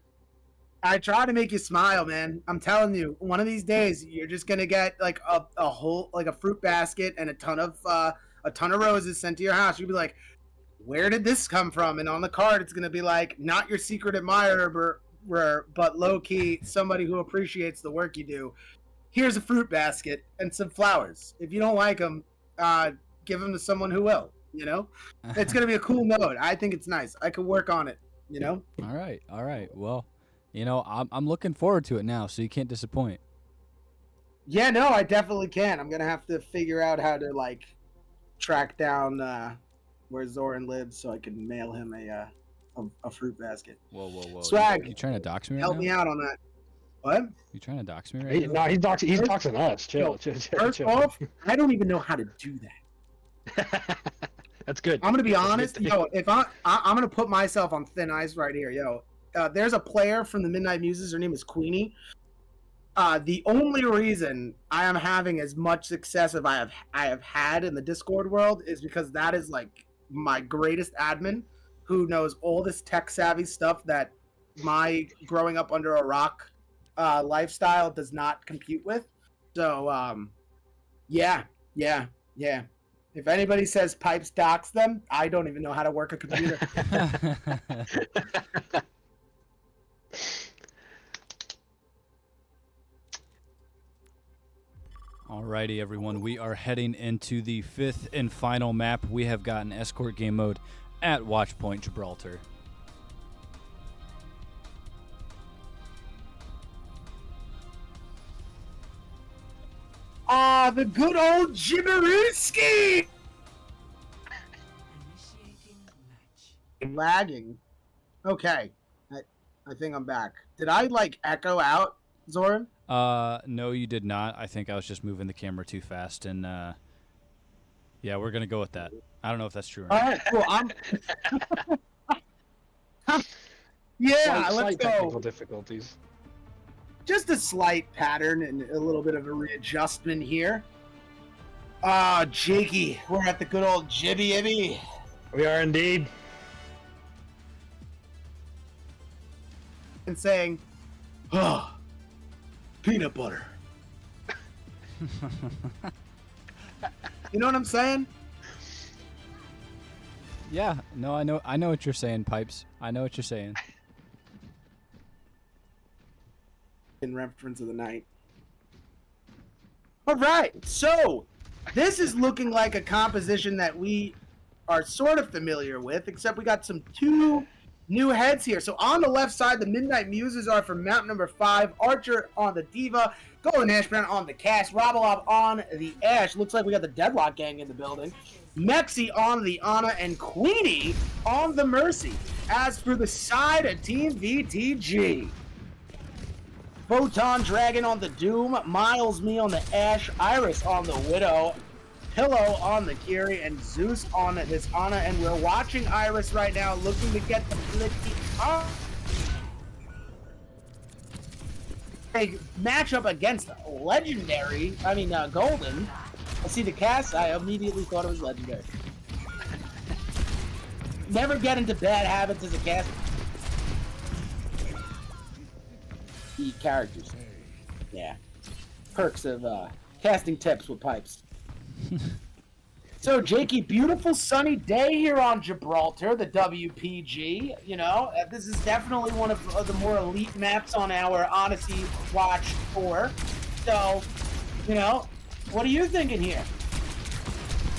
Speaker 2: I try to make you smile, man. I'm telling you, one of these days you're just gonna get like a whole a fruit basket and a ton of roses sent to your house. You'll be like, "Where did this come from?" And on the card, it's gonna be like, "Not your secret admirer, but low key somebody who appreciates the work you do. Here's a fruit basket and some flowers. If you don't like them, give them to someone who will." It's gonna be a cool note. I think it's nice. I could work on it.
Speaker 1: All right. Well, I'm looking forward to it now, so you can't disappoint.
Speaker 2: Yeah, no, I definitely can. I'm gonna have to figure out how to track down where Zoran lives so I can mail him a fruit basket.
Speaker 1: Whoa.
Speaker 2: Swag,
Speaker 1: You trying to dox me right
Speaker 2: help
Speaker 1: now?
Speaker 2: me out on that. What?
Speaker 1: You trying to dox me right now?
Speaker 3: No, he's doxing us. Chill.
Speaker 2: First off, I don't even know how to do that.
Speaker 3: That's good.
Speaker 2: I'm gonna be honest, if I'm gonna put myself on thin ice right here, there's a player from the Midnight Muses. Her name is Queenie. The only reason I am having as much success as I have had in the Discord world is because that is my greatest admin, who knows all this tech savvy stuff that my growing up under a rock lifestyle does not compute with. So yeah. If anybody says Pipes docs them, I don't even know how to work a computer.
Speaker 1: Alrighty, everyone. We are heading into the 5th and final map. We have gotten escort game mode at Watchpoint Gibraltar.
Speaker 2: The good old Jibberooski! Lagging. Okay. I think I'm back. Did I echo out, Zoran?
Speaker 1: No, you did not. I think I was just moving the camera too fast, and yeah, we're gonna go with that. I don't know if that's true or not.
Speaker 2: All right, cool. Yeah, let's
Speaker 3: slight
Speaker 2: go.
Speaker 3: technical difficulties.
Speaker 2: Just a slight pattern and a little bit of a readjustment here. Jakey, we're at the good old Jibby Ibby.
Speaker 3: We are indeed.
Speaker 2: And saying, "Oh, peanut butter." You know what I'm saying?
Speaker 1: Yeah, no, I know what you're saying, Pipes. I know what you're saying.
Speaker 2: In reference of the night. All right, so this is looking like a composition that we are sort of familiar with, except we got some two new heads here. So on the left side, the Midnight Muses are from map number 5, Archer on the Diva, Golden Ashbrand on the Cast, Robolob on the Ash. Looks like we got the Deadlock Gang in the building. Mexi on the Ana, and Queenie on the Mercy. As for the side of Team VTG, Photon Dragon on the Doom, Miles Me on the Ash, Iris on the Widow, Pillow on the Kiri, and Zeus on this Ana. And we're watching Iris right now, looking to get the Blicky on a matchup against Legendary. Golden. I see the cast. I immediately thought it was Legendary. Never get into bad habits as a cast. Eat characters. Yeah. Perks of casting tips with pipes. So, Jakey, beautiful sunny day here on Gibraltar, the WPG. You know, this is definitely one of the more elite maps on our Odyssey Watch Tour. So, you know, what are you thinking here?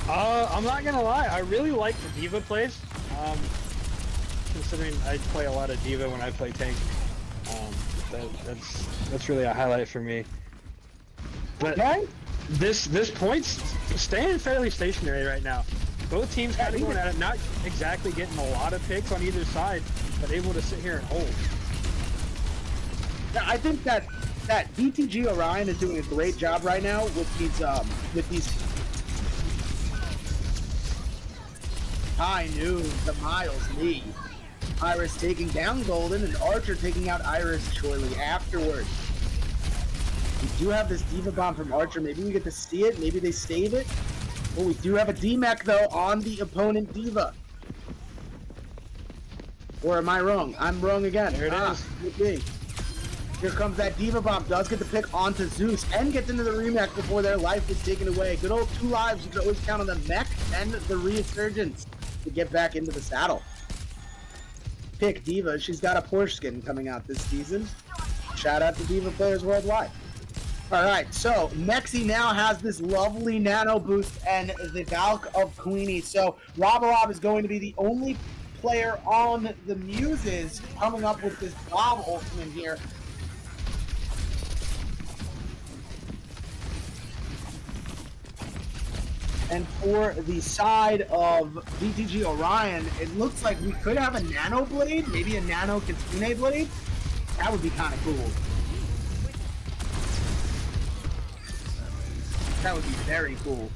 Speaker 3: I'm not gonna lie, I really like the Diva plays. Considering I play a lot of Diva when I play tank, that's really a highlight for me. But
Speaker 2: Okay.
Speaker 3: this point's staying fairly stationary right now. Both teams kind of going at it, not exactly getting a lot of picks on either side, but able to sit here and hold.
Speaker 2: Yeah, I think that VTG Orion is doing a great job right now with these high noon, the Miles Me. Iris taking down Golden, and Archer taking out Iris shortly afterwards. We do have this Diva Bomb from Archer. Maybe we get to see it. Maybe they save it. Well, we do have a D-Mech, though, on the opponent Diva. Or am I wrong? I'm wrong again.
Speaker 3: There it is.
Speaker 2: Could be. Here comes that Diva Bomb. Does get the pick onto Zeus and gets into the remech before their life is taken away. Good old 2 lives. You can always count on the mech and the resurgence to get back into the saddle. Pick Diva. She's got a Porsche skin coming out this season. Shout out to Diva players worldwide. All right, so Mexi now has this lovely nano boost and the Valk of Queenie. So Robolob is going to be the only player on the Muses coming up with this Bob ultimate here. And for the side of VTG Orion, it looks like we could have a Nano Blade, maybe a Nano Kitsune Blade. That would be kind of cool. That would be very cool.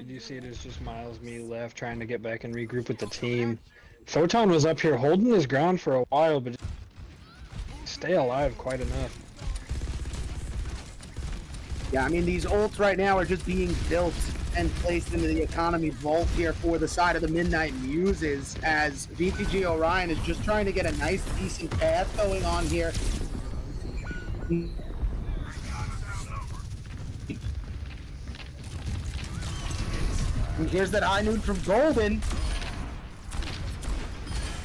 Speaker 3: You see it as just Miles Me left, trying to get back and regroup with the team. Photon was up here holding his ground for a while, but stay alive quite enough.
Speaker 2: Yeah, I mean, these ults right now are just being built and placed into the economy vault here for the side of the Midnight Muses, as VTG Orion is just trying to get a nice, decent path going on here. And here's that high noon from Golden.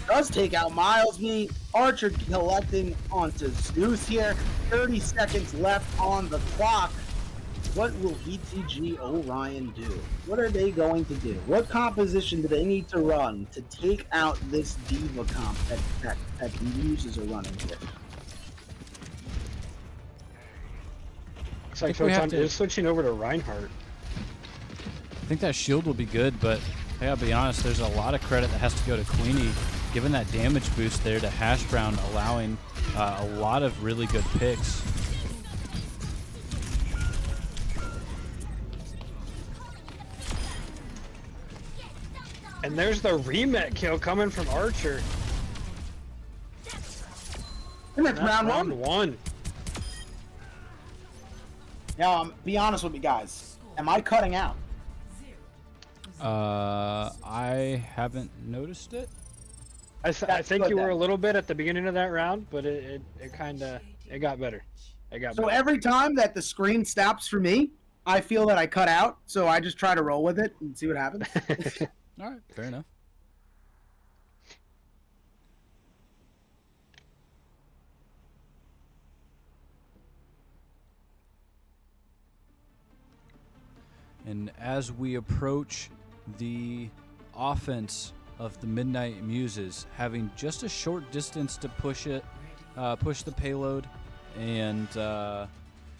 Speaker 2: Does take out Miles Me. Archer collecting onto Zeus here. 30 seconds left on the clock. What will VTG Orion do? What are they going to do? What composition do they need to run to take out this Diva comp that the Muses are running here?
Speaker 3: Looks like Photon is switching over to Reinhardt.
Speaker 1: I think that shield will be good, but I gotta be honest, there's a lot of credit that has to go to Queenie, given that damage boost there to Hash Brown, allowing a lot of really good picks.
Speaker 3: And there's the remet kill coming from Archer.
Speaker 2: And that's round one. Now, be honest with me, guys. Am I cutting out?
Speaker 1: I haven't noticed it.
Speaker 3: I think you were a little bit at the beginning of that round, but it got better. It got
Speaker 2: So
Speaker 3: better.
Speaker 2: every time that the screen stops for me, I feel that I cut out. So I just try to roll with it and see what happens.
Speaker 1: All right, fair enough. And as we approach the offense of the Midnight Muses, having just a short distance to push the payload, and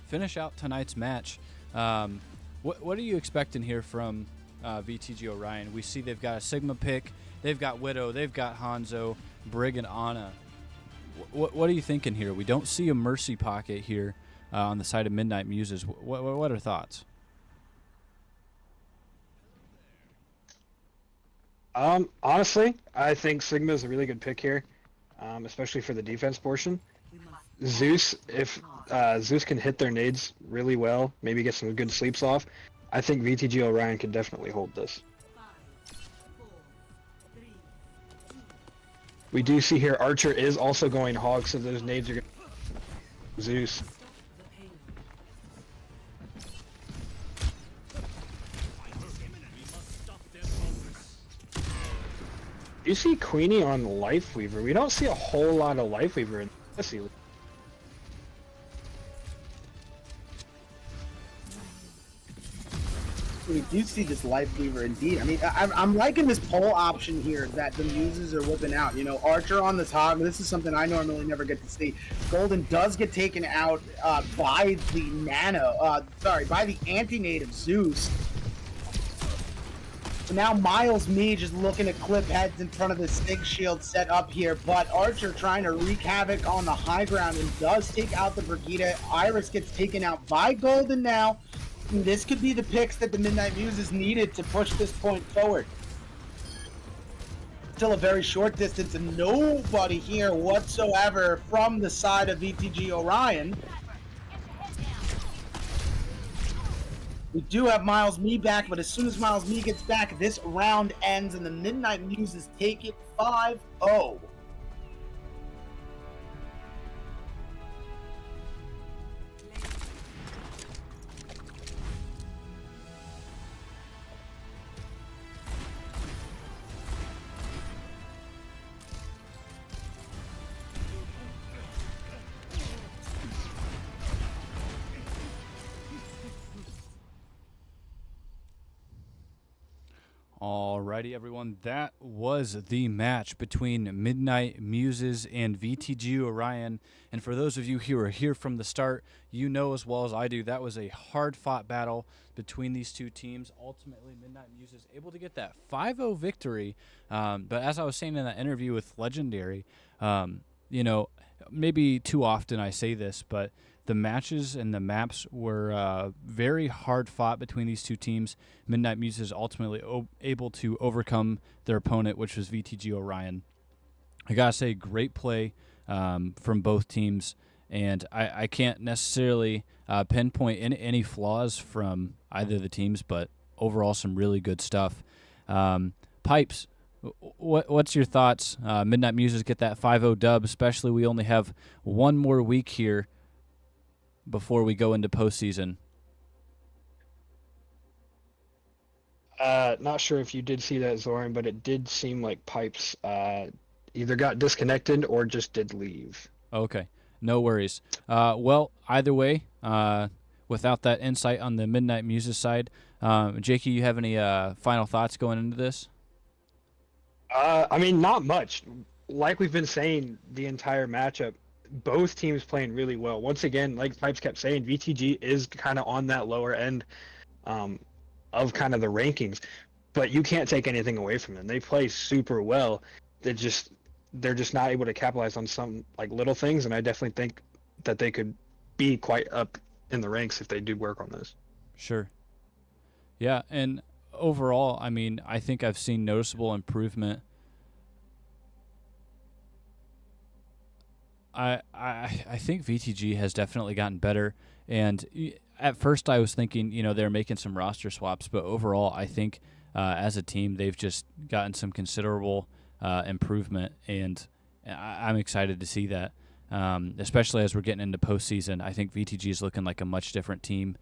Speaker 1: finish out tonight's match. What are you expecting here from VTG Orion? We see they've got a Sigma pick, they've got Widow, they've got Hanzo, Brig, and Ana. What are you thinking here? We don't see a Mercy pocket here on the side of Midnight Muses. What are thoughts?
Speaker 3: Honestly, I think Sigma is a really good pick here, especially for the defense portion. Zeus, if Zeus can hit their nades really well, maybe get some good sleeps off, I think VTG Orion can definitely hold this. We do see here Archer is also going hog, so those nades are going to Zeus. You see Queenie on Lifeweaver. We don't see a whole lot of Lifeweaver in Odyssey League.
Speaker 2: We do see this Lifeweaver indeed. I mean, I'm liking this poll option here that the Muses are whipping out. You know, Archer on the top. This is something I normally never get to see. Golden does get taken out by the by the anti-native Zeus. So now Miles Me just looking to clip heads in front of the Stig shield set up here, but Archer trying to wreak havoc on the high ground and does take out the Brigitte. Iris gets taken out by Golden now. And this could be the picks that the Midnight Muses needed to push this point forward. Still a very short distance and nobody here whatsoever from the side of VTG Orion. We do have Miles Me back, but as soon as Miles Me gets back, this round ends and the Midnight Muses take it 5-0.
Speaker 1: Alrighty, everyone. That was the match between Midnight Muses and VTG Orion. And for those of you who are here from the start, you know as well as I do, that was a hard-fought battle between these two teams. Ultimately, Midnight Muses able to get that 5-0 victory. But as I was saying in that interview with Legendary, you know, maybe too often I say this, but the matches and the maps were very hard fought between these two teams. Midnight Muses ultimately able to overcome their opponent, which was VTG Orion. I gotta say, great play from both teams, and I can't necessarily pinpoint any flaws from either of the teams, but overall some really good stuff. Pipes, what's your thoughts? Midnight Muses get that 5-0 dub, especially we only have one more week here before we go into postseason.
Speaker 3: Not sure if you did see that, Zoran, but it did seem like Pipes either got disconnected or just did leave.
Speaker 1: Okay, no worries. Well, either way, without that insight on the Midnight Muses side, Jakey, you have any final thoughts going into this?
Speaker 3: I mean, not much. Like we've been saying the entire matchup, both teams playing really well. Once again, like Pipes kept saying, VTG is kind of on that lower end of kind of the rankings, but you can't take anything away from them. They play super well. They're just not able to capitalize on some like little things, and I definitely think that they could be quite up in the ranks if they do work on this. Sure.
Speaker 1: Yeah, and overall, I mean, I think I've seen noticeable improvement. I think VTG has definitely gotten better, and at first I was thinking, you know, they're making some roster swaps, but overall I think as a team they've just gotten some considerable improvement, and I'm excited to see that, especially as we're getting into postseason. I think VTG is looking like a much different team.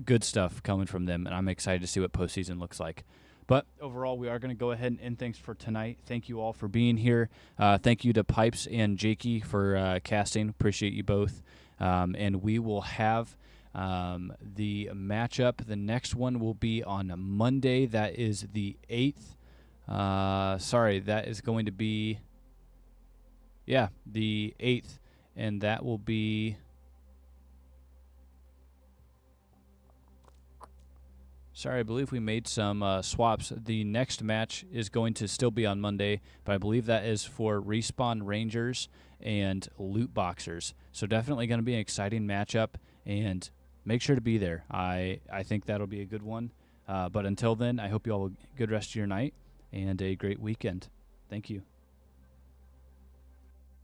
Speaker 1: Good stuff coming from them, and I'm excited to see what postseason looks like. But overall, we are going to go ahead and end things for tonight. Thank you all for being here. Thank you to Pipes and Jakey for casting. Appreciate you both. And we will have The matchup, the next one will be on Monday. That is the 8th. That is going to be, the 8th. And that will be, I believe we made some swaps. The next match is going to still be on Monday, but I believe that is for Respawn Rangers and Loot Boxers. So definitely going to be an exciting matchup, and make sure to be there. I think that'll be a good one. But until then, I hope you all have a good rest of your night and a great weekend. Thank you.